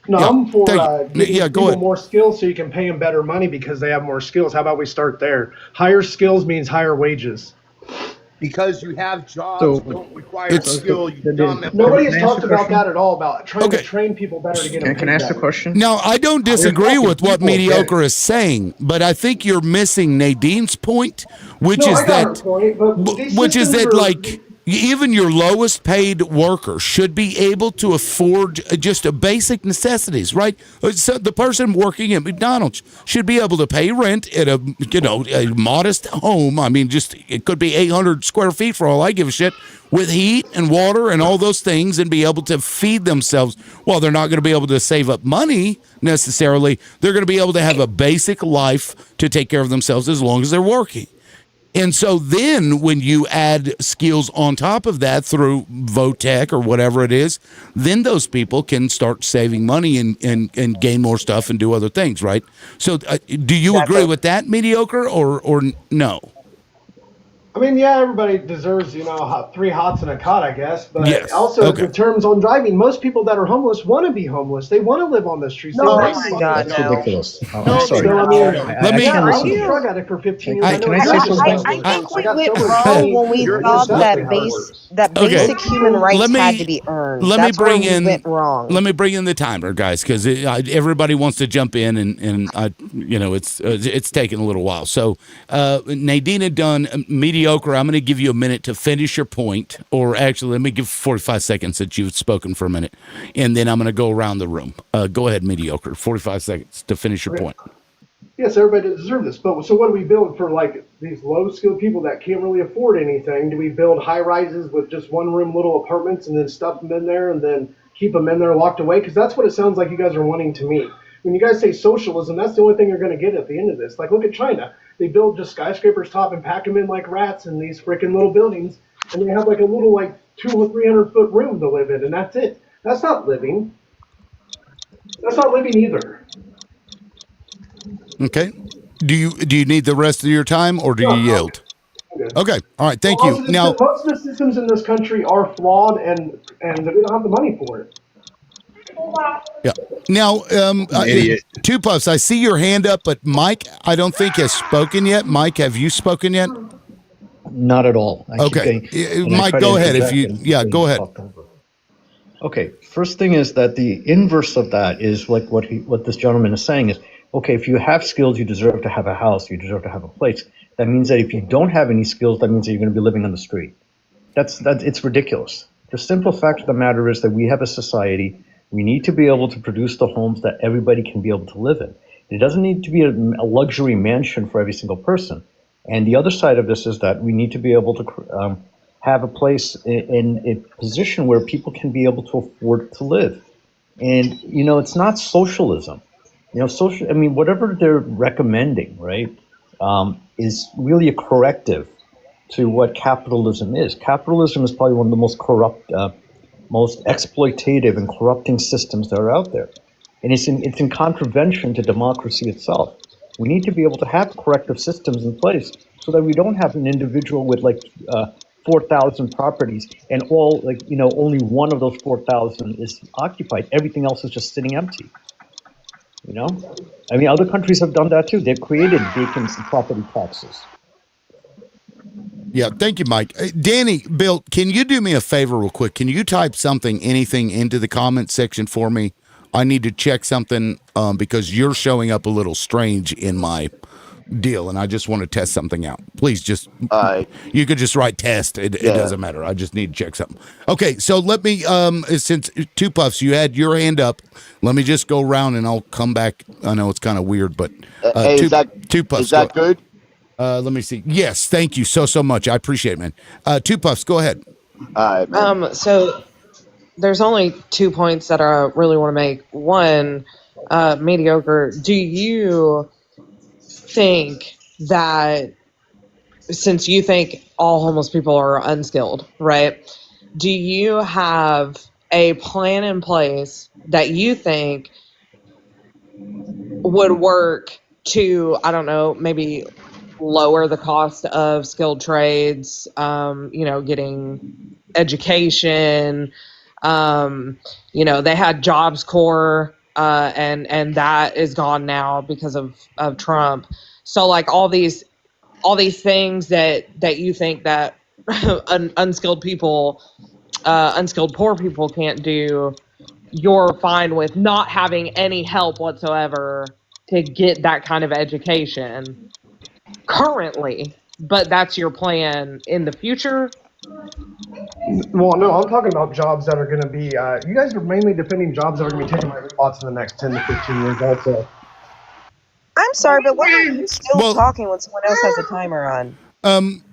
No, Yeah, I'm for thank you. giving Yeah, go people ahead. more skills so you can pay them better money because they have more skills. How about we start there? Higher skills means higher wages. Because you have jobs So that don't require It's skill, you dumbass. Nobody has can I ask talked a about question? that at all, about trying to Okay. train people better to get them Can I paid ask a better. question? Now, I don't You're disagree talking with what people, mediocre okay. is saying, but I think you're missing Nadine's point, which No, is I got her that point, but these which is systems that are like even your lowest paid worker should be able to afford just a basic necessities, right? So the person working at McDonald's should be able to pay rent at a a modest home. I mean, just it could be 800 square feet for all I give a shit, with heat and water and all those things, and be able to feed themselves. Well, they're not going to be able to save up money necessarily. They're going to be able to have a basic life to take care of themselves as long as they're working. And so then when you add skills on top of that through Votech or whatever it is, then those people can start saving money and gain more stuff and do other things, right? So do you agree with that, mediocre, or no? I mean, yeah, everybody deserves, 3 hots and a cot, I guess. But Yes. also, Okay. the terms on driving, most people that are homeless want to be homeless. They want to live on the streets. No, They they want to my be God, That's no. ridiculous. I'm No, sorry. So, I mean, Let me- yeah, can't I listen was to a this. drug addict for 15 years. I know Can I say exactly something? how it I works. think I we got went sober at wrong 20. when we You're I know thought exactly that how it works. Okay. basic human rights Let me- had to be earned. Let me That's where bring we in. went wrong. Let me bring in the timer, guys, because everybody wants to jump in, and it's taking a little while. So Nadine had done mediocre. I'm going to give you a minute to finish your point, or actually, let me give 45 seconds that you've spoken for a minute, and then I'm going to go around the room. Go ahead, mediocre. 45 seconds to finish your point. Yes, everybody deserves this. But so what do we build for like these low skilled people that can't really afford anything? Do we build high rises with just one room little apartments and then stuff them in there and then keep them in there locked away? Because that's what it sounds like you guys are wanting to me. When you guys say socialism, that's the only thing you're going to get at the end of this. Like, look at China. They build just skyscrapers top and pack them in like rats in these freaking little buildings. And they have like a little like 200 or 300 foot room to live in. And that's it. That's not living. That's not living either. Okay. Do you need the rest of your time, or do you yield? Okay. All right. Thank you. Now, Most of the systems in this country are flawed, and we don't have the money for it. yeah. Now, Two Puffs, I see your hand up, but Mike, I don't think has spoken yet. Mike, have you spoken yet? Not at all. Okay. Mike, go ahead. Go ahead. Okay, first thing is that the inverse of that is like what this gentleman is saying is, okay, if you have skills, you deserve to have a house, you deserve to have a place. That means that if you don't have any skills, that means that you're going to be living on the street. It's ridiculous. The simple fact of the matter is that we have a society. We need to be able to produce the homes that everybody can be able to live in. It doesn't need to be a luxury mansion for every single person. And the other side of this is that we need to be able to have a place in a position where people can be able to afford to live. And, it's not socialism. Whatever they're recommending, right, is really a corrective to what capitalism is. Capitalism is probably one of the most corrupt, most exploitative and corrupting systems that are out there. And it's in contravention to democracy itself. We need to be able to have corrective systems in place so that we don't have an individual with like 4,000 properties and all only one of those 4,000 is occupied. Everything else is just sitting empty. I mean, other countries have done that too. They've created vacancy property taxes. Yeah, thank you, Mike. Danny, Bill, can you do me a favor real quick? Can you type anything into the comment section for me? I need to check something because you're showing up a little strange in my deal, and I just want to test something out. Please, you could just write test. It doesn't matter. I just need to check something. Okay, so let me, since Two Puffs, you had your hand up, let me just go around and I'll come back. I know it's kind of weird, but Hey, Two Puffs. is that good? Let me see. Yes, thank you so much. I appreciate it, man. Two Puffs, go ahead. All right, man. So there's only 2 points that I really want to make. One, mediocre. Do you think that since you think all homeless people are unskilled, right? Do you have a plan in place that you think would work to, I don't know, maybe lower the cost of skilled trades, getting education, they had Jobs Corps, and that is gone now because of Trump. So like all these things that you think that unskilled people, unskilled poor people can't do, you're fine with not having any help whatsoever to get that kind of education currently, but that's your plan in the future. Well, no, I'm talking about jobs that are going to be. You guys are mainly defending jobs that are going to be taking my spots in the next 10 to 15 years. Also, I'm sorry, but why are you still talking when someone else has a timer on?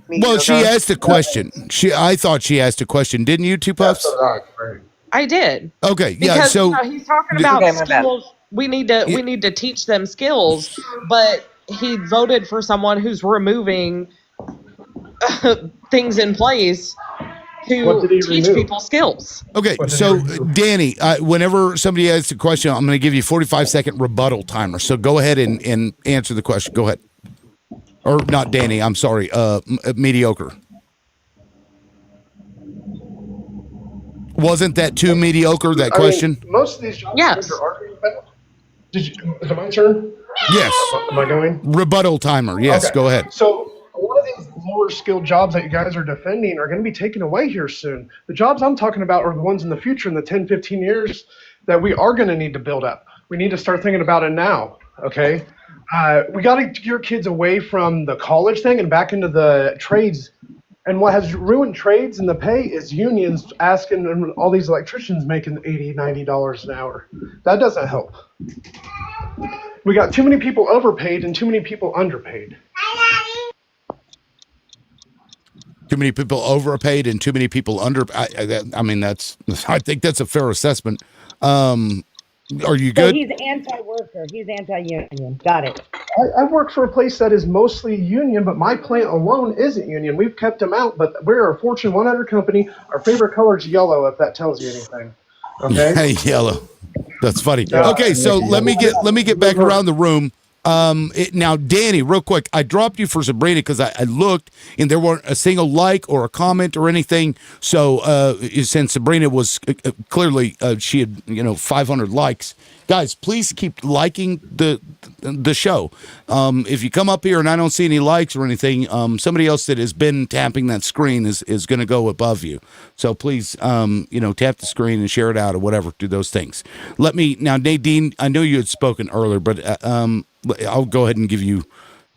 Well, she asked a question. I thought she asked a question, didn't you, Two Puffs? I did. Okay, yeah. Because So he's talking about skills. We need to teach them skills, but he voted for someone who's removing things in place to teach people skills. Okay, so Danny, whenever somebody asks a question, I'm going to give you a 45-second rebuttal timer. So go ahead and answer the question. Go ahead. Or not Danny, I'm sorry, mediocre. Wasn't that too mediocre, that question? Most of these jobs are being found. Is it my turn? Yes. Am I going? Rebuttal timer. Yes, Okay. go ahead. So a lot of these lower skilled jobs that you guys are defending are going to be taken away here soon. The jobs I'm talking about are the ones in the future, in the 10, 15 years that we are going to need to build up. We need to start thinking about it now, okay? We got to get your kids away from the college thing and back into the trades. And what has ruined trades and the pay is unions asking all these electricians making $80, $90 an hour. That doesn't help. We got too many people overpaid and too many people underpaid. Too many people overpaid and too many people under. I think that's a fair assessment. Are you So good? he's anti-worker. He's anti-union. Got it. I work for a place that is mostly union, but my plant alone isn't union. We've kept them out, but we're a Fortune 100 company. Our favorite color is yellow, if that tells you anything. Okay. Hey, yellow. That's funny. Yeah. Okay, so let me get back around the room. Now, Danny, real quick, I dropped you for Sabrina because I looked and there weren't a single like or a comment or anything. So since Sabrina was clearly she had 500 likes, guys, please keep liking the show. If you come up here and I don't see any likes or anything, somebody else that has been tapping that screen is going to go above you. So please, tap the screen and share it out or whatever. Do those things. Let me now, Nadine. I know you had spoken earlier, but I'll go ahead and give you.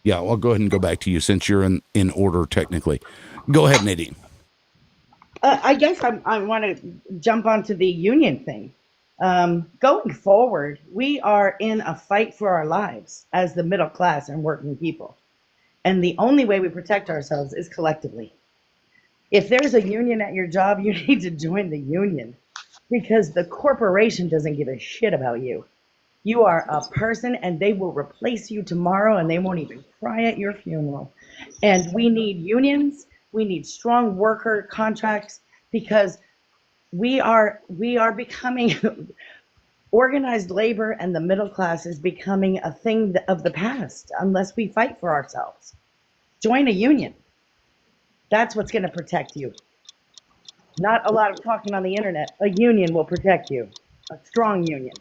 Yeah, I'll go ahead and go back to you since you're in order technically. Go ahead, Nadine. I guess I want to jump onto the union thing. Going forward, we are in a fight for our lives as the middle class and working people. And the only way we protect ourselves is collectively. If there's a union at your job, you need to join the union because the corporation doesn't give a shit about you. You are a person and they will replace you tomorrow and they won't even cry at your funeral. And we need unions. We need strong worker contracts because we are becoming Organized labor and the middle class is becoming a thing of the past unless we fight for ourselves. Join a union. That's what's going to protect you. Not a lot of talking on the internet. A union will protect you. A strong union.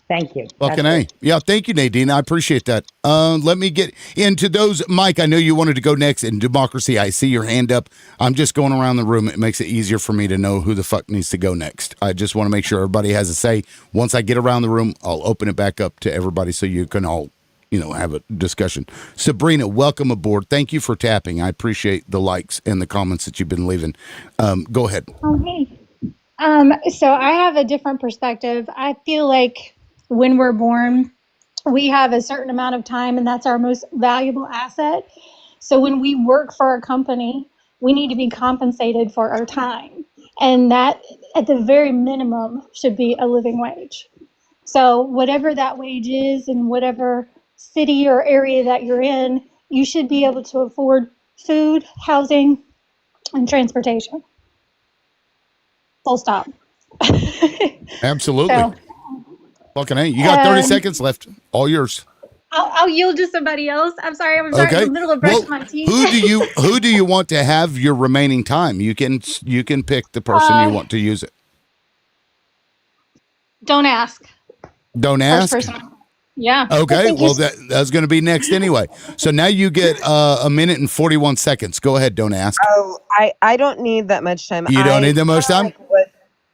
Thank you. Fucking That's A. it. Yeah, thank you, Nadine. I appreciate that. Let me get into those. Mike, I know you wanted to go next in democracy. I see your hand up. I'm just going around the room. It makes it easier for me to know who the fuck needs to go next. I just want to make sure everybody has a say. Once I get around the room, I'll open it back up to everybody so you can all, have a discussion. Sabrina, welcome aboard. Thank you for tapping. I appreciate the likes and the comments that you've been leaving. Go ahead. Oh, hey. So I have a different perspective. I feel like when we're born, we have a certain amount of time, and that's our most valuable asset. So when we work for a company, we need to be compensated for our time. And that, at the very minimum, should be a living wage. So whatever that wage is in whatever city or area that you're in, you should be able to afford food, housing, and transportation. Full stop. Absolutely. So, Fucking A. You got 30 seconds left. All yours. I'll yield to somebody else. I'm sorry. I'm sorry. In Okay. the middle of brushing my teeth. Who do you want to have your remaining time? You can pick the person you want to use it. Don't ask. Don't First ask. person. Yeah. Okay. Well, that's going to be next anyway. So now you get a minute and 41 seconds. Go ahead. Don't ask. Oh, I don't need that much time. You don't need that much time?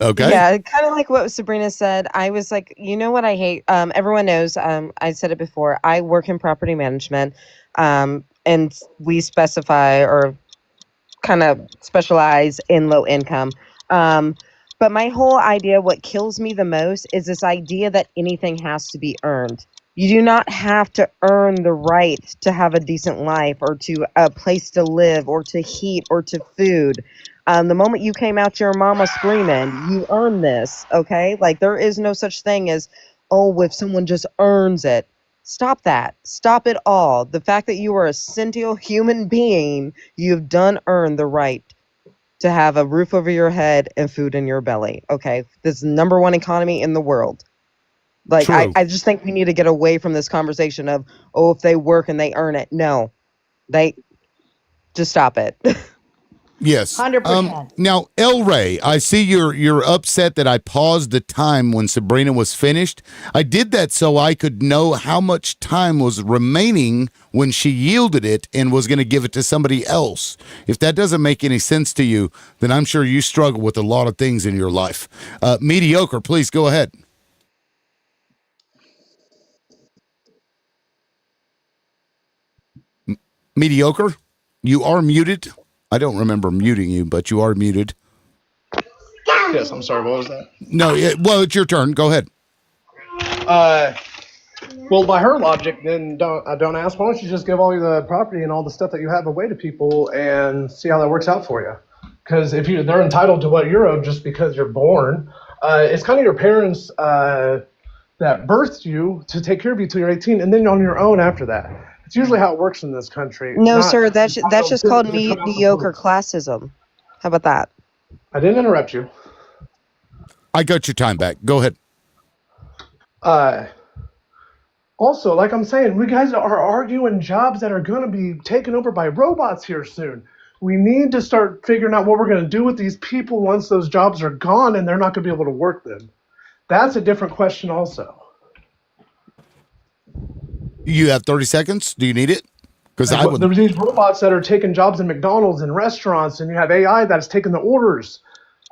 Okay. Yeah, kind of like what Sabrina said. I was like, you know what I hate? Everyone knows, I said it before, I work in property management, and we specify or kind of specialize in low income. But my whole idea, what kills me the most, is this idea that anything has to be earned. You do not have to earn the right to have a decent life or to a place to live or to heat or to food. The moment you came out your mama screaming, you earn this, okay? Like, there is no such thing as, oh, if someone just earns it. Stop that. Stop it all. The fact that you are a sentient human being, you've done earn the right to have a roof over your head and food in your belly, okay? This is the number one economy in the world. Like, I just think we need to get away from this conversation of, oh, if they work and they earn it. No, just stop it. Yes. 100%. Now, El Rey, I see you're upset that I paused the time when Sabrina was finished. I did that so I could know how much time was remaining when she yielded it and was going to give it to somebody else. If that doesn't make any sense to you, then I'm sure you struggle with a lot of things in your life. Mediocre, please go ahead. Mediocre, you are muted. I don't remember muting you, but you are muted. Yes, I'm sorry. What was that? No, well, it's your turn. Go ahead. Well, by her logic, then don't ask. Why don't you just give all the property and all the stuff that you have away to people and see how that works out for you? Because if they're entitled to what you're owed just because you're born, it's kind of your parents that birthed you to take care of you till you're 18, and then on your own after that. It's usually how it works in this country. No, sir, that's just called mediocre classism. How about that? I didn't interrupt you. I got your time back. Go ahead. Also, like I'm saying, we guys are arguing jobs that are going to be taken over by robots here soon. We need to start figuring out what we're going to do with these people once those jobs are gone and they're not going to be able to work them. That's a different question also. You have 30 seconds. Do you need it? Because I would. There's these robots that are taking jobs in McDonald's and restaurants, and you have AI that's taking the orders.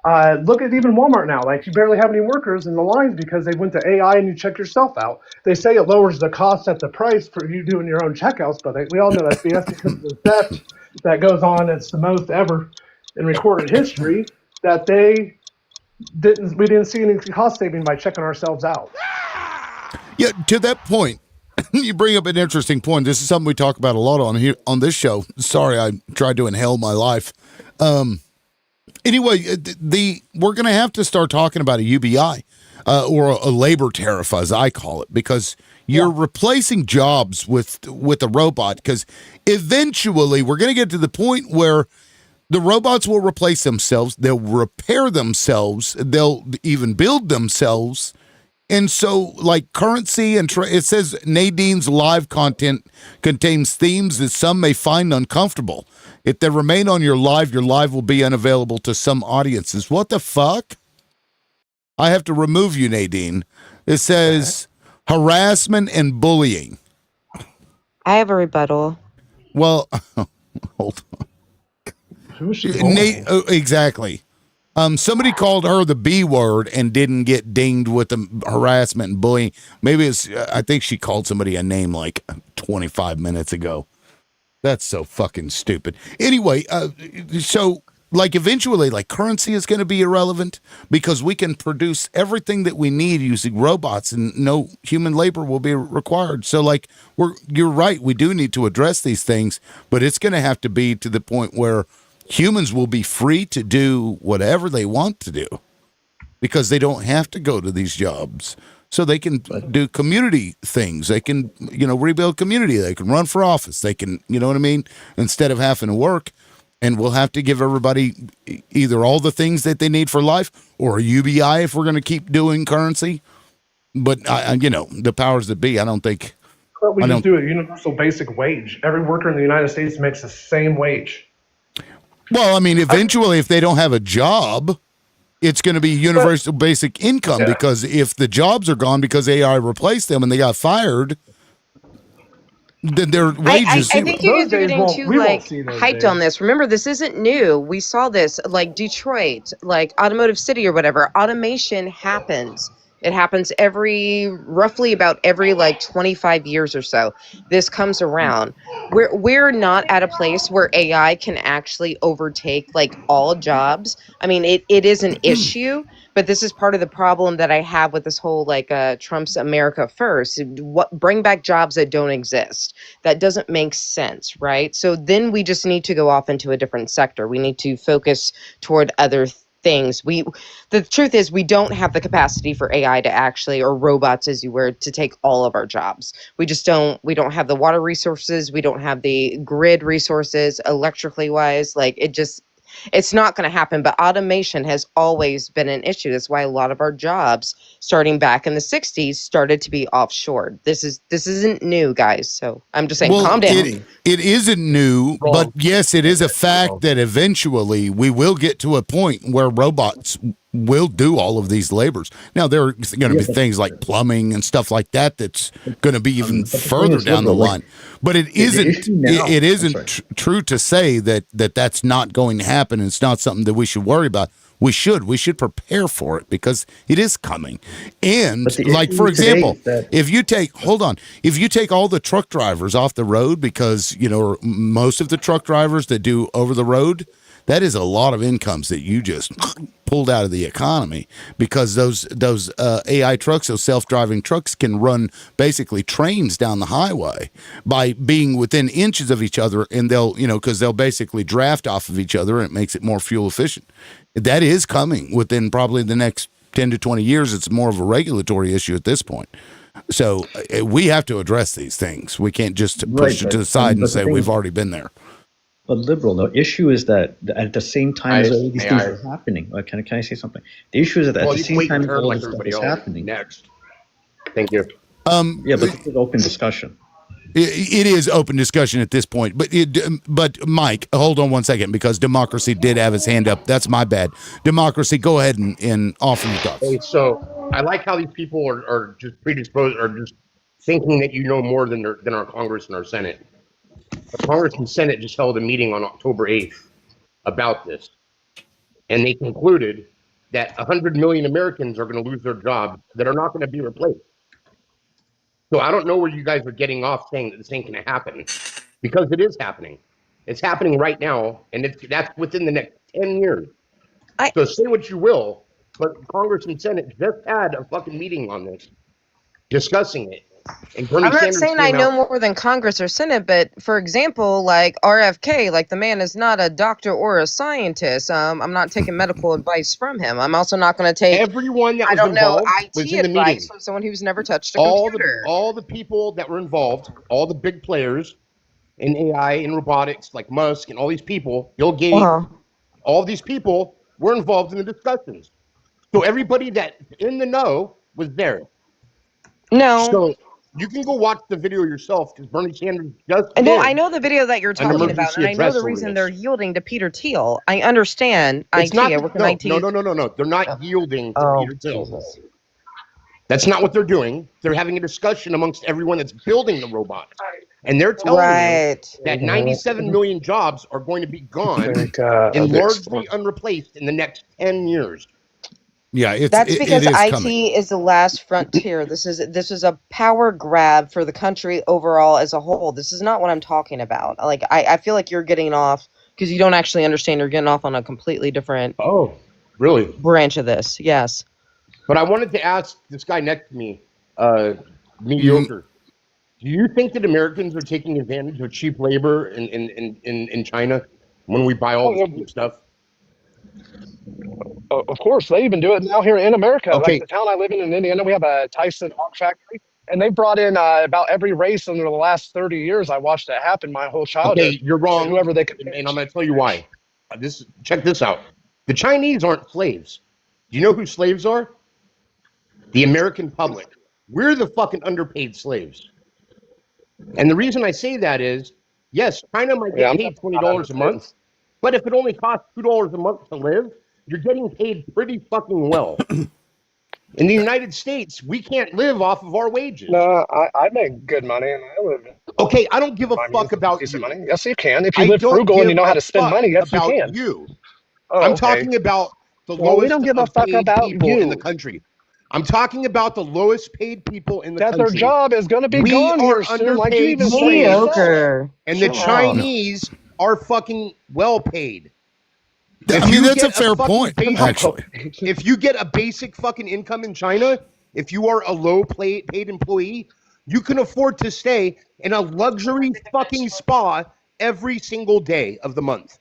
Look at even Walmart now. Like, you barely have any workers in the lines because they went to AI and you check yourself out. They say it lowers the cost at the price for you doing your own checkouts, but we all know that's BS because of the theft that goes on. It's the most ever in recorded history that we didn't see any cost saving by checking ourselves out. Yeah, to that point, you bring up an interesting point. This is something we talk about a lot on this show. Sorry, I tried to inhale my life. Anyway, we're going to have to start talking about a UBI or a labor tariff, as I call it, because you're replacing jobs with a robot. Because eventually, we're going to get to the point where The robots will replace themselves. They'll repair themselves. They'll even build themselves. And so, like currency and it says Nadine's live content contains themes that some may find uncomfortable. If they remain on your live will be unavailable to some audiences. What the fuck? I have to remove you, Nadine. It says harassment and bullying. I have a rebuttal. Well, hold on. Exactly. Somebody called her the B word and didn't get dinged with the harassment and bullying. Maybe it's, I think she called somebody a name like 25 minutes ago. That's so fucking stupid. Anyway, so like eventually, like currency is going to be irrelevant because we can produce everything that we need using robots and no human labor will be required. So like you're right. We do need to address these things, but it's going to have to be to the point where humans will be free to do whatever they want to do because they don't have to go to these jobs. So they can do community things. They can, rebuild community. They can run for office. They can, you know what I mean? Instead of having to work. And we'll have to give everybody either all the things that they need for life or a UBI if we're going to keep doing currency. But, the powers that be, I don't think. But we just do a universal basic wage. Every worker in the United States makes the same wage. Well, I mean, eventually, if they don't have a job, it's going to be universal basic income because if the jobs are gone because AI replaced them and they got fired, then their wages. I think you guys are getting too hyped on this. Remember, this isn't new. We saw this like Detroit, like Automotive City or whatever. Automation happens. It happens roughly about every like 25 years or so. This comes around. We're not at a place where AI can actually overtake like all jobs. I mean, it is an issue, but this is part of the problem that I have with this whole like Trump's America First. Bring back jobs that don't exist. That doesn't make sense, right? So then we just need to go off into a different sector. We need to focus toward other things. The truth is we don't have the capacity for AI to actually, or robots as you were, to take all of our jobs. We don't have the water resources. We don't have the grid resources electrically wise. Like it's not going to happen, but automation has always been an issue. That's why a lot of our jobs starting back in the 60s started to be offshored. This isn't new, guys. So I'm just saying, calm down. It isn't new, but yes, it is a fact that eventually we will get to a point where robots will do all of these labors. Now, there are going to be things like plumbing and stuff like that that's going to be even further down the line. But it isn't true to say that that's not going to happen. It's not something that we should worry about. We should prepare for it because it is coming. And like, for example, if you take all the truck drivers off the road because, most of the truck drivers that do over the road, that is a lot of incomes that you just pulled out of the economy because those AI trucks, those self-driving trucks can run basically trains down the highway by being within inches of each other, and because they'll basically draft off of each other and it makes it more fuel efficient. That is coming within probably the next 10 to 20 years. It's more of a regulatory issue at this point. So we have to address these things. We can't just push it to the side and say we've already been there. But liberal, the issue is that at the same time as all these things are happening, can I say something? The issue is that at the same time as all this stuff is happening. Next. Thank you. Yeah, but this is open discussion. It is open discussion at this point, but Mike, hold on one second because Democracy did have his hand up. That's my bad. Democracy, go ahead and offer your thoughts. Hey, so I like how these people are just predisposed, or just thinking that you know more than our Congress and our Senate. The Congress and Senate just held a meeting on October 8th about this, and they concluded that 100 million Americans are going to lose their jobs that are not going to be replaced. So I don't know where you guys are getting off saying that this ain't going to happen, because it is happening. It's happening right now, and that's within the next 10 years. So say what you will, but Congress and Senate just had a fucking meeting on this, discussing it. And I'm not saying I know more than Congress or Senate, but for example, like RFK, like the man is not a doctor or a scientist. I'm not taking medical advice from him. I'm also not going to take everyone that was involved IT was in the advice meeting from someone who's never touched a computer. All the people that were involved, all the big players in AI and robotics, like Musk and all these people, Bill Gates, all these people were involved in the discussions. So everybody that's in the know was there. No. So you can go watch the video yourself because Bernie Sanders just No, I did know the video that you're an talking about, emergency and I know address the over reason this. they're yielding to Peter Thiel. I understand It's IT. not I that, work in no, IT. no. They're not yielding to Oh, Peter Thiel. Jesus. That's not what they're doing. They're having a discussion amongst everyone that's building the robots. And they're telling Right. you that 97 million jobs are going to be gone Think, and the largely unreplaced in the next 10 years. Yeah, That's it because is IT coming. is the last frontier. This is a power grab for the country overall as a whole. This is not what I'm talking about. Like I feel like you're getting off because you don't actually understand. You're getting off on a completely different Really? branch of this. Yes. But I wanted to ask this guy next to me, mediocre. Do you think that Americans are taking advantage of cheap labor in China when we buy all this cheap stuff? Of course, they even do it now here in America. Like Okay, the town I live in Indiana, we have a Tyson hog factory, and they brought in about every race over the last 30 years. I watched it happen my whole childhood. okay, you're wrong, Whoever they could and I'm going to tell you why. Check this out. The Chinese aren't slaves. Do you know who slaves are? The American public. We're the fucking underpaid slaves. And the reason I say that is, yes, China might Yeah, get I'm paid definitely not $20 a underpaid. month, but if it only costs $2 a month to live, you're getting paid pretty fucking well. In the United States, we can't live off of our wages. No, I make good money, and I live. Okay, I don't give a My means fuck of about decent you. money. Yes, you can. If you I live don't frugal and you give know how a to spend fuck money, yes, you about can. you. Oh, I'm okay. talking about the Well, we lowest don't give a of fuck paid about people in the you. country. I'm talking about the lowest paid people in the That their country. job is going to be We gone are here soon, like you underpaid even said slaves, yourself. and the Chill out. Chinese are fucking well paid. I mean, that's a fair point, basic, actually. if you get a basic fucking income in China, if you are a low paid employee, you can afford to stay in a luxury fucking spa every single day of the month.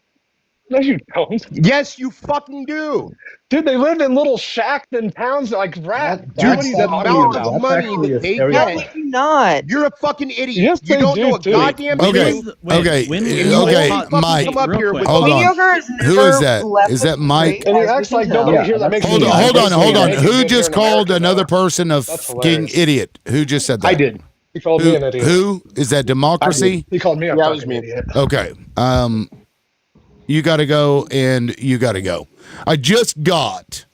No, you don't. Yes, you fucking do. Dude, they live in little shacks in towns like rats. Dude, What are you the talking amount about? of money that they No, get, they do not. you're a fucking idiot. Yes, You they don't do know a too. goddamn Okay, thing. okay, And you only okay, fucking Mike. come up here with Hold on. Mediocre has Who never is that? left Is the that Mike? country, And he as we acts can like tell. nobody here that makes Hold me on, hold on, hold on. make it Who good here just in called America, another though. person a That's fucking hilarious. idiot? Who just said that? I did. He called me an idiot. Who is that? Democracy? He called me a Yeah, it was fucking me. idiot. Okay. You got to go, and you got to go. I just got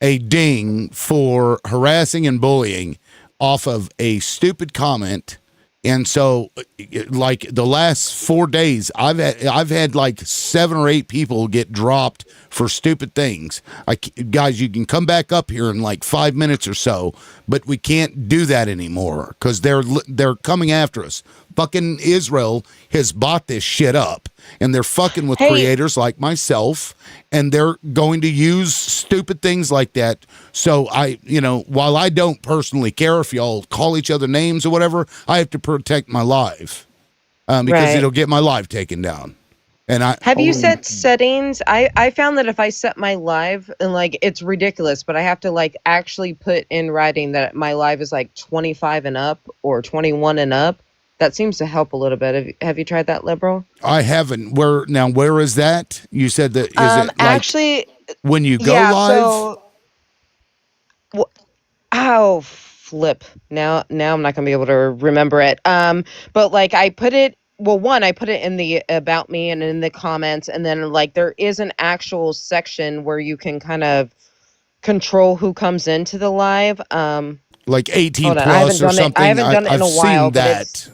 a ding for harassing and bullying off of a stupid comment. And so, like the last 4 days, I've had like 7 or 8 people get dropped for stupid things. Guys, you can come back up here in like 5 minutes or so, but we can't do that anymore because they're coming after us. Fucking Israel has bought this shit up, and they're fucking with creators like myself, and they're going to use stupid things like that. So while I don't personally care if y'all call each other names or whatever, I have to protect my life because Right. it'll get my life taken down. And Have you set settings? I found that if I set my live, and like it's ridiculous, but I have to like actually put in writing that my live is like 25 and up or 21 and up. That seems to help a little bit. Have you tried that, Liberal? I haven't. Where is that? You said that is it like Actually, when you go yeah. live? So, oh, flip. Now I'm not gonna be able to remember it. But like I put it. Well, one, I put it in the about me and in the comments, and then like there is an actual section where you can kind of control who comes into the live. Like 18 hold on, plus or something. I haven't done it in a while, seen but that. it's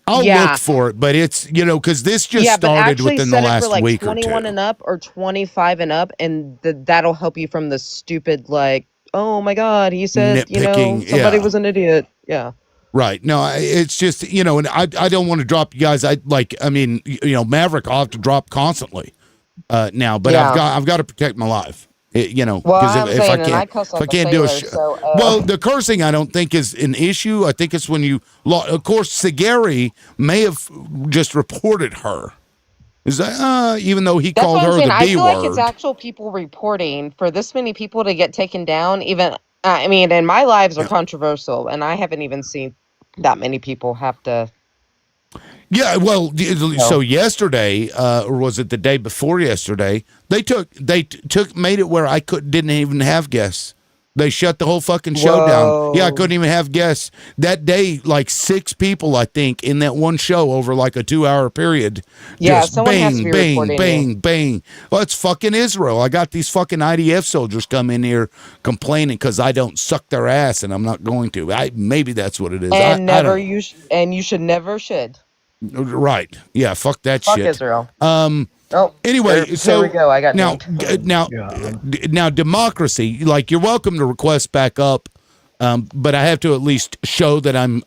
I'll yeah. look for it, but it's because this just Yeah, but started actually within the set it last for like week or 21 two. and up or 25 and up, and that'll help you from the stupid like, oh my god, he said Nitpicking, somebody yeah. was an idiot. Yeah. Right. No, it's just, and I don't want to drop you guys. Maverick, I'll have to drop constantly now, but Yeah. I've got to protect my life. Well, Because I'm if saying, I and I can't, cuss if like I a can't do sailor, well, the cursing I don't think is an issue. I think it's when you, of course, Sigari may have just reported her. Is that even though he that's called what I'm her saying. the I B feel word? like it's actual people reporting for this many people to get taken down. Even I mean, and my lives are controversial, and I haven't even seen that many people have to. Yeah, well, so yesterday, or was it the day before yesterday? They made it where I didn't even have guests. They shut the whole fucking show down. Yeah, I couldn't even have guests that day. Like 6 people, I think, in that one show over like a 2-hour period. Yeah, Just someone has to bang, be bang, recording bang, you. bang. Well, it's fucking Israel. I got these fucking IDF soldiers come in here complaining because I don't suck their ass, and I'm not going to. Maybe that's what it is. And I never don't know. you should never should. Right. Yeah, fuck that Fuck shit. Israel. Oh, Anyway, here so we go. I got now, named. now, democracy. Like, you're welcome to request back up, but I have to at least show that I'm,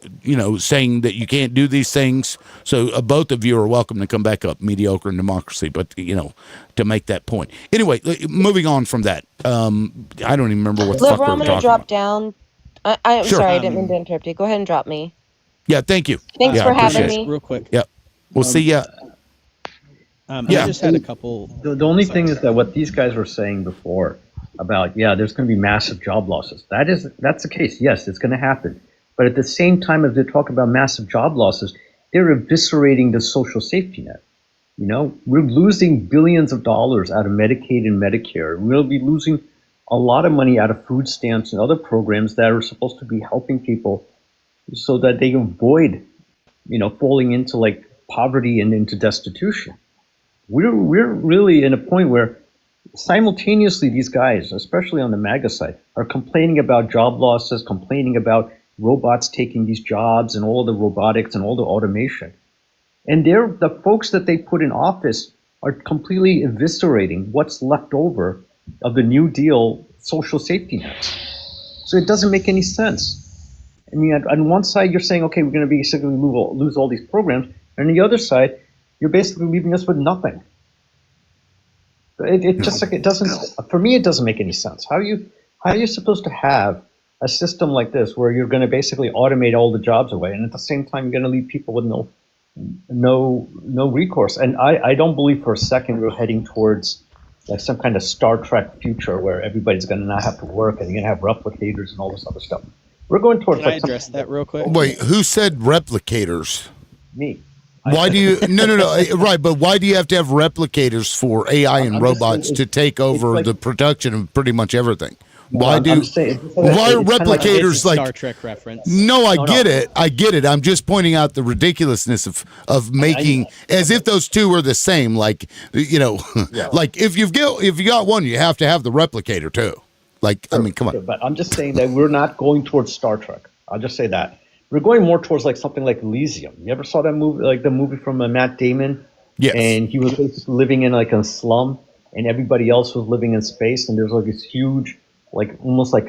saying that you can't do these things. So both of you are welcome to come back up, mediocre and democracy. But to make that point. Anyway, moving on from that. I don't even remember what the fuck we I'm were gonna talking drop about. down. I'm Sure. sorry, I didn't mean to interrupt you. Go ahead and drop me. Yeah, thank you. Thanks Yeah, for I appreciate having it. me. Real quick. Yeah, we'll see ya. I Yeah. just had a couple. The only thing is that what these guys were saying before about, there's going to be massive job losses. That's the case. Yes, it's going to happen. But at the same time, as they talk about massive job losses, they're eviscerating the social safety net. We're losing billions of dollars out of Medicaid and Medicare. We'll be losing a lot of money out of food stamps and other programs that are supposed to be helping people so that they avoid, falling into like poverty and into destitution. We're really in a point where simultaneously these guys, especially on the MAGA side, are complaining about job losses, complaining about robots taking these jobs and all the robotics and all the automation. And the folks that they put in office are completely eviscerating what's left over of the New Deal social safety nets. So it doesn't make any sense. I mean, on one side, you're saying, okay, we're going to basically lose all these programs. And on the other side, you're basically leaving us with nothing. It just like it doesn't. For me, it doesn't make any sense. How are you supposed to have a system like this where you're going to basically automate all the jobs away, and at the same time, you're going to leave people with no recourse? And I don't believe for a second we're heading towards like some kind of Star Trek future where everybody's going to not have to work and you're going to have replicators and all this other stuff. We're going towards. Can I address that real quick? Wait, who said replicators? Me. Why do you no right, but why do you have to have replicators for AI and robots to take over the production of pretty much everything? Why are replicators like Star Trek reference? No, I get it. I'm just pointing out the ridiculousness of making as if those two are the same. Like like if you got one, you have to have the replicator too. Like I mean, come on. But I'm just saying that we're not going towards Star Trek. I'll just say that. We're going more towards like something like Elysium. You ever saw that movie, like the movie from Matt Damon? Yes. And he was basically living in like a slum, and everybody else was living in space. And there's like this huge, like almost like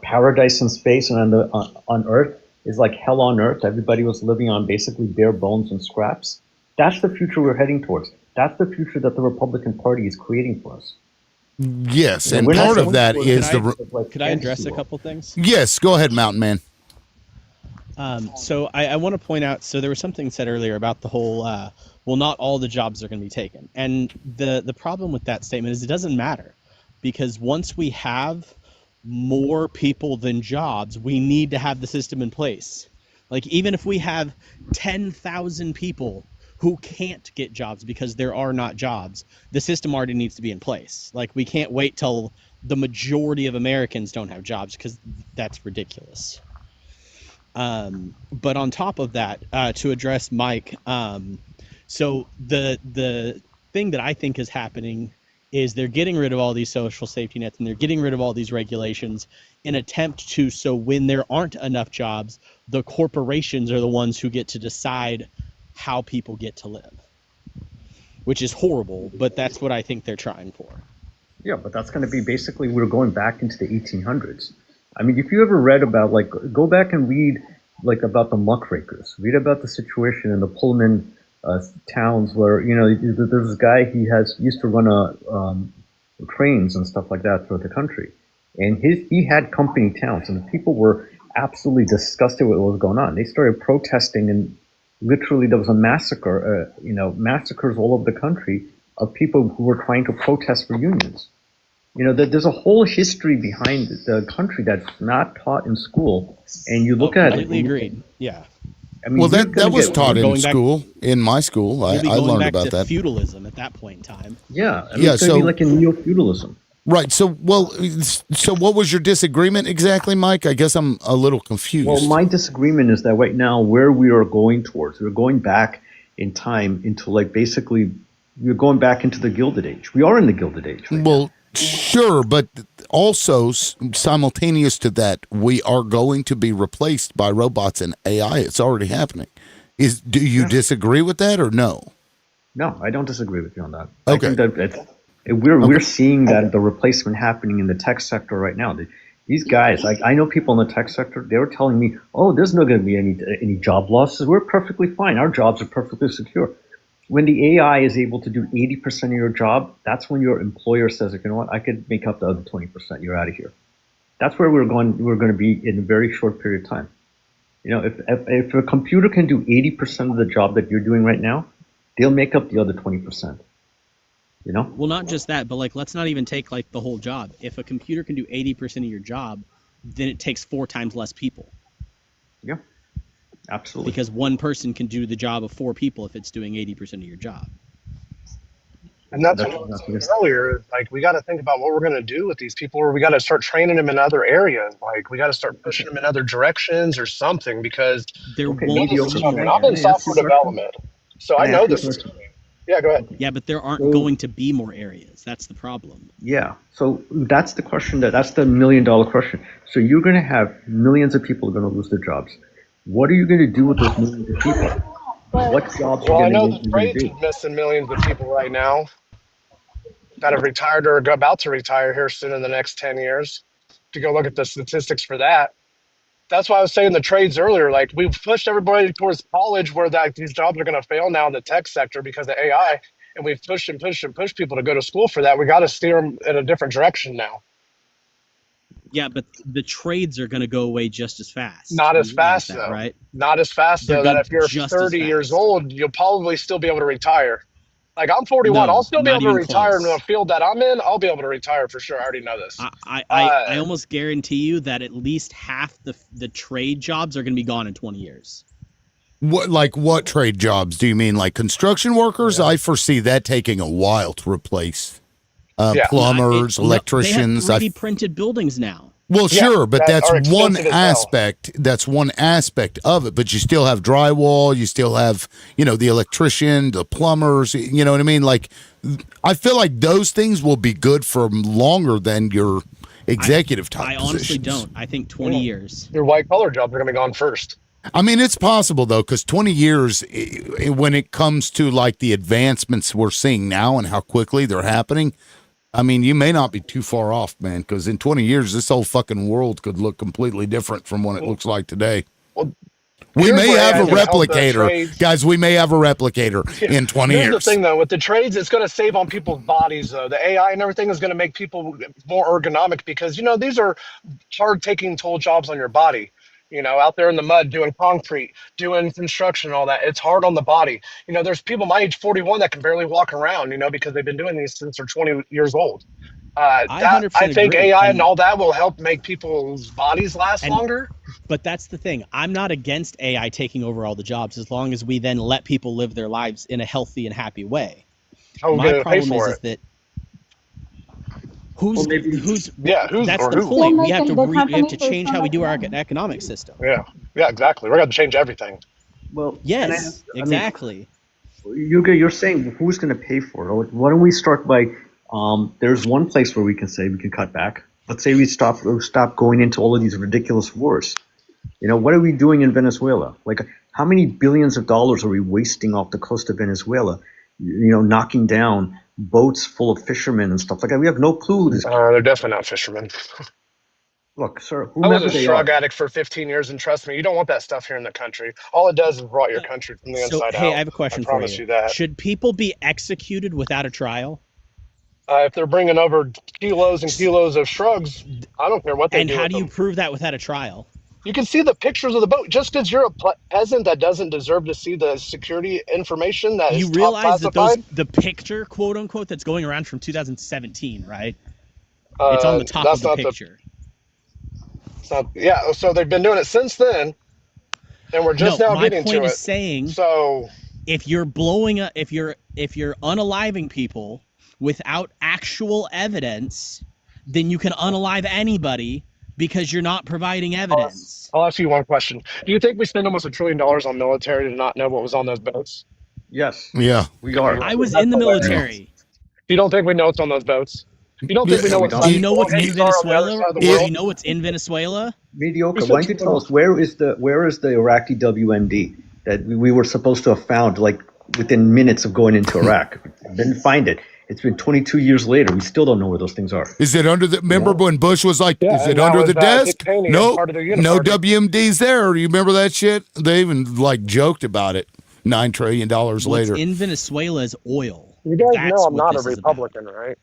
paradise in space, and on Earth is like hell on Earth. Everybody was living on basically bare bones and scraps. That's the future we're heading towards. That's the future that the Republican Party is creating for us. Yes, and part of that is Could I address a couple things? Yes, go ahead, Mountain Man. So I want to point out, so there was something said earlier about the whole, well, not all the jobs are going to be taken. And the problem with that statement is it doesn't matter, because once we have more people than jobs, we need to have the system in place. Like, even if we have 10,000 people who can't get jobs because there are not jobs, the system already needs to be in place. Like, we can't wait till the majority of Americans don't have jobs, because that's ridiculous. But on top of that, to address Mike, so the thing that I think is happening is they're getting rid of all these social safety nets, and they're getting rid of all these regulations in attempt to, so when there aren't enough jobs, the corporations are the ones who get to decide how people get to live, which is horrible, but that's what I think they're trying for. Yeah, but that's going to be basically, we're going back into the 1800s. I mean, if you ever read about, like, go back and read, like, about the muckrakers. Read about the situation in the Pullman towns where, there's this guy, he used to run trains and stuff like that throughout the country. And he had company towns, and the people were absolutely disgusted with what was going on. They started protesting, and literally there was a massacre, massacres all over the country of people who were trying to protest for unions. There's a whole history behind the country that's not taught in school, and you look at it. Completely agreed. Yeah. I mean, Well, we're that gonna was get taught in going back- school. In my school, We'll be I going learned back about to that. feudalism at that point in time. yeah. I mean, Yeah, it's gonna be so- like in neo-feudalism. Right. So, so what was your disagreement exactly, Mike? I guess I'm a little confused. Well, my disagreement is that right now, where we are going towards, we're going back in time into like basically, we're going back into the Gilded Age. We are in the Gilded Age. Right Well, sure, but also simultaneous to that, we are going to be replaced by robots and AI. It's already happening. Do you disagree with that or no? No, I don't disagree with you on that. Okay. I think that we're seeing that the replacement happening in the tech sector right now. These guys, like I know people in the tech sector, they were telling me, "Oh, there's not going to be any job losses. We're perfectly fine. Our jobs are perfectly secure." When the AI is able to do 80% of your job, that's when your employer says, "You know what? I could make up the other 20%. You're out of here." That's where we're going. We're going to be in a very short period of time. You know, if a computer can do 80% of the job that you're doing right now, they'll make up the other 20%. You know? Well, not just that, but like let's not even take like the whole job. If a computer can do 80% of your job, then it takes 4 times less people. Yeah. Absolutely. Because one person can do the job of 4 people if it's doing 80% of your job. And that's what I was saying earlier. Like, we got to think about what we're going to do with these people, or we got to start training them in other areas. Like, we got to start pushing them in other directions or something, because there I'm won't be more. in software development, so I know this is. Yeah, go ahead. Yeah, but there aren't going to be more areas. That's the problem. Yeah. So that's the question. That's the $1 million question. So you're going to have millions of people are going to lose their jobs. What are you going to do with those millions of people? What jobs Well, are I know going the to trades be? are missing millions of people right now that have retired or are about to retire here soon in the next 10 years. To go look at the statistics for that. That's why I was saying the trades earlier. Like, we've pushed everybody towards college, where that these jobs are going to fail now in the tech sector because of AI, and we've pushed and pushed and pushed people to go to school for that. We got to steer them in a different direction now. Yeah, but the trades are going to go away just as fast. Not You as realize fast that, though. right? Not as fast They're though. That gonna if you're just as 30 fast. years old, you'll probably still be able to retire. Like, I'm 41. No, I'll still be not able to even retire in close. the field that I'm in. I'll be able to retire for sure. I already know this. I almost guarantee you that at least half the trade jobs are going to be gone in 20 years. What trade jobs do you mean? Like construction workers? I foresee that taking a while to replace. Plumbers, electricians. They have 3D printed buildings now. Well, sure, but that's one expensive as hell. aspect. That's one aspect of it. But you still have drywall. You still have, the electrician, the plumbers. You know what I mean? Like, I feel like those things will be good for longer than your executive type I honestly positions. don't. I think 20 years. Your white collar jobs are going to be gone first. I mean, it's possible though, because 20 years, when it comes to like the advancements we're seeing now and how quickly they're happening. I mean, you may not be too far off, man, because in 20 years, this whole fucking world could look completely different from what it looks like today. We may have a replicator. Guys, we may have a replicator in 20 years. Here's the thing, though. With the trades, it's going to save on people's bodies, though. The AI and everything is going to make people more ergonomic because, these are hard-taking toll jobs on your body. Out there in the mud doing concrete, doing construction, all that. It's hard on the body. There's people my age, 41, that can barely walk around, because they've been doing these since they're 20 years old. I think agree. AI and all that will help make people's bodies last longer. But that's the thing. I'm not against AI taking over all the jobs as long as we then let people live their lives in a healthy and happy way. My problem is that who's that's the point. We have to change how we do our economic system. Yeah, exactly. We're going to change everything. Well, yes, exactly. You're saying who's going to pay for it? Why don't we start by there's one place where we can say we can cut back. Let's say we stop going into all of these ridiculous wars. What are we doing in Venezuela? Like, how many billions of dollars are we wasting off the coast of Venezuela? Knocking down boats full of fishermen and stuff like that. We have no clue. They're definitely not fishermen. Look, sir, I was a drug addict for 15 years, and trust me, you don't want that stuff here in the country. All it does is rot your country from the inside out. Hey, I have a question for promise you that. Should people be executed without a trial? If they're bringing over kilos and kilos of shrugs, I don't care what they do. And how do you prove that without a trial? You can see the pictures of the boat. Just because you're a peasant that doesn't deserve to see the security information that is top realize classified. That the picture, quote unquote, that's going around from 2017, right? It's on the top of the picture. It's not. Yeah. So they've been doing it since then. And we're just No, now my getting point to is it. saying So if you're blowing up, if you're unaliving people without actual evidence, then you can unalive anybody because you're not providing evidence. I'll ask you one question. Do you think we spend almost $1 trillion on military to not know what was on those boats? Yes, Yeah. we are. I was That's in the hilarious. military. You don't think we know what's on those boats? You don't think we Yeah, know No, we what don't. Do size you know what's in boats are on the other Venezuela? side of the Do it, you world? know what's in Venezuela? We Mediocre. Why spent don't you too tell much. us where is the Iraqi WMD that we were supposed to have found like within minutes of going into Iraq? Didn't find it. It's been 22 years later. We still don't know where those things are. is it under the? You Remember know? when Bush was like, Yeah, "Is and it that under the was Dick desk?" Cheney as Nope, part of the no uniparty. WMDs there. You remember that shit? They even like joked about it. $9 trillion What's later. in Venezuela is oil. You guys know That's I'm what not a this is about. Republican, right?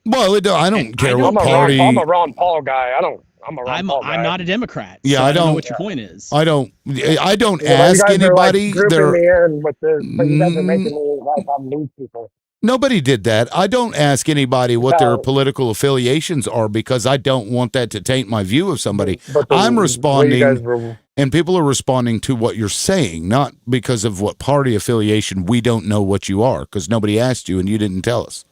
Well, I And don't care I what don't party. I'm a Ron Paul guy. I'm a Ron Paul I'm guy. not a Democrat, Yeah, so I I don't know don't. what your point is. I don't. I don't Yeah, but you ask guys are like anybody. grouping me in with this, but you guys are Mm, making me like I'm these people. Nobody did that. I don't ask anybody what their So, political affiliations are because I don't want that to taint my view of somebody. but I'm the way you guys responding, were, and people are responding to what you're saying, not because of what party affiliation. We don't know what you are because nobody asked you and you didn't tell us.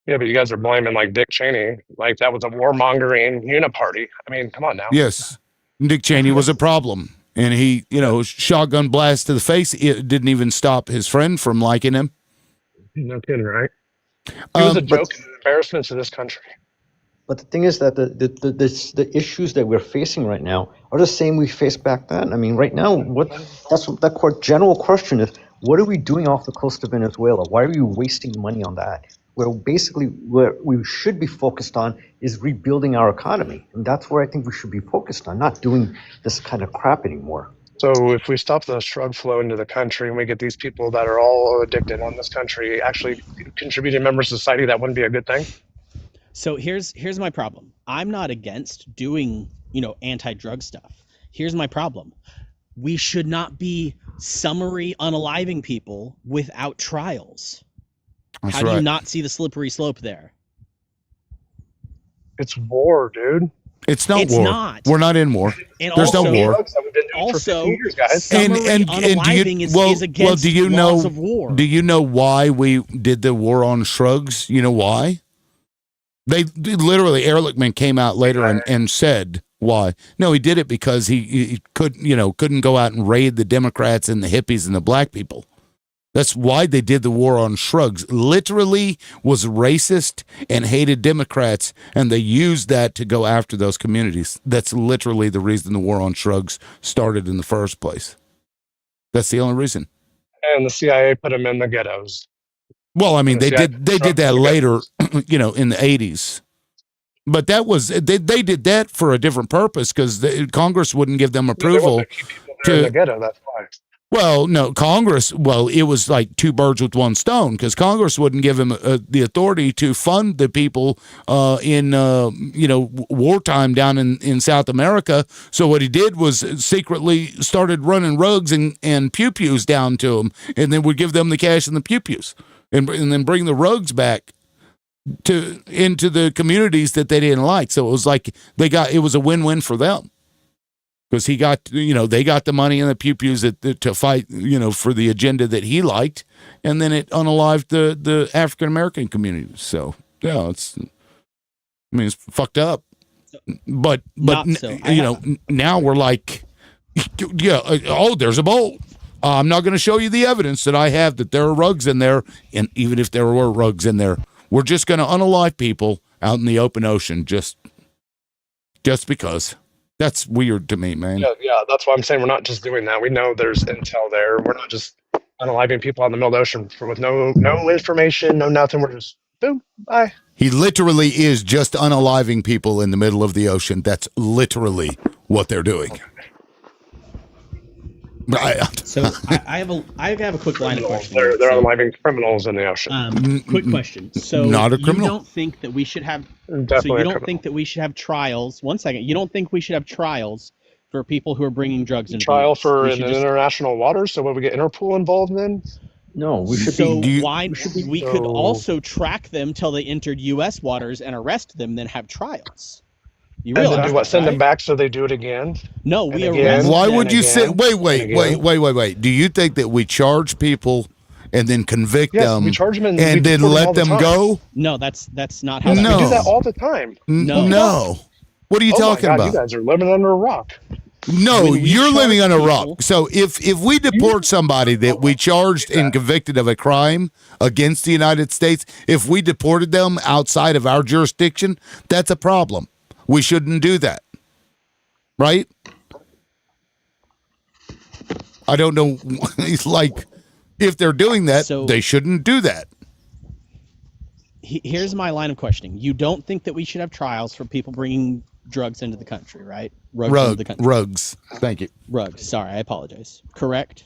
yeah, but you guys are blaming like Dick Cheney, like that was a warmongering uniparty. I mean, come on now. Yes, Dick Cheney was a problem, and he, shotgun blast to the face. It didn't even stop his friend from liking him. No kidding, right? He was a But joke and an embarrassment to this country. But the thing is that the issues that we're facing right now are the same we faced back then. I mean, right now, general question is, what are we doing off the coast of Venezuela? Why are we wasting money on that? Where we should be focused on is rebuilding our economy, and that's where I think we should be focused on, not doing this kind of crap anymore. So if we stop the drug flow into the country and we get these people that are all addicted on this country actually contributing members of society, that wouldn't be a good thing. So here's my problem. I'm not against doing, anti-drug stuff. Here's my problem. We should not be summary unaliving people without trials. That's How do you right. not see the slippery slope there? It's war, dude. It's not It's war. not. We're not in war. And There's no war. Drugs that we've been doing for 50 years, guys. Summary unaliving is against do you laws know? of war. Do you know why we did the war on shrugs? You know why? They literally, Ehrlichman came out later and said why. No, he did it because he couldn't go out and raid the Democrats and the hippies and the black people. That's why they did the war on shrugs. Literally was racist and hated Democrats, and they used that to go after those communities. That's literally the reason the war on shrugs started in the first place. That's the only reason. And the CIA put them in the ghettos. Well, I mean, And the they CIA did that later, in the 80s. But that was they did that for a different purpose because Congress wouldn't give them approval They keep people there in the ghetto. That's why. Well, no, Congress. Well, it was like two birds with one stone because Congress wouldn't give him the authority to fund the people in wartime down in South America. So what he did was secretly started running rugs and pew-pews down to them, and then would give them the cash and the pew-pews, and then bring the rugs back into the communities that they didn't like. So it was like it was a win-win for them. Because he got, they got the money and the pew-pews to fight, for the agenda that he liked, and then it unalived the African-American community. So, yeah, it's fucked up. But now we're like, there's a bowl. I'm not going to show you the evidence that I have that there are rugs in there, and even if there were rugs in there, we're just going to unalive people out in the open ocean just because. That's weird to me, man. Yeah, that's why I'm saying we're not just doing that. We know there's intel there. We're not just unaliving people out in the middle of the ocean with no information, no nothing. We're just boom, bye. He literally is just unaliving people in the middle of the ocean. That's literally what they're doing. So I have a quick line of questioning. They're unaliving criminals in the ocean. Quick question. So not a criminal. You don't think that we should have? Definitely so you don't think that we should have trials? 1 second. You don't think we should have trials for people who are bringing drugs in? Trial for in international waters. So when we get Interpol involved in? No, we should so be. We could also track them till they entered U.S. waters and arrest them, then have trials. You And then realize do what? that, Send them right? back so they do it again? No, And we again? arrest Why them. would you say? again, Wait. Do you think that we charge people and then convict Yes, we them charge them and we and then deport them let all the them time. go? No, that's not how Yes, that we do that works. all the time. No. No. What are you Oh my talking God, you about? guys are living under a rock. No, When we you're living charge on a people- rock. So if we deport somebody that we charged and convicted of a crime against the United States, if we deported them outside of our jurisdiction, that's a problem. We shouldn't do that. Right? I don't know. It's like, if they're doing that, So- they shouldn't do that. Here's my line of questioning. You don't think that we should have trials for people bringing drugs into the country, right? Rugs into the country. Rugs. Thank you. Rugs. Sorry, I apologize. Correct?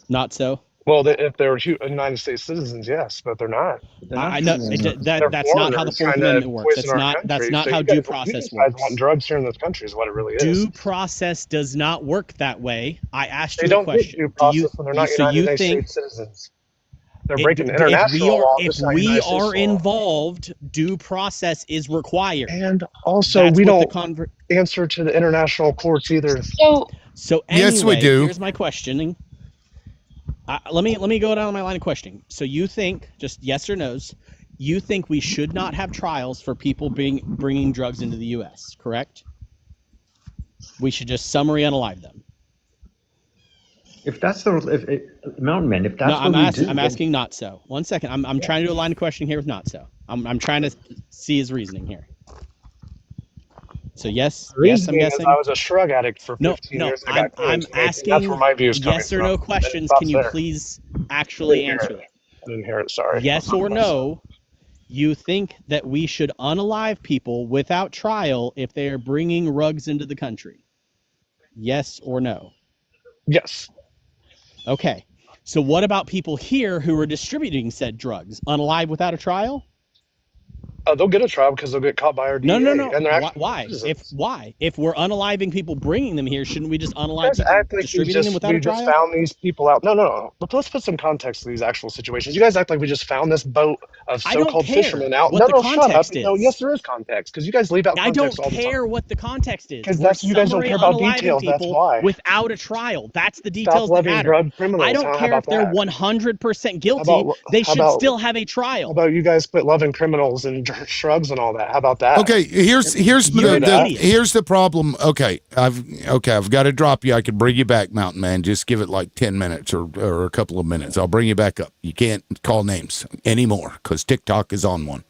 Not so? Well, if they're United States citizens, yes, but they're not. I know They're that's not how the foreigners Fourth trying to Amendment works. poison That's our not country. that's not So how you due guys- process you guys works. want drugs here in this country is what it really is. Due process does not work that way. I asked They you a don't get question. due Do process you, when they're not so you United think States citizens. They're breaking international law. if just not we United States are law. involved, due process is required. And also, That's we what don't answer to the international courts either. So anyway, Yes, we do. Here's my questioning. Let me go down my line of questioning. So you think, just yes or no's, you think we should not have trials for people bringing drugs into the U.S., correct? We should just summary unalive them. If that's the Mountain Man, if that's No, what we do, I'm asking not so. One second. I'm trying to do a line of questioning here with not so. I'm trying to see his reasoning here. So yes, The yes, I'm reasoning is guessing. I was a shrug addict for 15 No, years. And I got I'm clean. That's asking where my view is coming yes or no from. questions. It Can you stops there. please actually Didn't hear answer it. them? I didn't hear it. Sorry. Yes or no, you think that we should unalive people without trial if they are bringing rugs into the country? Yes or no? Yes. Okay. So what about people here who are distributing said drugs? Unalive without a trial? They'll get a trial because they'll get caught by our DEA. No. And they're actually Why? citizens. If we're unaliving people bringing them here, shouldn't we just You unalive guys people act like distributing them without a we just trial? found these people out. No. But let's put some context to these actual situations. You guys act like we just found this boat of I don't so-called care fishermen out. what No, the shut up. context No, is. yes, there is context because you guys leave out I don't context all the time. care what the context is. Because We're that's you guys don't summary care about unaliving details. That's people why. without a trial. That's the Stop details that loving matter. drug criminals. I don't How care about if they're that? 100% guilty. about- They how should about- still have a How trial. about you guys quit loving criminals and shrugs and all that? How about that? Okay, here's You're an idiot. here's the problem. Okay, I've got to drop you. I could bring you back, Mountain Man. Just give it like 10 minutes or a couple of minutes. I'll bring you back up. You can't call names anymore because TikTok is on one.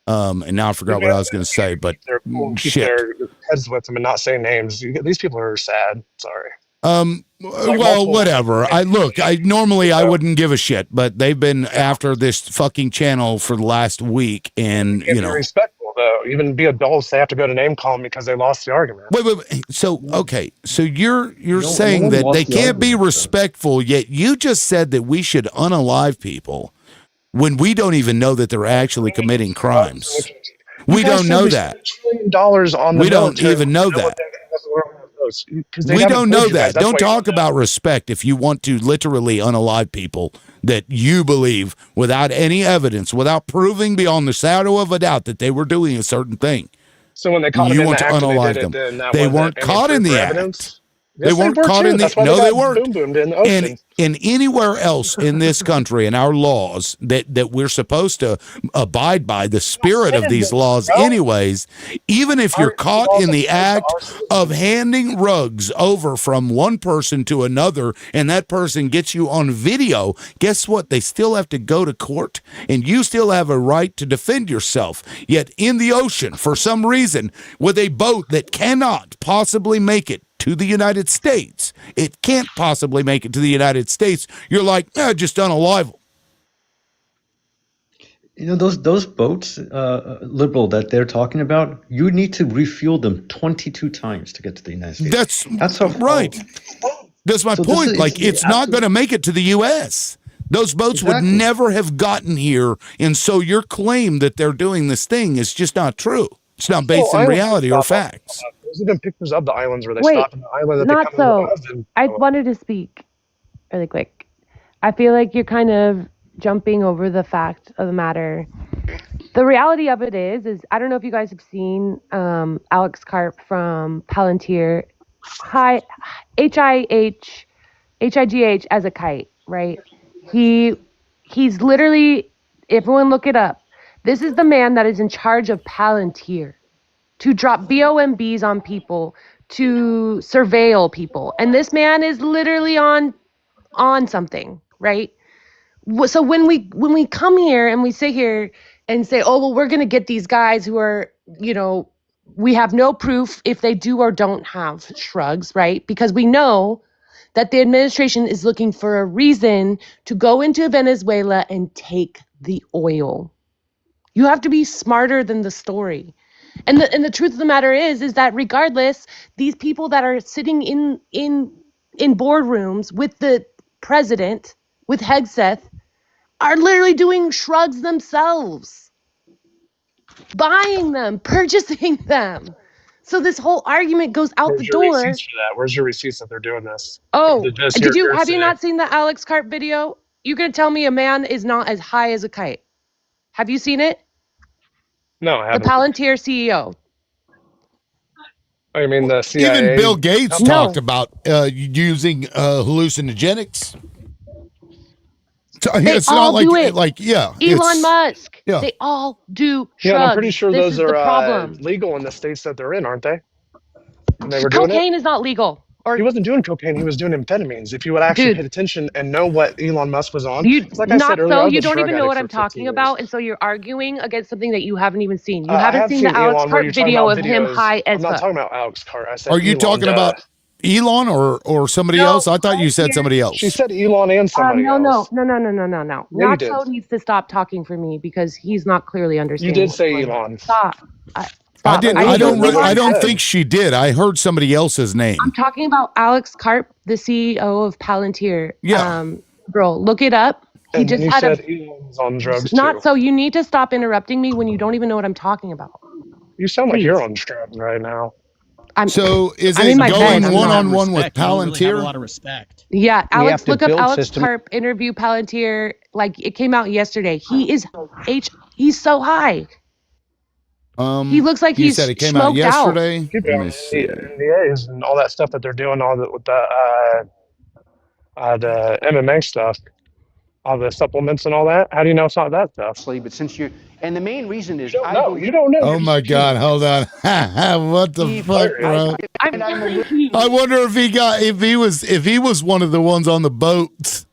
And now I forgot what I was going to say, but They're cool. Keep shit. their heads with them and not say names. These people are sad. Sorry. Well, multiple- whatever. I normally I wouldn't give a shit, but they've been after this fucking channel for the last week, and Can't you be know. respectful though. Even be adults, they have to go to name calling because they lost the argument. Wait. So okay, so you're No saying one that lost they the can't be argument, though. respectful, yet you just said that we should unalive people when we don't even know that they're actually committing crimes. We don't know that. $1 trillion on the We don't military. even know You that. Because they We haven't don't told know you guys. that. That's Don't why you talk don't know. about respect if you want to literally unalive people that you believe without any evidence, without proving beyond the shadow of a doubt that they were doing a certain thing. So when they caught You them in want the to act, and unalive they did them. it, then that They wasn't weren't any caught in proof the or act. evidence? They Yes, weren't were caught too. in the That's why no, they they got weren't. boom-boomed in the ocean. And anywhere else in this country in our laws that we're supposed to abide by the spirit of these laws anyways, even if you're caught in the act of handing rugs over from one person to another and that person gets you on video, guess what? They still have to go to court and you still have a right to defend yourself. Yet in the ocean, for some reason, with a boat that cannot possibly make it to the United States, it can't possibly make it to the United States, you're like, just unalive them. You know those boats, liberal that they're talking about. You need to refuel them 22 times to get to the United States. That's how right. That's my So this point. is- Like, it's not going to make it to the U.S. Those boats would Exactly. never have gotten here, and so your claim that they're doing this thing is just not true. It's not based Well, in islands reality stop or on- facts. There's even pictures of the islands where they Wait, stop in the island that not they come so. across and I wanted to speak really quick. I feel like you're kind of jumping over the fact of the matter The reality of it is I don't know if you guys have seen Alex Karp from Palantir, HIGH as a kite, right? He's literally, everyone look it up. This is the man that is in charge of Palantir to drop BOMBs on people, to surveil people. And this man is literally on something, right? So when we come here and we sit here and say, oh, well, we're going to get these guys who are, we have no proof if they do or don't have shrugs, right? Because we know that the administration is looking for a reason to go into Venezuela and take the oil. You have to be smarter than the story. And the truth of the matter is that regardless, these people that are sitting in boardrooms with the president, with Hegseth, are literally doing shrugs themselves, buying them, purchasing them. So this whole argument goes out Where's the your door. receipts for that? Where's your receipts that they're doing this? Oh, Just have you hearsay? not seen the Alex Karp video? You're gonna tell me a man is not as high as a kite? Have you seen it? No, I The haven't. Palantir CEO. Oh, you mean the CIA? Even Bill Gates No. talked about using hallucinogenics. So They it's all not do it. yeah. Elon Musk. Yeah. They all do shrugs. Yeah, and I'm pretty sure this those is are the problem. legal in the states that they're in, aren't they? And they were doing Cocaine it. is not legal. Or He wasn't doing cocaine. He was doing amphetamines. If you would actually Dude. paid attention and know what Elon Musk was on, You 'cause like I not said earlier, I so was you a don't drug even know addict what for I'm 15 talking years. about, and so you're arguing against something that you haven't even seen. You I haven't have seen seen the Alex Elon where Karp you're talking video about of him videos. high as I'm not fuck. talking about Alex Karp. I said Are you Elon, talking about Elon or somebody No, else? I thought you said somebody else. She said Elon and somebody No. else. Yeah, you Nacho did. needs to stop talking for me because he's not clearly You understanding. did what's say going on. Elon. Stop. I Stop. didn't. I didn't hear I what don't you think she did. I heard somebody else's name. I'm talking about Alex Karp, the CEO of Palantir. Yeah. Girl, look it up. He And then just you had said Elon's on drugs too. Not so. You need to stop interrupting me when you don't even know what I'm talking about. You sound like Please. you're on drugs right now. So is I'm it in my going bed, I'm one not. on one with Respect. You don't really have a Palantir? lot of respect. Yeah, We have Alex, to look up build Alex system- Karp interview Palantir. Like it came out yesterday. He's so high. He looks like you he's said it came out smoked out. yesterday. Keep it Let on me see. the NDAs and all that stuff that they're doing, all the with the MMA stuff, all the supplements and all that. How do you know it's not that stuff? But since you're, and the main reason is You don't know. Oh my God! Hold on. What the fuck, bro? I wonder if he was one of the ones on the boat.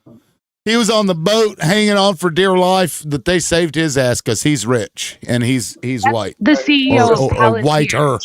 He was on the boat hanging on for dear life that they saved his ass because he's rich and he's white. The CEO of or Palantir. whiter.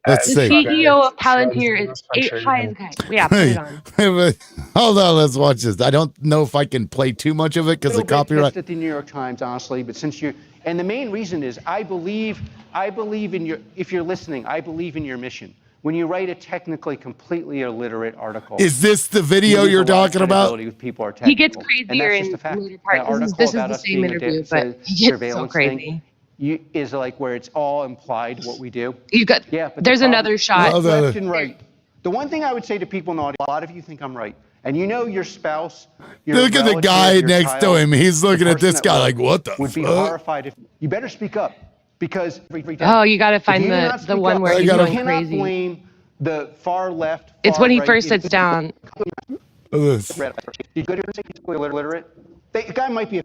Let's The see. CEO of Palantir is high as a kite. Yeah, put it on. Hold on, let's watch this. I don't know if I can play too much of it because the copyright. pissed at the New York Times, honestly, but since you're, and the main reason is I believe in your, if you're listening, I believe in your mission. When you write a technically completely illiterate article. Is this the video you lose you're a lot of talking about? credibility with people are He gets technical. And crazier that's just in a fact. later parts. That This article is about the us same being a interview, say, but he gets so surveillance crazy. thing, is like where it's all implied what we do. You got. Yeah, but There's another shot. You're left and right. The one thing I would say to people in the audience, a lot of you think I'm right, and you know your spouse. Your Look at the relative, guy your next to child, him. He's the looking at person this that guy would- like, what the would be fuck? horrified if you better speak up because Oh, you got to if find you do the not speak one up, where he's you going cannot crazy. blame the far left. It's far when he right, first sits down. You go to say he's illiterate. The guy might be a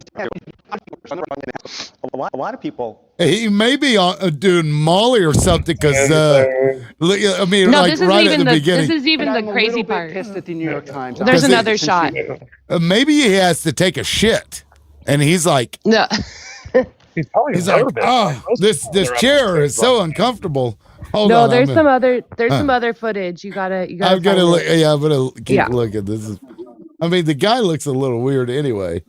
lot of people. He may be doing Molly or something because, I mean, No, like this is right even at the beginning. This is even And the I'm a crazy little bit part. pissed at the New York Times. There's honestly, another since shot. Maybe he has to take a shit, and he's like, No. he's like, oh, this chair is so uncomfortable. Hold No, on, there's I'm some gonna- other footage. You gotta. I'm gonna find look. it. Yeah, I'm gonna keep Yeah. looking. This is. I mean, the guy looks a little weird anyway.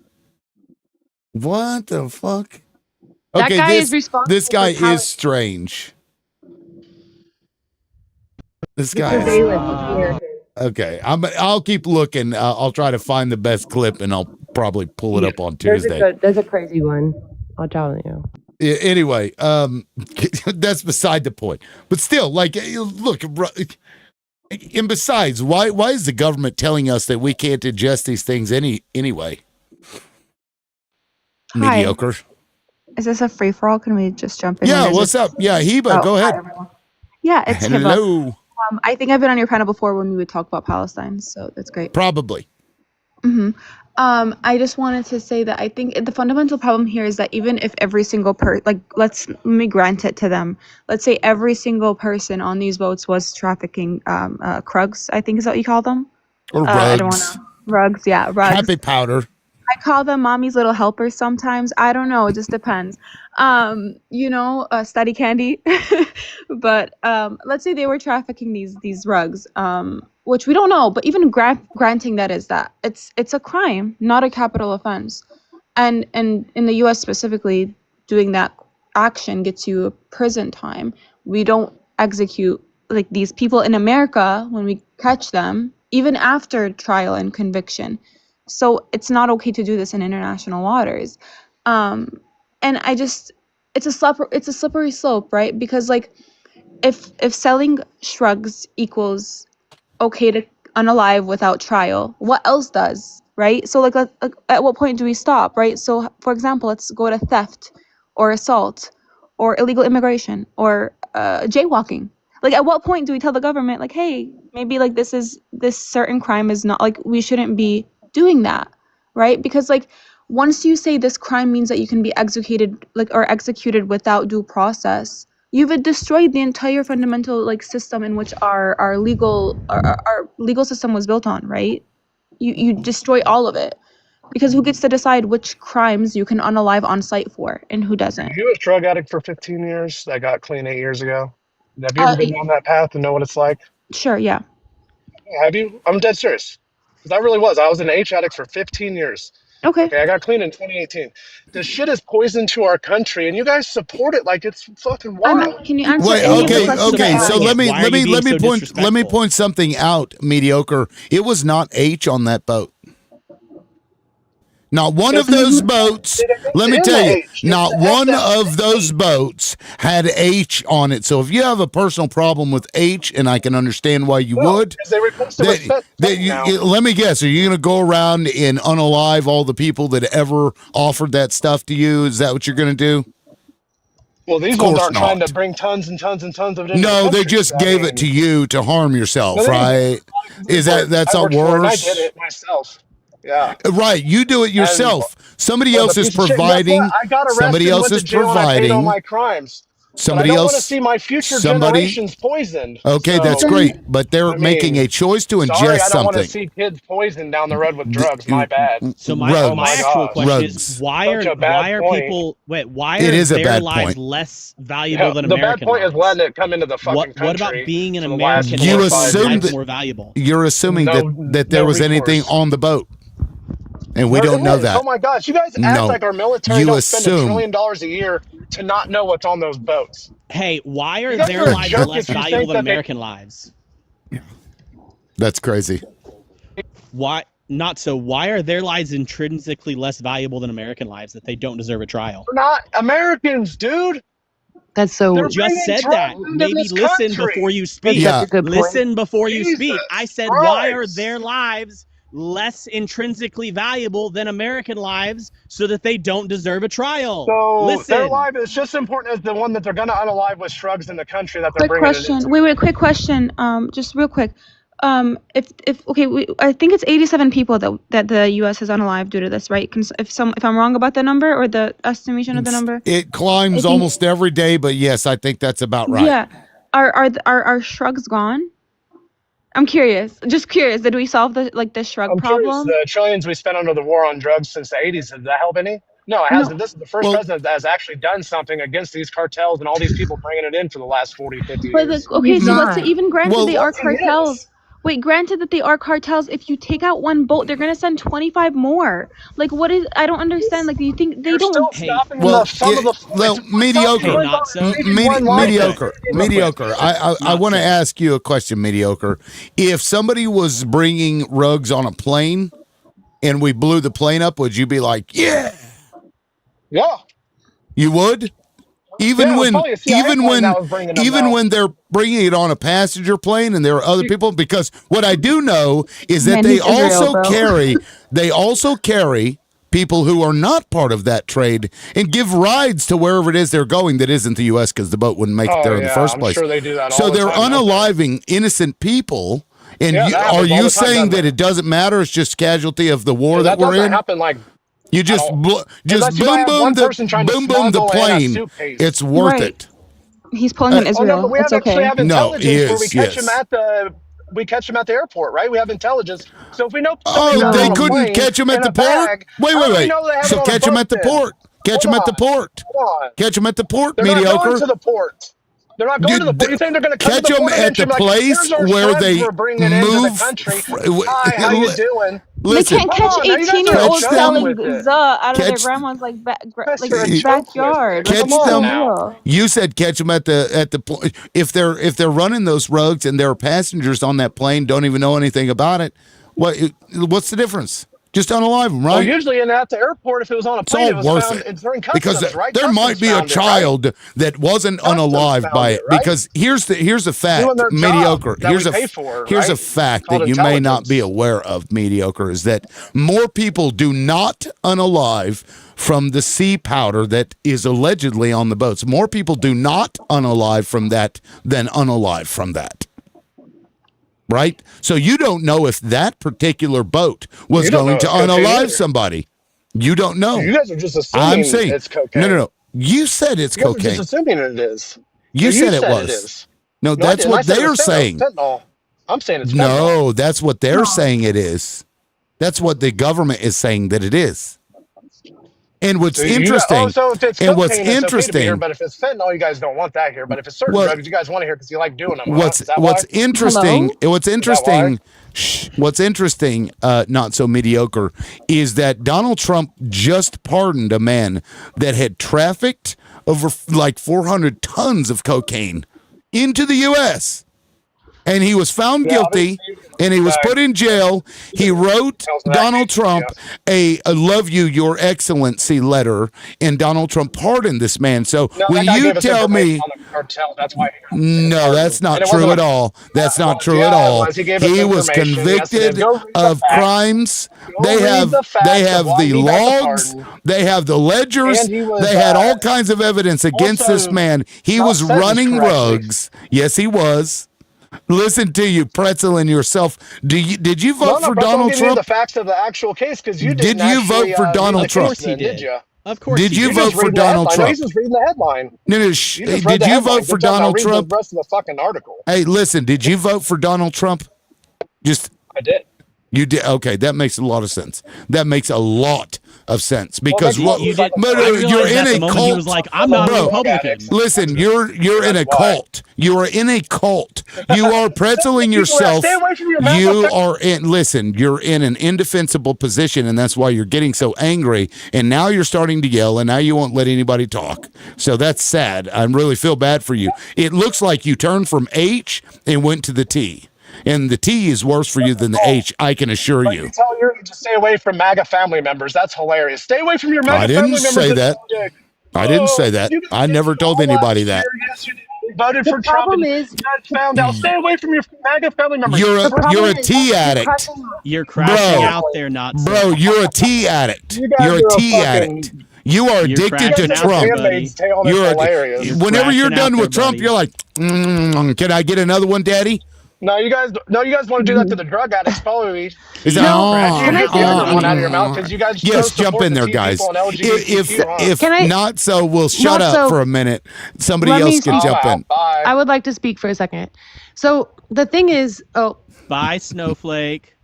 What the fuck? That guy is this responsible guy for is strange. This guy is. Surveillance. Okay, I'll keep looking. I'll try to find the best clip, and I'll probably pull it up on There's Tuesday. there's a crazy one. I'll tell you. Anyway, that's beside the point. But still, like, look, and besides, why is the government telling us that we can't ingest these things anyway? Hi. Mediocre. Is this a free for all? Can we just jump in? Yeah, what's up? Yeah, Heba, go ahead. Hi, everyone. Yeah, it's Hello. Hiba. I think I've been on your panel before when we would talk about Palestine, so that's great. Probably. hmm I just wanted to say that I think the fundamental problem here is that even if every single let me grant it to them. Let's say every single person on these boats was trafficking krugs, I think is what you call them. Or rugs. I don't want to. Rugs, yeah, rugs. Happy powder. I call them mommy's little helpers sometimes. I don't know. It just depends. Study candy. But let's say they were trafficking these rugs, which we don't know. But even granting that it's a crime, not a capital offense. And in the U.S. specifically, doing that action gets you a prison time. We don't execute like these people in America when we catch them, even after trial and conviction. So it's not okay to do this in international waters. And it's a slippery slope, right? Because like if selling shrugs equals okay to unalive without trial, what else does, right? So like at what point do we stop, right? So for example, let's go to theft or assault or illegal immigration or jaywalking. Like at what point do we tell the government like, hey, maybe like this certain crime is not, like we shouldn't be doing that, right? Because like once you say this crime means that you can be executed without due process, you've destroyed the entire fundamental like system in which our legal system was built on, right? You destroy all of it, because who gets to decide which crimes you can unalive on site for and who doesn't? You was a drug addict for 15 years. That got clean 8 years ago. Have you ever been down that path and know what it's like? Sure, yeah. Have you? I'm dead serious. Because I really was. I was an H addict for 15 years. Okay. I got clean in 2018. This shit is poison to our country, and you guys support it like it's fucking wild. Can you answer? Wait, okay. So let me point something out, mediocre. It was not H on that boat. Not one of those boats, let me tell you, not one of those boats had H on it. So if you have a personal problem with H, and I can understand why you would, let me guess, are you going to go around and unalive all the people that ever offered that stuff to you? Is that what you're going to do? Well, these ones aren't trying to bring tons and tons and tons of it into the No, country. they just gave it to you to harm yourself, No, right? That's not worse? I did it myself. Yeah. Right, you do it yourself. Somebody else is providing. I got arrested, Somebody else is providing. I paid all providing. my crimes. Somebody but I don't else. want to see my future generations poisoned. Okay, so, that's great, but they're making a choice to ingest sorry, I don't something. want to see kids poisoned down the road with drugs. My bad. So my actual question is why are people why are their lives less valuable than American The bad point lives? is letting it come into the fucking country. What about being an American? You assume that more valuable. You're assuming that there was anything on the boat, and we don't know that. Oh my gosh, you guys act like our military don't spend $1 trillion a year to not know what's on those boats. Hey, why are their lives less valuable than American lives? That's crazy. Why are their lives intrinsically less valuable than American lives, that they don't deserve a trial? We're not Americans, dude. That's so. You just said that. Maybe listen before you speak. Listen before you speak. I said, why are their lives less intrinsically valuable than American lives, so that they don't deserve a trial? So their life is just as important as the one that they're going to unalive with shrugs in the country that they're Quick bringing question. it into. Wait, quick question. Just real quick. I think it's 87 people that the U.S. has unalived due to this, right? If I'm wrong about the number or the estimation of the number, it climbs almost every day, but yes, I think that's about right. Yeah. Are shrugs gone? I'm curious. Just curious. Did we solve the shrug problem? The trillions we spent under the war on drugs since the 80s, did that help any? No, it hasn't. This is the first president that has actually done something against these cartels and all these people bringing it in for the last 40, 50 years. So let's say even granted they are cartels. Wait, granted that they are cartels, if you take out one boat, they're gonna send 25 more. Like, what is? I don't understand. Like, do you think they don't? Mediocre. I want to ask you a question, mediocre. If somebody was bringing rugs on a plane, and we blew the plane up, would you be like, yeah? Yeah. You would? Even when they're bringing it on a passenger plane and there are other people, because what I do know is that they also carry people who are not part of that trade and give rides to wherever it is they're going that isn't the U.S. because the boat wouldn't make it Oh there in the yeah, first I'm place. sure they do that all So the they're time. Out there. unaliving innocent people. And Yeah, you, that are happens all you the time, saying doesn't that it? it doesn't matter? It's just casualty of the war Dude, that we're doesn't in? happen like You at just all. just Unless you might boom have boom one the person trying to boom boom the smuggle in a plane. suitcase. It's worth Right. it. He's pulling in Oh no, Israel. but we It's actually okay. have No, intelligence where we yes, catch them yes. at the airport, right? We have intelligence. So if we know somebody's Oh, got it they on a couldn't plane catch him at in the a port? bag, Wait, how wait, do we wait. know they have So it on a catch him boat at the then? port. Catch Hold him at the on. port. Hold on. Catch him at the port, They're not going mediocre. to the port. They're not going to the port. You think they're going to come to Catch the them port of at entry the and be like, place here's our where slugs they we're bringing into the move. country. Hi, how you doing? They Listen, can't Come catch on, now you guys are catch 18-year-olds joking them. selling with it. out of their Catch grandma's Guys are a joke with backyard. it. Like Come catch it's on so them. now. real. You said catch them at the point. If they're running those rugs and there are passengers on that plane don't even know anything about it, what's the difference? Just unalive them, Well, right? usually at the airport, if it was on a It's plane, all it was worth found. it It's during because customs, right? there might Customs be a found it, right? child that wasn't Customs unalived by found it. it, right? Because here's a Doing fact, their job mediocre. that we pay for, Here's right? a fact Called that you may not be intelligence. aware of, mediocre, is that more people do not unalive from the sea powder that is allegedly on the boats. More people do not unalive from that than unalive from that. Right? So you don't know if that particular boat was You don't know going to it's cocaine unalive either. somebody. You don't know. You guys are just I'm assuming saying it's cocaine. no. You said it's You guys are just cocaine. assuming it is. You No, said it said was. it is. No, No, I that's didn't. I what said it was they're saying. fentanyl. I'm saying it's fentanyl. No, that's what they're saying it is. That's what the government is saying that it is. And what's So interesting, so if it's and what's cocaine, it's okay to be here. interesting, But if it's fentanyl, you guys don't want that here. But if it's certain well, drugs, you guys want to hear because you like doing them. Huh? what's Is that what's why? interesting, what's Is that why? interesting, what's interesting, not so mediocre, is that Donald Trump just pardoned a man that had trafficked over like 400 tons of cocaine into the U.S. And he was found guilty, and he was put in jail. He wrote Donald Trump a "Love You, Your Excellency" letter, and Donald Trump pardoned this man. So No, when that guy you gave us tell information me, on the cartel. That's why. no, that's not And it true wasn't at all. That's not true at Yeah, it all. was. He gave us He was information. Yes, he did. convicted Go read the of facts. crimes. Go They read have the facts of why the he got the logs. pardon. They have the ledgers. And he was, They had all kinds of evidence against this also man. He not was sentenced running correctly. rugs. Yes, he was. Listen to you, pretzeling yourself. Did you vote No, for Brett, I'll Donald give you the Trump? facts of the actual case because you Did didn't you actually vote for read Donald the Trump? case then, did you? Of course Did he you did. vote Just for reading the Donald headline. No, he's Trump? just reading the headline. No, You just read did the you headline. vote for Good job. Now Donald read Trump? the rest of the fucking article. Hey, listen, did you vote for Donald Trump? Just I did. you did. Okay, that makes a lot of sense. That makes a lot of sense because Well, You did. but, I you're realized in that the a moment he was cult, like, "I'm not a bro. Republican." Listen, you're in a cult. You are in a cult. You are pretzeling yourself. Stay away from your You are in. Listen, you're in an indefensible position, and that's why you're getting so angry. And now you're starting to yell, and now you won't let anybody talk. So that's sad. I really feel bad for you. It looks like you turned from H and went to the T. And the T is worse for you than the H, I can assure But you. you tell you to stay away from MAGA family members. That's hilarious. Stay away from your MAGA I didn't family members. say That's that. dick. I didn't say that. You guys I never told all anybody last that. year, yes, you did. You voted The for Trump, problem and is you guys found out. Stay away from your MAGA family members. You're a tea addict. You're crashing Bro. out there, not Bro, you're a tea addict. You guys You're are a a tea fucking- addict. You are You're addicted to crashing out Trump. there, buddy. Handmaid's Tale, and it's You're hilarious. whenever you're crashing out done there, with Trump, buddy. you're like, can I get another one, Daddy? No, you guys want to do that to the drug addicts, probably. Is that You get the other one out of your mouth because you guys yes, still jump support in the there, T guys. people and LGBTQ, huh? If Can I- not so, we'll shut Not up so- for a minute. Somebody Let me else can speak. jump in. Bye. I would like to speak for a second. So the thing is, Bye, Snowflake.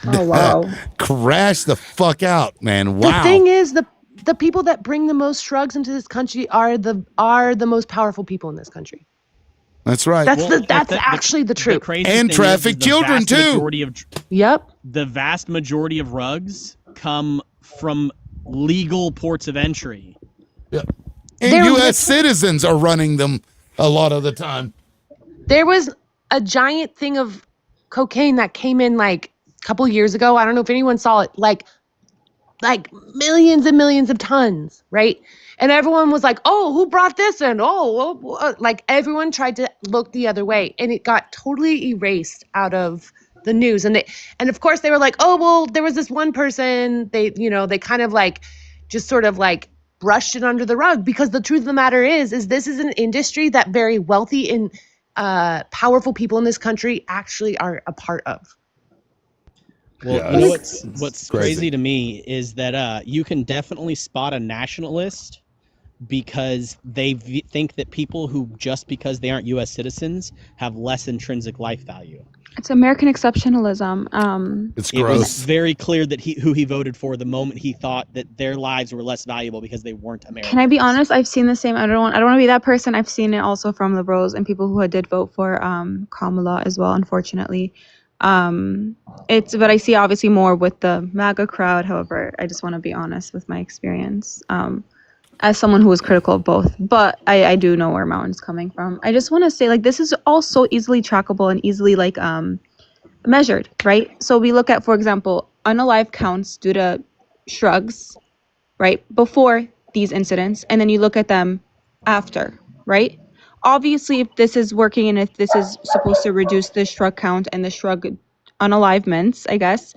Oh wow. Crash the fuck out, man. Wow. the thing is, the people that bring the most drugs into this country are the most powerful people in this country. That's right. That's actually the truth. crazy And thing traffic is the children, vast too. Majority of, Yep. the vast majority of rugs come from legal ports of entry. And They're U.S. citizens are running them a lot of the time. There was a giant thing of cocaine that came in like a couple years ago. I don't know if anyone saw it. Like millions and millions of tons, right? And everyone was like, "Oh, who brought this in?" Like everyone tried to look the other way, and it got totally erased out of the news. And of course they were like, oh, well, there was this one person, they kind of like just sort of like brushed it under the rug, because the truth of the matter is this is an industry that very wealthy and powerful people in this country actually are a part of. Well, Yeah, you know it's what's crazy. crazy to me is that you can definitely spot a nationalist because they think that people who, just because they aren't U.S. citizens, have less intrinsic life value. It's American exceptionalism. It's It was gross. very clear that who he voted for the moment he thought that their lives were less valuable because they weren't American. Can I be honest? I've seen the same. I don't want to be that person. I've seen it also from liberals and people who did vote for Kamala as well, unfortunately. But I see obviously more with the MAGA crowd. However, I just want to be honest with my experience as someone who was critical of both. But I do know where Mountain's coming from. I just want to say, like, this is all so easily trackable and easily like measured, right? So we look at, for example, unalive counts due to shrugs, right, before these incidents, and then you look at them after, right? Obviously, if this is working and if this is supposed to reduce the shrug count and the shrug unalivements, I guess,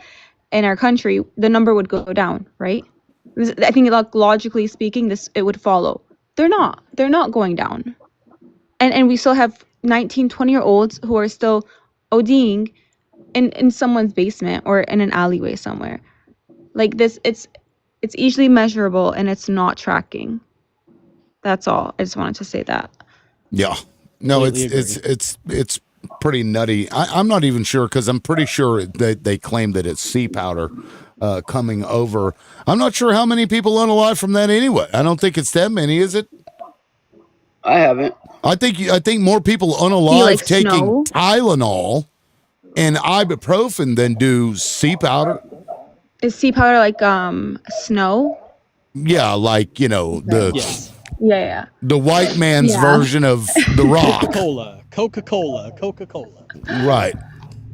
in our country, the number would go down, right? I think, like, logically speaking, it would follow. They're not going down. And we still have 19, 20-year-olds who are still ODing in someone's basement or in an alleyway somewhere. Like this, it's easily measurable and it's not tracking. That's all. I just wanted to say that. Yeah. No, Completely it's pretty nutty. I'm not even sure, because I'm pretty sure that they claim that it's sea powder coming over. I'm not sure how many people unalive from that anyway. I don't think it's that many, is it? I haven't. I think more people unalive like taking snow? Tylenol and ibuprofen than do sea powder. Is sea powder like snow? Yeah, like, Yes. Yeah. the white man's Yeah. version of the rock. Coca-Cola. Right.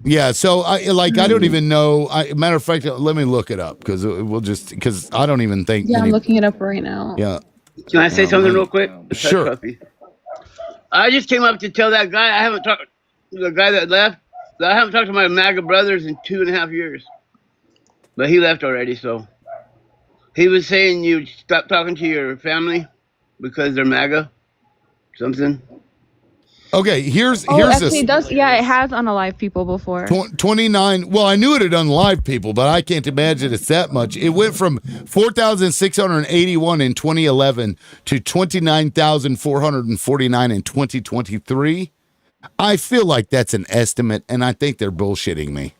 Yeah. So I don't even know. Matter of fact, let me look it up, because because I don't even think. Yeah, I'm looking it up right now. Yeah. Can I say something real quick? Sure. Puppy. I just came up to tell that guy I haven't talked. The guy that left. I haven't talked to my MAGA brothers in 2.5 years. But he left already, so. He was saying you stop talking to your family because they're MAGA. Something. Okay. Here's actually, this. it does. Yeah, it has unalive people before. 29. Well, I knew it had unalive people, but I can't imagine it's that much. It went from 4,681 in 2011 to 29,449 in 2023. I feel like that's an estimate, and I think they're bullshitting me.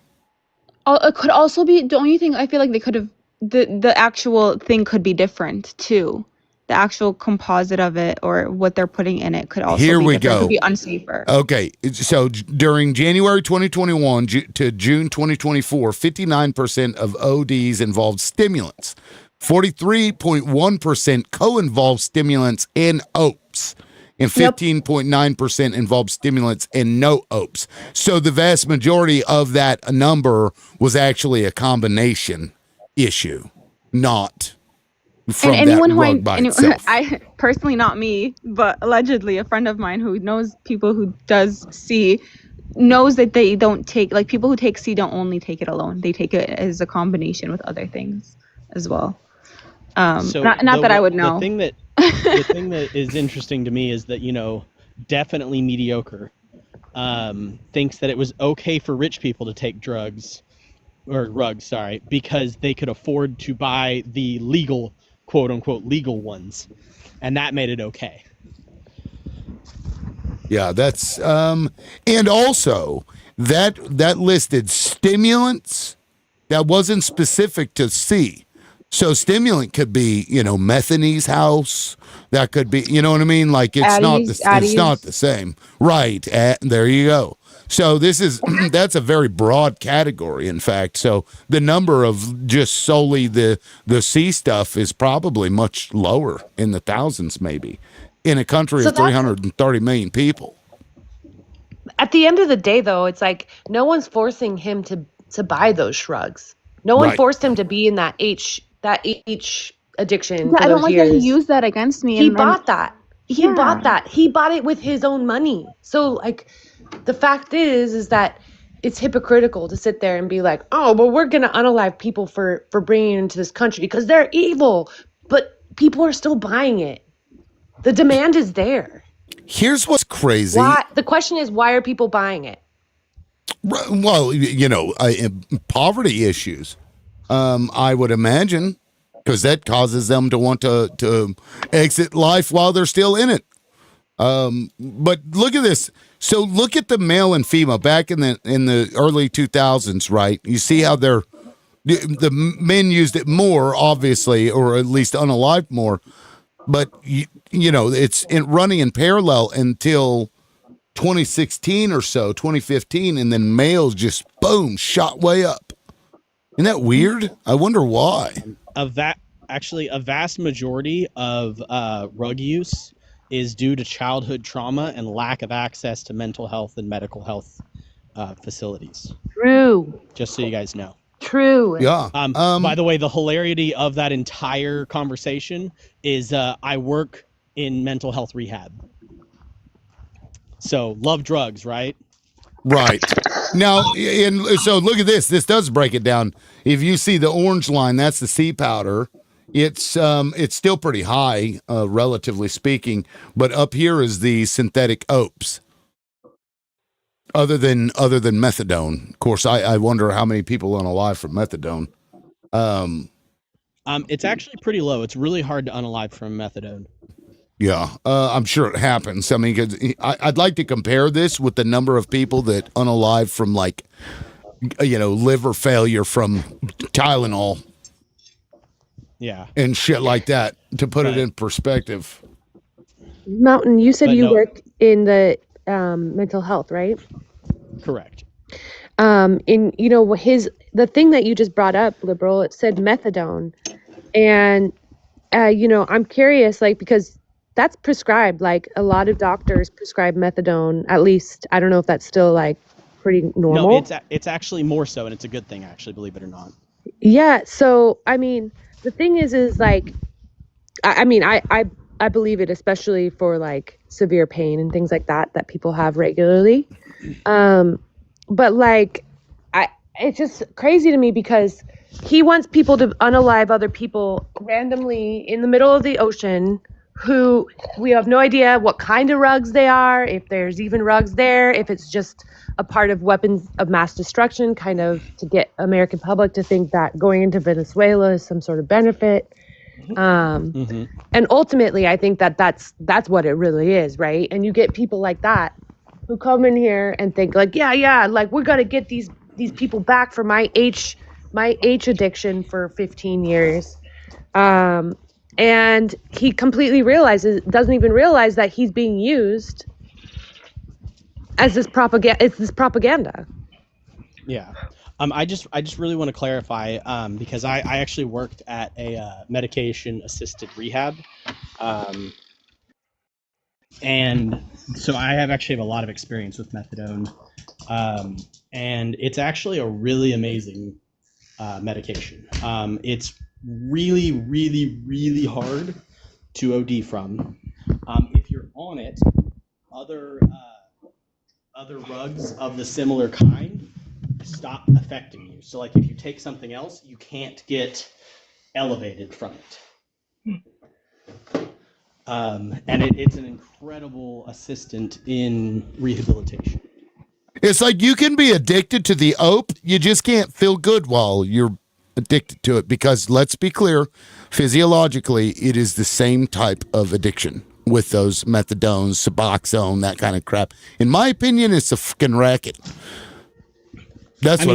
It could also be. Don't you think? I feel like they could have. The actual thing could be different too. The actual composite of it or what they're putting in it could also Here be we different. go. It could be unsafer. Okay, so during January 2021 to June 2024, 59% of ODs involved stimulants, 43.1% co-involved stimulants and OPEs, and 15.9% involved stimulants and no OPEs. So the vast majority of that number was actually a combination issue, not from And anyone that who rug by itself. I personally, not me, but allegedly a friend of mine who knows people who does C knows that they don't take, like, people who take C don't only take it alone. They take it as a combination with other things as well. So not that I would know. The thing that is interesting to me is that, definitely mediocre thinks that it was okay for rich people to take drugs because they could afford to buy the legal, quote unquote, legal ones, and that made it okay. Yeah, that's and also that listed stimulants that wasn't specific to C. So stimulant could be, Methane's house. That could be, you know what I mean? Like it's not the same. Right. There you go. So that's a very broad category, in fact. So the number of just solely the C stuff is probably much lower, in the thousands maybe, in a country of 330 million people. At the end of the day, though, it's like no one's forcing him to buy those shrugs. No one forced him to be in that H addiction. Yeah, for I don't those like years. that he used that against me. He bought that. He Yeah. bought that. He bought it with his own money. So, like, the fact is that it's hypocritical to sit there and be like, oh, well, we're going to unalive people for bringing it into this country because they're evil. But people are still buying it. The demand is there. Here's what's crazy. Why? The question is, why are people buying it? Well, poverty issues. I would imagine, because that causes them to want to exit life while they're still in it. But look at this. So look at the male and female back in the early 2000s, right? You see how the men used it more, obviously, or at least unalived more. But it's running in parallel until 2016 or so, 2015, and then males just boom shot way up. Isn't that weird? I wonder why. A vast majority of rug use is due to childhood trauma and lack of access to mental health and medical health facilities. True. Just so you guys know. True. Yeah. By the way, the hilarity of that entire conversation is I work in mental health rehab. So love drugs, right? Right. Now, and so look at this. This does break it down. If you see the orange line, that's the sea powder. It's still pretty high, relatively speaking, but up here is the synthetic opes. Other than methadone, of course, I wonder how many people unalive from methadone. It's actually pretty low. It's really hard to unalive from methadone. Yeah, I'm sure it happens. I mean, 'cause I'd like to compare this with the number of people that unalive from liver failure from Tylenol. Yeah. And shit like that, to put it in perspective. Mountain, you said you no. worked in the mental health, right? Correct. The thing that you just brought up, liberal, it said methadone. And I'm curious, because that's prescribed. Like, a lot of doctors prescribe methadone. At least, I don't know if that's still pretty normal. No, it's actually more so, and it's a good thing, actually, believe it or not. Yeah. So, I mean, the thing is I believe it, especially for severe pain and things like that people have regularly. But it's just crazy to me because he wants people to unalive other people randomly in the middle of the ocean who we have no idea what kind of rugs they are, if there's even rugs there, if it's just a part of weapons of mass destruction, kind of to get American public to think that going into Venezuela is some sort of benefit. And ultimately, I think that's what it really is, right? And you get people like that who come in here and think we're gonna get these people back for my H addiction for 15 years. And he completely doesn't even realize that he's being used as this propaganda. It's this propaganda. Yeah. I just really want to clarify because I actually worked at a medication assisted rehab. And so I actually have a lot of experience with methadone. And it's actually a really amazing medication. It's really, really, really hard to OD from. If you're on it, other rugs of the similar kind stop affecting you. So if you take something else, you can't get elevated from it. And it's an incredible assistant in rehabilitation. It's like you can be addicted to the ope, you just can't feel good while you're addicted to it, because let's be clear, physiologically, it is the same type of addiction with those methadones, Suboxone, that kind of crap. In my opinion, it's a fucking racket. That's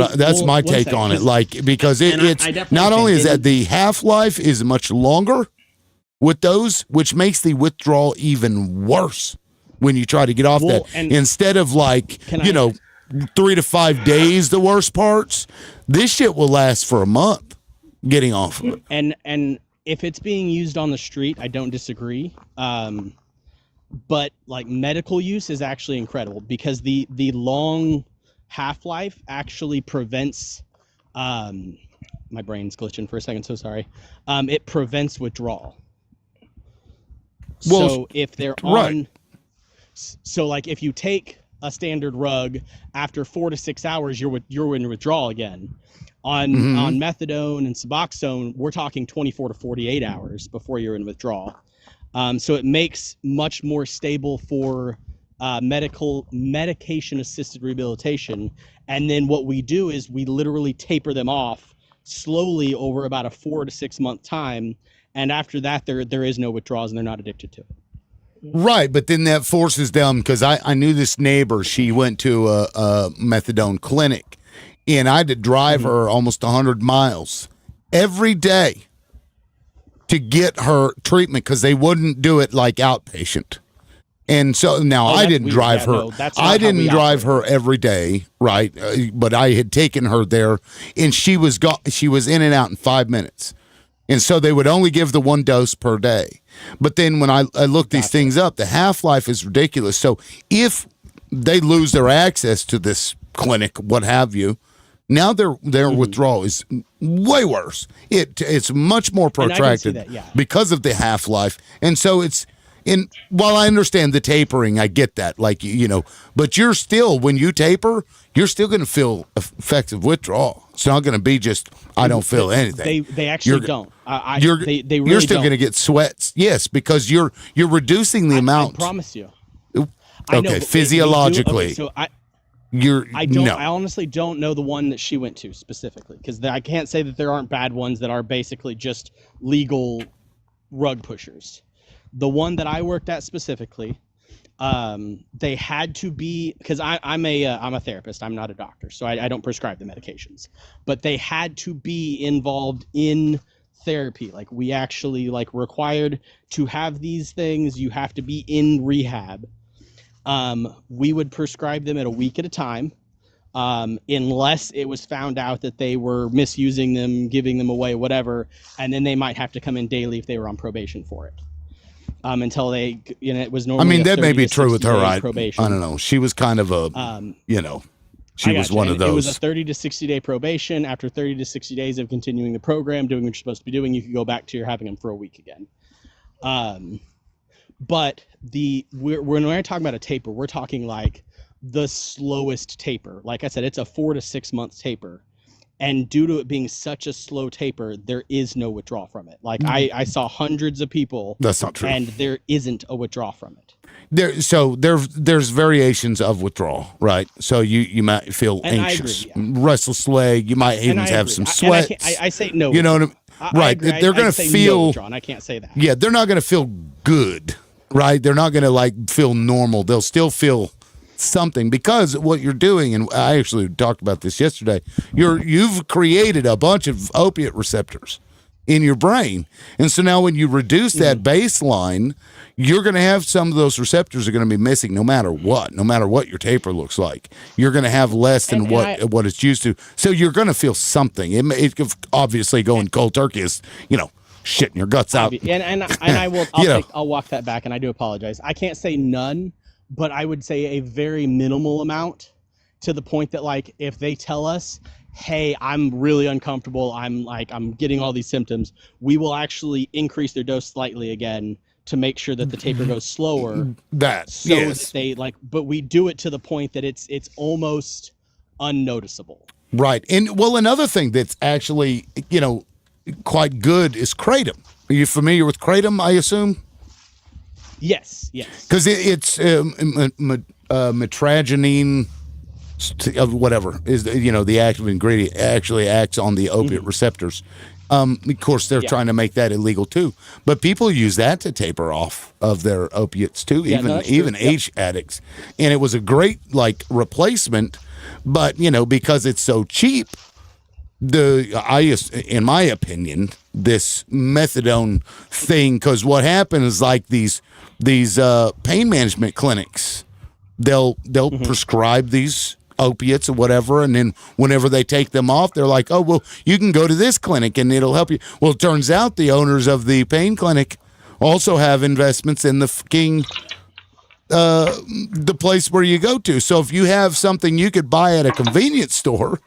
my take on it. Because it's not only is that the half-life is much longer with those, which makes the withdrawal even worse when you try to get off that. Instead of 3 to 5 days, the worst parts, this shit will last for a month getting off of it. And if it's being used on the street, I don't disagree. But medical use is actually incredible because the long half-life actually prevents my brain's glitching for a second, so sorry. It prevents withdrawal. So if they're on, so if you take a standard rug, after 4 to 6 hours, you're in withdrawal again. On methadone and Suboxone, we're talking 24 to 48 hours before you're in withdrawal. So it makes much more stable for medication-assisted rehabilitation. And then what we do is we literally taper them off slowly over about a 4 to 6 month time. And after that, there is no withdrawals and they're not addicted to it. Right, but then that forces them, because I knew this neighbor. She went to a methadone clinic, and I had to drive her almost 100 miles every day to get her treatment because they wouldn't do it like outpatient. And so now I didn't drive her. I didn't drive her every day, right? But I had taken her there, and she was in and out in 5 minutes. And so they would only give the 1 dose per day. But then when I looked these things up, the half-life is ridiculous. So if they lose their access to this clinic, what have you, now their withdrawal is way worse. It's much more protracted because of the half-life. And so while I understand the tapering, I get that, but you're still, when you taper, you're still going to feel effective withdrawal. It's not going to be just, I don't feel anything. They actually don't. You're still going to don't. get sweats. Yes, because you're reducing the amount. I promise you. Okay, physiologically. I honestly don't know the one that she went to specifically, because I can't say that there aren't bad ones that are basically just legal rug pushers. The one that I worked at specifically, they had to be, because I'm a therapist, I'm not a doctor, so I don't prescribe the medications, but they had to be involved in therapy. Like, we actually required to have these things. You have to be in rehab. We would prescribe them at a week at a time, unless it was found out that they were misusing them, giving them away, whatever, and then they might have to come in daily if they were on probation for it. Until they, it was normally. I mean, that may be true with her. I probation. don't know. She was kind of a, she was one of those. It was a 30 to 60 day probation. After 30 to 60 days of continuing the program, doing what you're supposed to be doing, you could go back to having them for a week again. But when we're talking about a taper, we're talking like the slowest taper. Like I said, it's a 4 to 6 month taper. And due to it being such a slow taper, there is no withdrawal from it. Like, I saw hundreds of people. That's not true. And there isn't a withdrawal from it. There's variations of withdrawal, right? So you might feel anxious, restless leg. You might even have some sweat. I say no. You know what I mean? Right. They're going to feel. No, I can't say that. Yeah, they're not going to feel good, right? They're not going to feel normal. They'll still feel something, because what you're doing, and I actually talked about this yesterday, you've created a bunch of opiate receptors in your brain, and so now when you reduce that baseline, you're going to have some of those receptors are going to be missing no matter what your taper looks like. You're going to have less than what it's used to, so you're going to feel something. It obviously going cold turkey is shitting your guts out, and I'll walk that back, and I do apologize. I can't say none, but I would say a very minimal amount, to the point that if they tell us, hey, I'm really uncomfortable, I'm getting all these symptoms, we will actually increase their dose slightly again to make sure that the taper goes slower. That they but we do it to the point that it's almost unnoticeable. Right. And another thing that's actually, quite good is kratom. Are you familiar with kratom, I assume? Yes. Because it's metragenine, whatever is the active ingredient, actually acts on the opiate receptors. Of course, they're trying to make that illegal too, but people use that to taper off of their opiates too, even H addicts. And it was a great replacement, but because it's so cheap, in my opinion, this methadone thing, because what happens is these pain management clinics, they'll prescribe these opiates or whatever, and then whenever they take them off, they're like, oh, well, you can go to this clinic and it'll help you. Well, it turns out the owners of the pain clinic also have investments in the place where you go to. So if you have something you could buy at a convenience store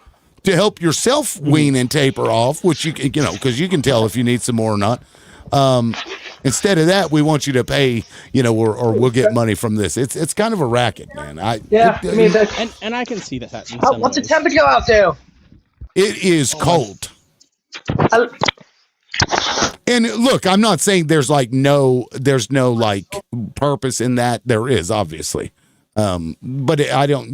to help yourself wean and taper off, which because you can tell if you need some more or not, and Instead of that, we want you to pay, or we'll get money from this. It's kind of a racket, man. I mean, and I can see that in How, some what's the ways. temperature out there? It is cold. And look, I'm not saying there's no like purpose in that. There is, obviously. But I don't,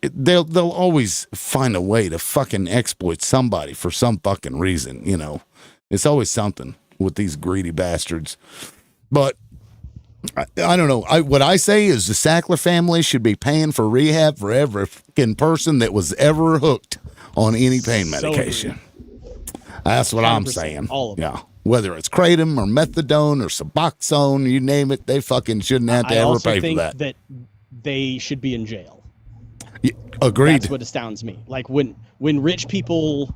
they'll always find a way to fucking exploit somebody for some fucking reason, It's always something with these greedy bastards. But I don't know. What I say is the Sackler family should be paying for rehab for every fucking person that was ever hooked on any pain medication. That's what I'm saying. All of them. Whether it's kratom or methadone or Suboxone, you name it, they fucking shouldn't have to ever pay for that. I also think that they should be in jail. Yeah, agreed. That's what astounds me. Like when rich people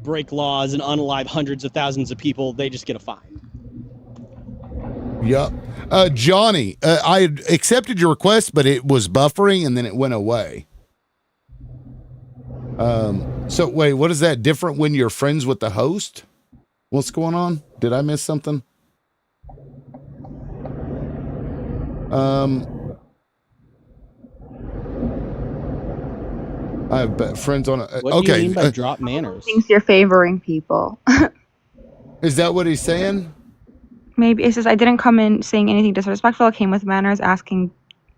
break laws and unalive hundreds of thousands of people, they just get a fine. Yep. Johnny, I accepted your request, but it was buffering and then it went away. So wait, what is that different when you're friends with the host? What's going on? Did I miss something? I have friends on it. What do you mean by drop manners? Thinks you're favoring people. Is that what he's saying? Maybe it says I didn't come in saying anything disrespectful. I came with manners, asking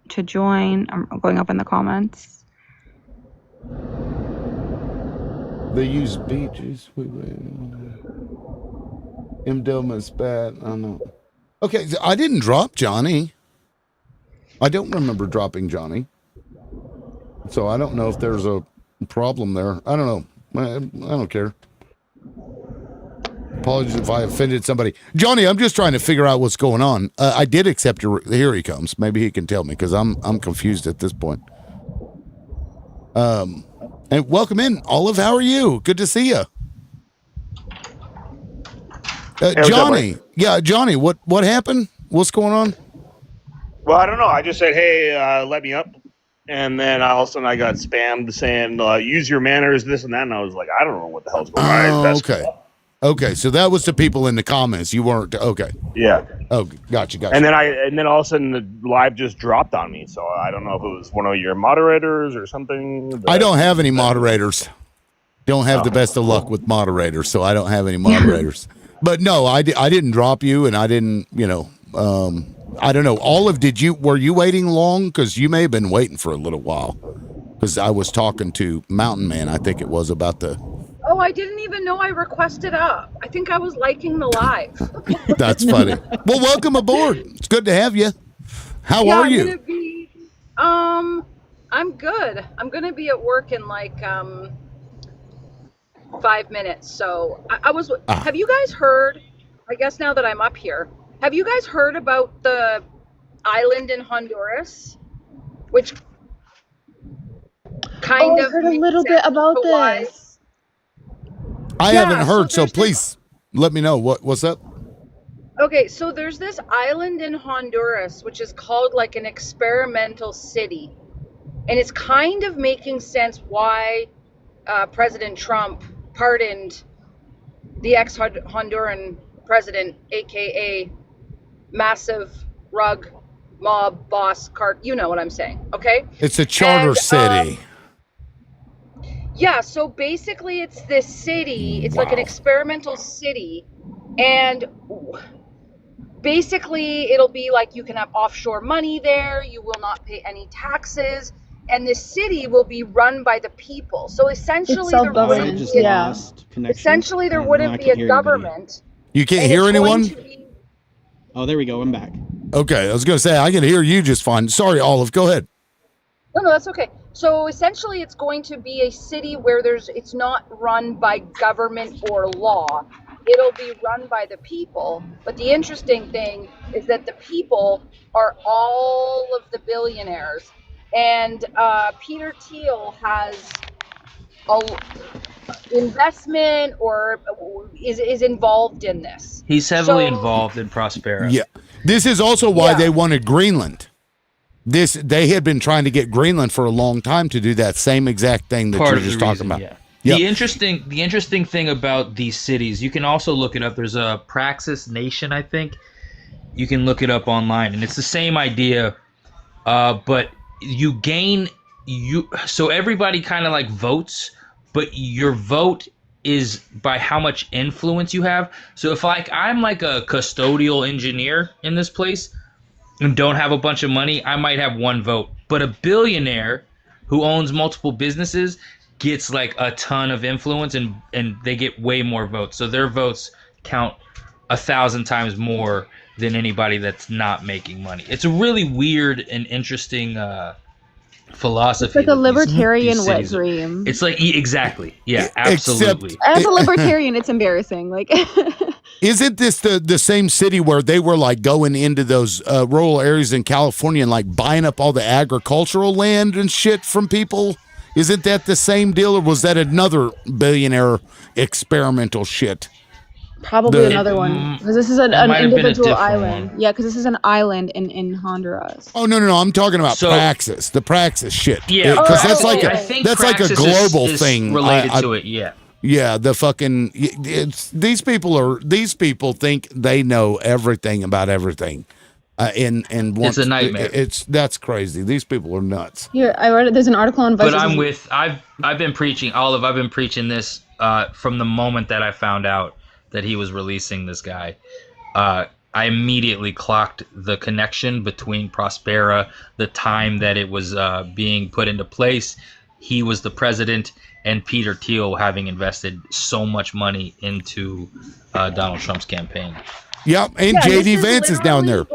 to join. I'm going up in the comments. They use beaches. Imdilma's bad. I don't know. Okay, so I didn't drop Johnny. I don't remember dropping Johnny. So I don't know if there's a problem there. I don't know. I don't care. Apologies if I offended somebody. Johnny, I'm just trying to figure out what's going on. I did accept your... Here he comes. Maybe he can tell me because I'm confused at this point. And welcome in, Olive. How are you? Good to see you. Johnny. Yeah, Johnny, what happened? What's going on? Well, I don't know. I just said, hey, let me up. And then all of a sudden I got spammed saying, use your manners, this and that. And I was like, I don't know what the hell's going on. Okay. Okay, so that was to people in the comments. You weren't okay. Yeah. Oh, gotcha. And then all of a sudden the live just dropped on me. So I don't know if it was one of your moderators or something. I don't have any moderators. Don't have the best of luck with moderators, so I don't have any moderators. But no, I didn't drop you, and I didn't, I don't know. Olive, were you waiting long? Because you may have been waiting for a little while. Because I was talking to Mountain Man, I think it was, about the... Oh, I didn't even know I requested up. I think I was liking the live. That's funny. Well, welcome aboard. It's good to have you. How are you? I'm good. I'm gonna be at work in like 5 minutes. So I was. Have you guys heard? I guess now that I'm up here, have you guys heard about the island in Honduras, which kind of heard a little bit about this. I haven't heard, so please let me know what's up. Okay, so there's this island in Honduras which is called like an experimental city, and it's kind of making sense why President Trump pardoned the ex-Honduran president, aka massive rug mob boss cart. You know what I'm saying, okay? It's a charter city. Yeah, so basically it's this city, it's like an experimental city, and basically it'll be like you can have offshore money there, you will not pay any taxes, and the city will be run by the people. So essentially there wouldn't be a government. You can't hear anyone? Oh, there we go. I'm back. Okay, I was going to say, I can hear you just fine. Sorry, Olive, go ahead. No, that's okay. So essentially it's going to be a city where it's not run by government or law. It'll be run by the people. But the interesting thing is that the people are all of the billionaires. And Peter Thiel has investment or is involved in this. He's heavily involved in Prospera. Yeah. This is also why they wanted Greenland. They had been trying to get Greenland for a long time to do that same exact thing that you're just talking about. Yep. The interesting thing about these cities, you can also look it up. There's a Praxis Nation, I think. You can look it up online, and it's the same idea, but so everybody kind of like votes, but your vote is by how much influence you have. So if I'm like a custodial engineer in this place and don't have a bunch of money, I might have one vote. But a billionaire who owns multiple businesses gets like a ton of influence, and they get way more votes. So their votes count 1,000 times more than anybody that's not making money. It's a really weird and interesting philosophy. It's like a that libertarian these wet cities dream. It's like exactly, yeah, Except- absolutely. As a libertarian, it's embarrassing. Like, Isn't this the same city where they were like going into those rural areas in California and like buying up all the agricultural land and shit from people? Isn't that the same deal, or was that another billionaire experimental shit? probably another one, because this is an might have been a individual different island. one. Yeah, because this is an island in Honduras. Oh no, I'm talking about Praxis, the Praxis shit. Yeah, because that's like I think that's like a Praxis global is thing related to it. Yeah. Yeah, the fucking these people think they know everything about everything, and It's a nightmare. That's crazy. These people are nuts. Here, I read it. There's an article on But Vice. I've been preaching, Olive. I've been preaching this from the moment that I found out that he was releasing this guy. I immediately clocked the connection between Prospera, the time that it was being put into place. He was the president, and Peter Thiel having invested so much money into Donald Trump's campaign. Yep, and JD Vance is down there.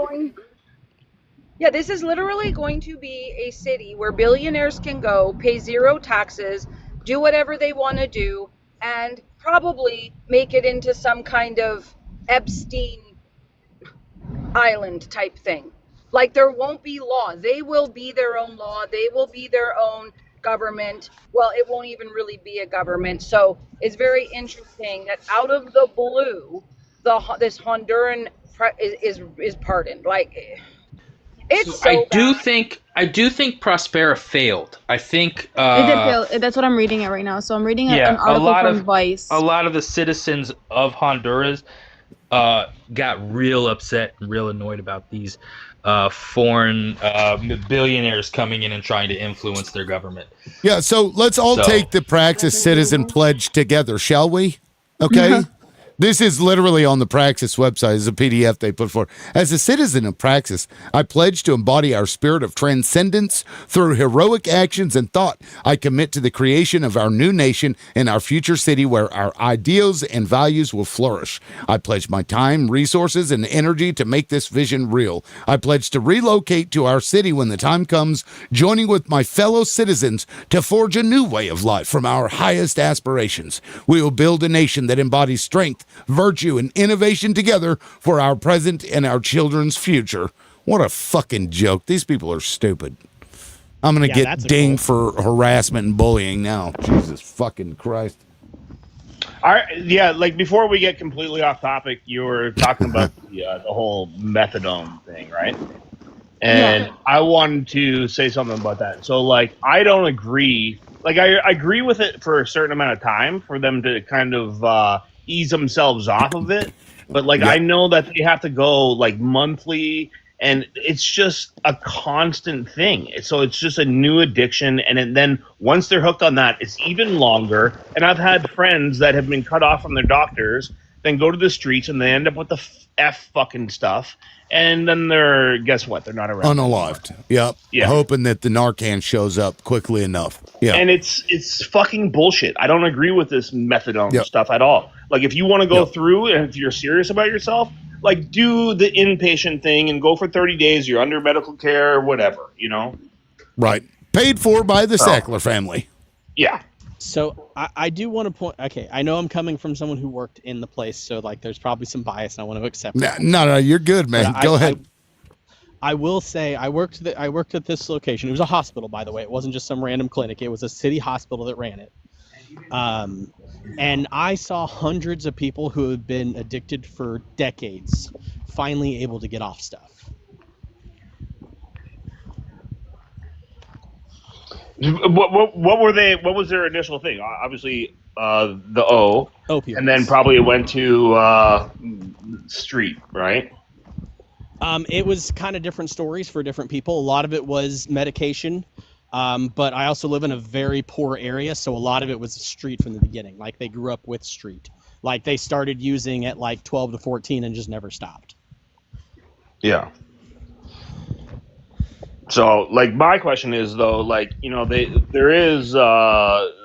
Yeah, this is literally going to be a city where billionaires can go, pay zero taxes, do whatever they want to do, and probably make it into some kind of Epstein Island type thing. Like, there won't be law. They will be their own law. They will be their own government. Well, it won't even really be a government. So it's very interesting that out of the blue, this Honduran is pardoned. Like, it's so I do bad. think Prospera failed. I think It did fail. That's what I'm reading it right now. So I'm reading an article from Vice. A lot of the citizens of Honduras got real upset and real annoyed about these foreign billionaires coming in and trying to influence their government. Yeah, so let's all take the Praxis Citizen Pledge together, shall we? Okay. This is literally on the Praxis website. It's a PDF they put forward. As a citizen of Praxis, I pledge to embody our spirit of transcendence through heroic actions and thought. I commit to the creation of our new nation and our future city where our ideals and values will flourish. I pledge my time, resources, and energy to make this vision real. I pledge to relocate to our city when the time comes, joining with my fellow citizens to forge a new way of life from our highest aspirations. We will build a nation that embodies strength, virtue, and innovation together for our present and our children's future. What a fucking joke. These people are stupid. I'm going to get dinged for harassment and bullying now. Jesus fucking Christ. All right, yeah, like before we get completely off topic, you were talking about the whole methadone thing, right? And I wanted to say something about that. So, like, I don't agree. Like, I agree with it for a certain amount of time for them to kind of ease themselves off of it. But, like, I know that they have to go, like, monthly, and it's just a constant thing. So it's just a new addiction. And then once they're hooked on that, it's even longer. And I've had friends that have been cut off from their doctors, then go to the streets, and they end up with the F fucking stuff. And then guess what? They're not around. Unalived. Yep. Yeah. Hoping that the Narcan shows up quickly enough. Yeah. And it's fucking bullshit. I don't agree with this methadone stuff at all. Like, if you want to go through and if you're serious about yourself, like, do the inpatient thing and go for 30 days. You're under medical care or whatever, you know? Right. Paid for by the Sackler family. Yeah. So I do want to point. Okay, I know I'm coming from someone who worked in the place, so like there's probably some bias, and I want to accept that. No, you're good, man. Go ahead. I will say I worked at this location. It was a hospital, by the way. It wasn't just some random clinic. It was a city hospital that ran it. And I saw hundreds of people who had been addicted for decades finally able to get off stuff. What were they? What was their initial thing? Obviously, the O, Opioids. and then probably it went to street, right? It was kind of different stories for different people. A lot of it was medication, but I also live in a very poor area, so a lot of it was street from the beginning. Like they grew up with street. Like they started using at like 12 to 14 and just never stopped. Yeah. So, like, my question is though, like, you know, there is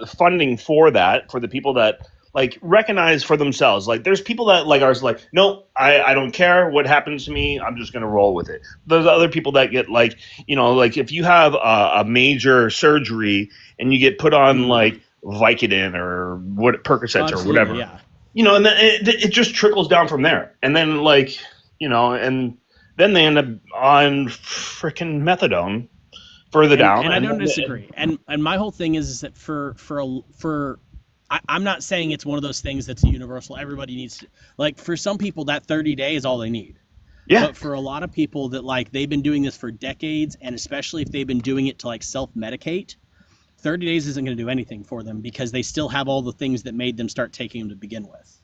funding for that for the people that like recognize for themselves. Like, there's people that like are like, no, I don't care what happens to me. I'm just gonna roll with it. There's other people that get like, you know, like if you have a major surgery and you get put on like Vicodin or what Percocets or whatever, yeah. you know, and then it just trickles down from there. And then like, you know, and then they end up on freaking methadone further down. And I don't disagree. And my whole thing is that I'm not saying it's one of those things that's universal. Everybody needs to, like, for some people that 30 days is all they need. Yeah. But for a lot of people that like they've been doing this for decades, and especially if they've been doing it to like self-medicate, 30 days isn't going to do anything for them because they still have all the things that made them start taking them to begin with.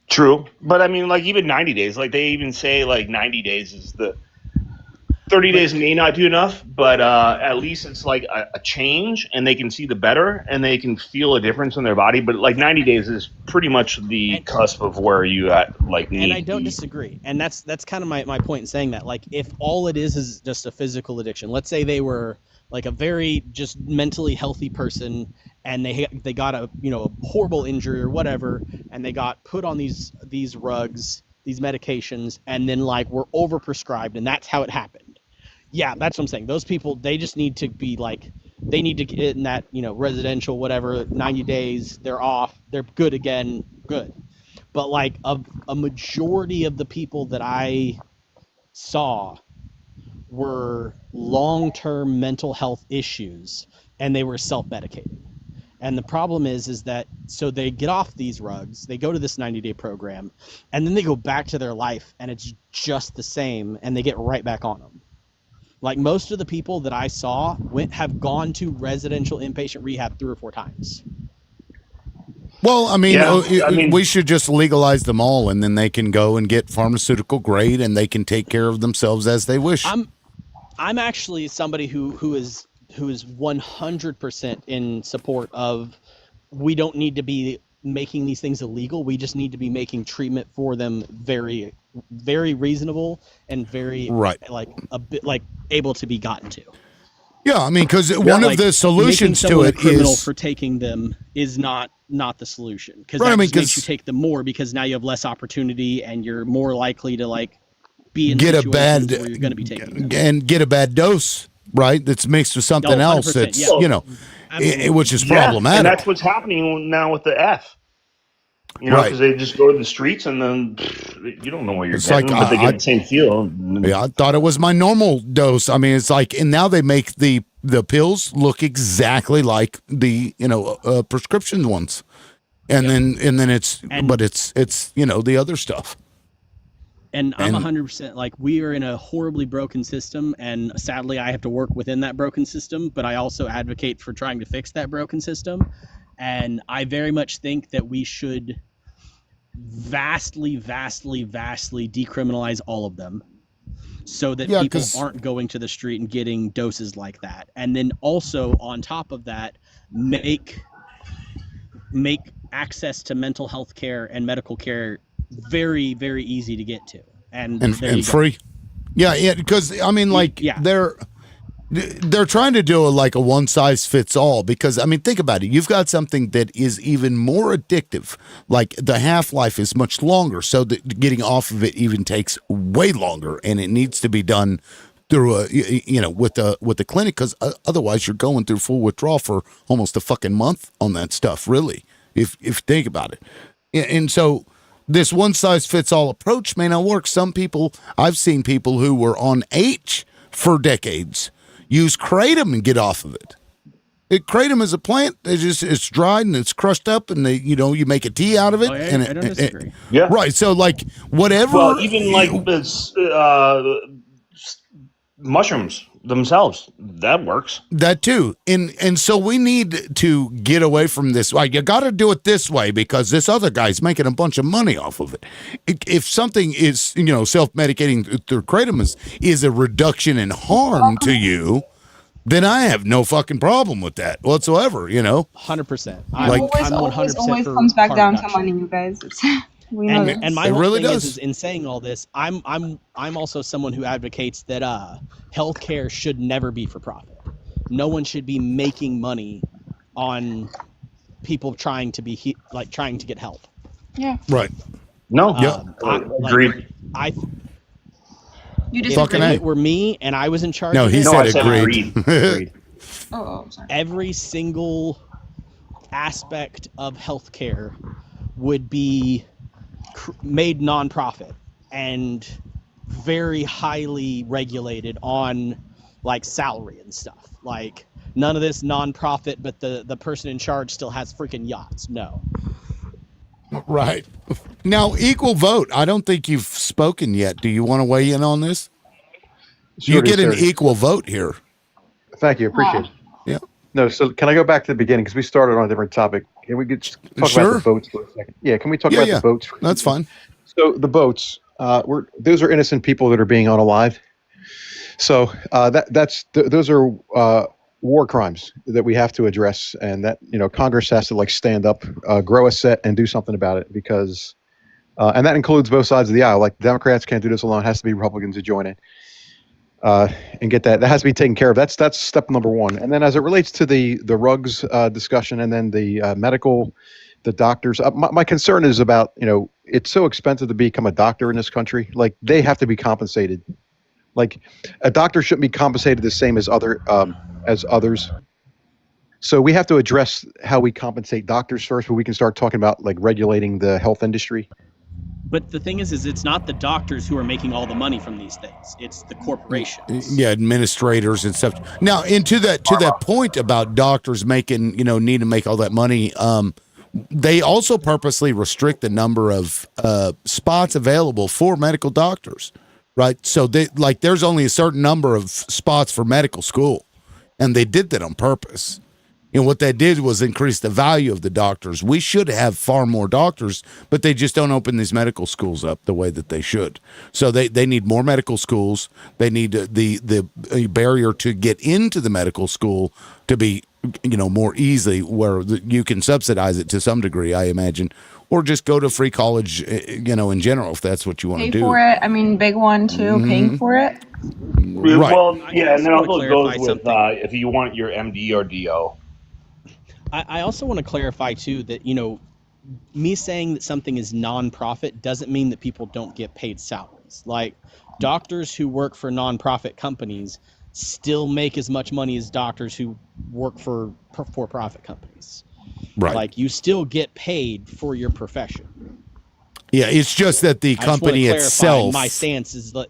True. But I mean, like, even 90 days, like they even say like 90 days is the 30 days may not do enough, but at least it's like a change and they can see the better and they can feel a difference in their body. But like 90 days is pretty much the cusp of where you at like need. And I don't disagree. And that's kind of my point in saying that. Like, if all it is just a physical addiction, let's say they were like a very just mentally healthy person and they got a, you know, a horrible injury or whatever, and they got put on these rugs, these medications, and then like were overprescribed, and that's how it happened. Yeah, that's what I'm saying. Those people, they just need to be like, they need to get in that, you know, residential, whatever, 90 days, they're off, they're good again, good. But like a majority of the people that I saw were long-term mental health issues, and they were self-medicating. And the problem is that, so they get off these rugs, they go to this 90-day program, and then they go back to their life, and it's just the same, and they get right back on them. Like, most of the people that I saw have gone to residential inpatient rehab 3 or 4 times. Well, I mean, we should just legalize them all, and then they can go and get pharmaceutical grade, and they can take care of themselves as they wish. I'm actually somebody who is 100% in support of, we don't need to be making these things illegal. We just need to be making treatment for them very, very reasonable and very like a bit like able to be gotten to. Yeah, I mean, because one of the solutions to it is for taking them is not the solution, because Right, that I mean, just makes 'cause- you take them more, because now you have less opportunity and you're more likely to like be in get a situations bad where you're going to be taking them. and get a bad dose, right? That's mixed with something No, else 100%, that's yeah. you know, which is problematic. And that's what's happening now with the F. You know, Right. because they just go to the streets and then you don't know what you're It's getting, like, but they get the same feel. Yeah, I thought it was my normal dose. I mean, it's like, and now they make the pills look exactly like the, you know, prescription ones, and then it's you know, the other stuff. And I'm 100% like, we are in a horribly broken system, and sadly I have to work within that broken system, but I also advocate for trying to fix that broken system. And I very much think that we should vastly decriminalize all of them, so that people aren't going to the street and getting doses like that. And then also on top of that, make access to mental health care and medical care very, very easy to get to, and free. Yeah, because I mean, like, they're trying to do like a one size fits all, because I mean, think about it. You've got something that is even more addictive. Like, the half-life is much longer, so that getting off of it even takes way longer, and it needs to be done through a, you know, with the clinic, because otherwise you're going through full withdrawal for almost a fucking month on that stuff, really, if you think about it. And so this one size fits all approach may not work. Some people, I've seen people who were on H for decades use kratom and get off of it. Kratom is a plant. It's dried and it's crushed up, and you make a tea out of it. I don't disagree. Yeah, right. So like, whatever. Well, even like this mushrooms, themselves. That works. That too. And so we need to get away from this. Like, you got to do it this way because this other guy's making a bunch of money off of it. If something is, self-medicating through kratom is a reduction in harm to you, then I have no fucking problem with that whatsoever, 100%. I'm 100% always for comes back harm down to reduction. money, you guys. We know And this. my It whole really thing does. is in saying all this, I'm also someone who advocates that healthcare should never be for profit. No one should be making money on people trying to be trying to get help. Yeah. Right. No. Agreed. You If disagree? it were me and I was in charge No, of he it, said I said agreed. agreed. Oh, sorry. every single aspect of healthcare would be made nonprofit and very highly regulated on salary and stuff. Like, none of this nonprofit, but the person in charge still has freaking yachts. No. Right. Now, equal vote. I don't think you've spoken yet. Do you want to weigh in on this? You get an equal vote here. Thank you. Appreciate it. Yeah. No, so can I go back to the beginning because we started on a different topic? Can we just talk about the boats for a second? Yeah, can we talk about the boats? That's fine. So the boats, those are innocent people that are being unalived. So those are war crimes that we have to address, and that Congress has to stand up, grow a set, and do something about it because, and that includes both sides of the aisle. Like, Democrats can't do this alone; it has to be Republicans to join in. And get that has to be taken care of. That's step number one. And then as it relates to the rugs discussion, and then the medical, the doctors, my concern is about, it's so expensive to become a doctor in this country. Like, they have to be compensated. Like, a doctor shouldn't be compensated the same as others. So we have to address how we compensate doctors first, but we can start talking about regulating the health industry. But the thing is it's not the doctors who are making all the money from these things. It's the corporations. Yeah, administrators and stuff. Now, into that point about doctors making, need to make all that money, they also purposely restrict the number of spots available for medical doctors, right? So there's only a certain number of spots for medical school, and they did that on purpose. And what they did was increase the value of the doctors. We should have far more doctors, but they just don't open these medical schools up the way that they should. So they need more medical schools. They need the barrier to get into the medical school to be, more easily, where you can subsidize it to some degree, I imagine, or just go to free college, in general, if that's what you want to do. Pay for it. I mean, big one too. Paying for it. Right. Well, yeah, and then also also wanna goes with if you want your MD or DO. I also want to clarify too that me saying that something is nonprofit doesn't mean that people don't get paid salaries. Like, doctors who work for nonprofit companies still make as much money as doctors who work for for-profit companies. Right. Like, you still get paid for your profession. Yeah, it's just that the company itself. My stance is that.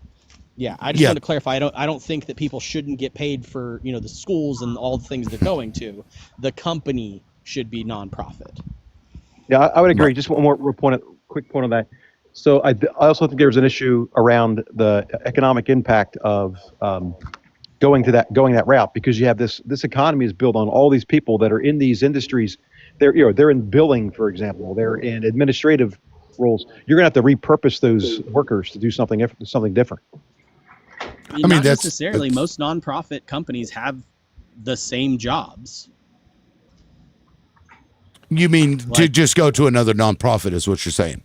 Yeah, I just want to clarify. I don't think that people shouldn't get paid for the schools and all the things they're going to. The company should be nonprofit. Yeah, I would agree. Just one more quick point on that. So I also think there's an issue around the economic impact of going that route, because you have this economy is built on all these people that are in these industries. They're in billing, for example. They're in administrative roles. You're going to have to repurpose those workers to do something different. Not necessarily. Most nonprofit companies have the same jobs. You mean to just go to another nonprofit is what you're saying?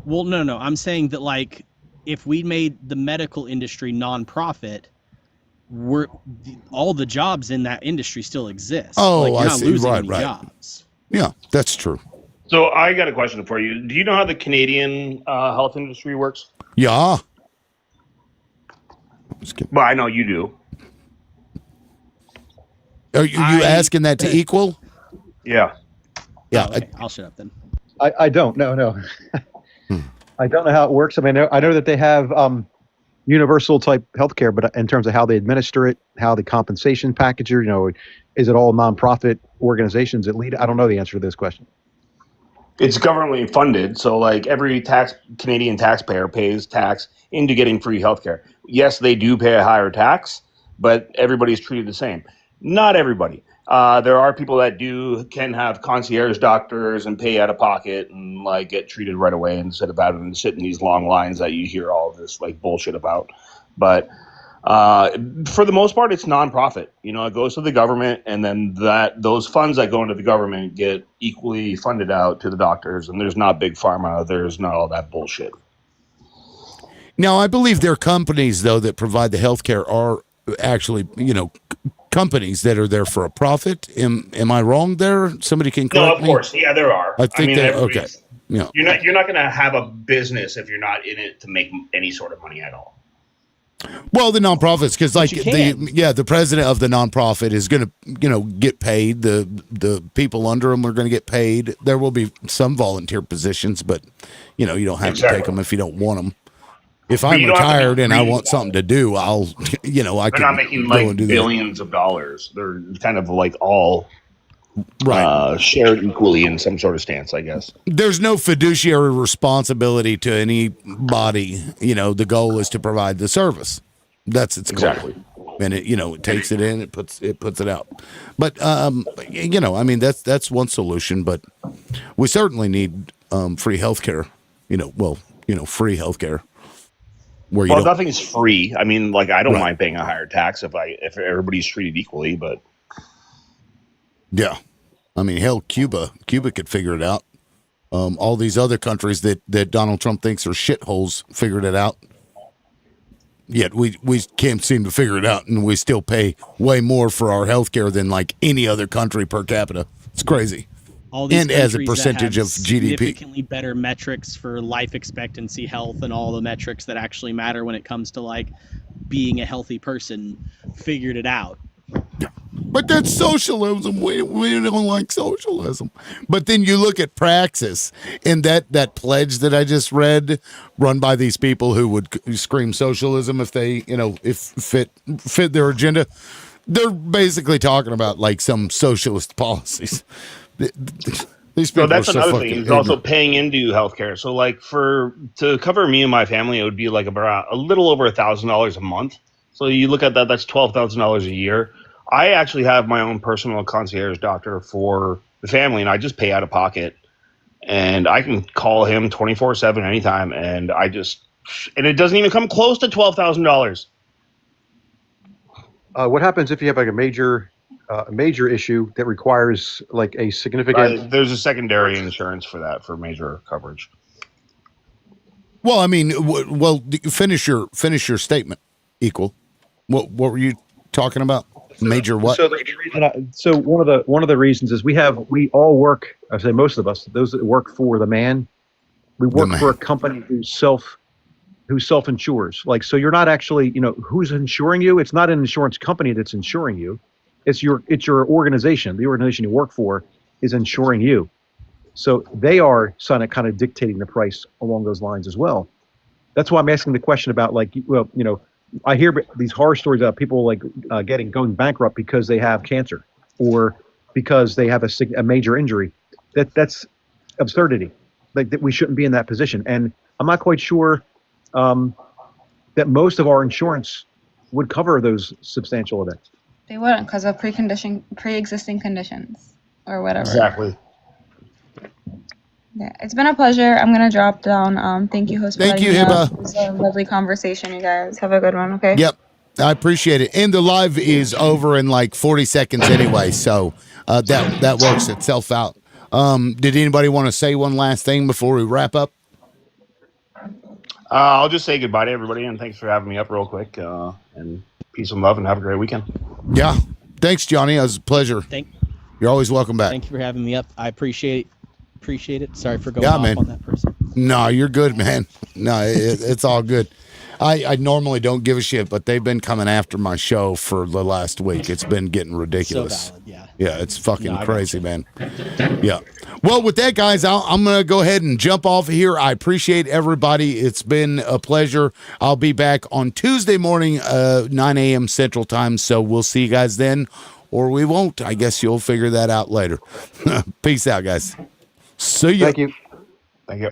Well, no. I'm saying that, if we made the medical industry nonprofit, all the jobs in that industry still exist. Oh, you're I not see. losing Right, any right. jobs. Yeah, that's true. So I got a question for you. Do you know how the Canadian health industry works? Yeah. Well, I know you do. Are you asking that to equal? Yeah. Yeah. Okay, I'll shut up then. I don't. No. I don't know how it works. I mean, I know that they have universal type healthcare, but in terms of how they administer it, how the compensation package, is it all nonprofit organizations that lead? I don't know the answer to this question. It's governmentally funded, so every Canadian taxpayer pays tax into getting free healthcare. yes, they do pay a higher tax, but everybody's treated the same. Not everybody. There are people that can have concierge doctors and pay out of pocket and like get treated right away instead of having to sit in these long lines that you hear all this like bullshit about. But for the most part, it's nonprofit. You know, it goes to the government, and then those funds that go into the government get equally funded out to the doctors. And there's not big pharma. There's not all that bullshit. Now, I believe there are companies, though, that provide the healthcare are actually, you know, companies that are there for a profit. Am I wrong there? Somebody can correct me. No, of course. Yeah, there are. I think mean, that okay. Yeah. You're not going to have a business if you're not in it to make any sort of money at all. Well, the nonprofits, because like the president of the nonprofit is going to, you know, get paid. The people under him are going to get paid. There will be some volunteer positions, but you know, you don't have to take them if you don't want them. If I'm retired and I want something to do, I'll, you know, I They're can not making go like and do billions of dollars. They're kind of like all right shared equally in some sort of stance, I guess. There's no fiduciary responsibility to anybody. You know, the goal is to provide the service. That's its goal. And it, you know, it takes it in, it puts it out. But you know, I mean, that's one solution. But we certainly need free healthcare. You know, free healthcare. Well, nothing's free. I mean, like I don't mind paying a higher tax if everybody's treated equally, but yeah, I mean, hell, Cuba could figure it out. All these other countries that Donald Trump thinks are shitholes figured it out. Yet we can't seem to figure it out, and we still pay way more for our healthcare than like any other country per capita. It's crazy. All these and as a countries percentage that of have GDP. significantly better metrics for life expectancy, health, and all the metrics that actually matter when it comes to like being a healthy person figured it out. But that's socialism. We don't like socialism. But then you look at Praxis and that pledge that I just read, run by these people who would scream socialism if they, you know, if fit their agenda. They're basically talking about like some socialist policies. These people that's are so another thing. He's ignorant. also paying into healthcare. So, like, to cover me and my family, it would be like about a little over $1,000 a month. So you look at that; that's $12,000 a year. I actually have my own personal concierge doctor for the family, and I just pay out of pocket, and I can call him 24/7 anytime, and it doesn't even come close to $12,000. What happens if you have like a major issue that requires like a significant? There's a secondary insurance for that for major coverage. Well, I mean, finish your statement. Equal. What were you talking about? Major what? So one of the reasons is we all work. I say most of us, those that work for the man, we work for a company who self-insures. Like, so you're not actually, you know, who's insuring you? It's not an insurance company that's insuring you. It's your organization. The organization you work for is insuring you. So they are kind of dictating the price along those lines as well. That's why I'm asking the question about like, well, you know, I hear these horror stories about people like going bankrupt because they have cancer or because they have a major injury. That's absurdity. Like that we shouldn't be in that position. And I'm not quite sure that most of our insurance would cover those substantial events. They wouldn't because of pre-existing conditions or whatever. Exactly. Yeah, it's been a pleasure. I'm gonna drop down. Thank you, host. Thank you, Hiba. It was a lovely conversation, you guys. Have a good one. Okay. Yep, I appreciate it. And the live is over in like 40 seconds anyway, so that works itself out. Did anybody want to say one last thing before we wrap up? I'll just say goodbye to everybody, and thanks for having me up real quick. And peace and love, and have a great weekend. Yeah, thanks, Johnny. It was a pleasure. You're always welcome back. Thank you for having me up. I appreciate it. Sorry for going off on that person. No, you're good, man. No, it's all good. I normally don't give a shit, but they've been coming after my show for the last week. It's been getting ridiculous. So valid, yeah. Yeah, it's fucking crazy, man. Yeah. Well, with that, guys, I'm going to go ahead and jump off of here. I appreciate everybody. It's been a pleasure. I'll be back on Tuesday morning, 9 a.m. Central Time, so we'll see you guys then, or we won't. I guess you'll figure that out later. Peace out, guys. See ya. Thank you. Thank you.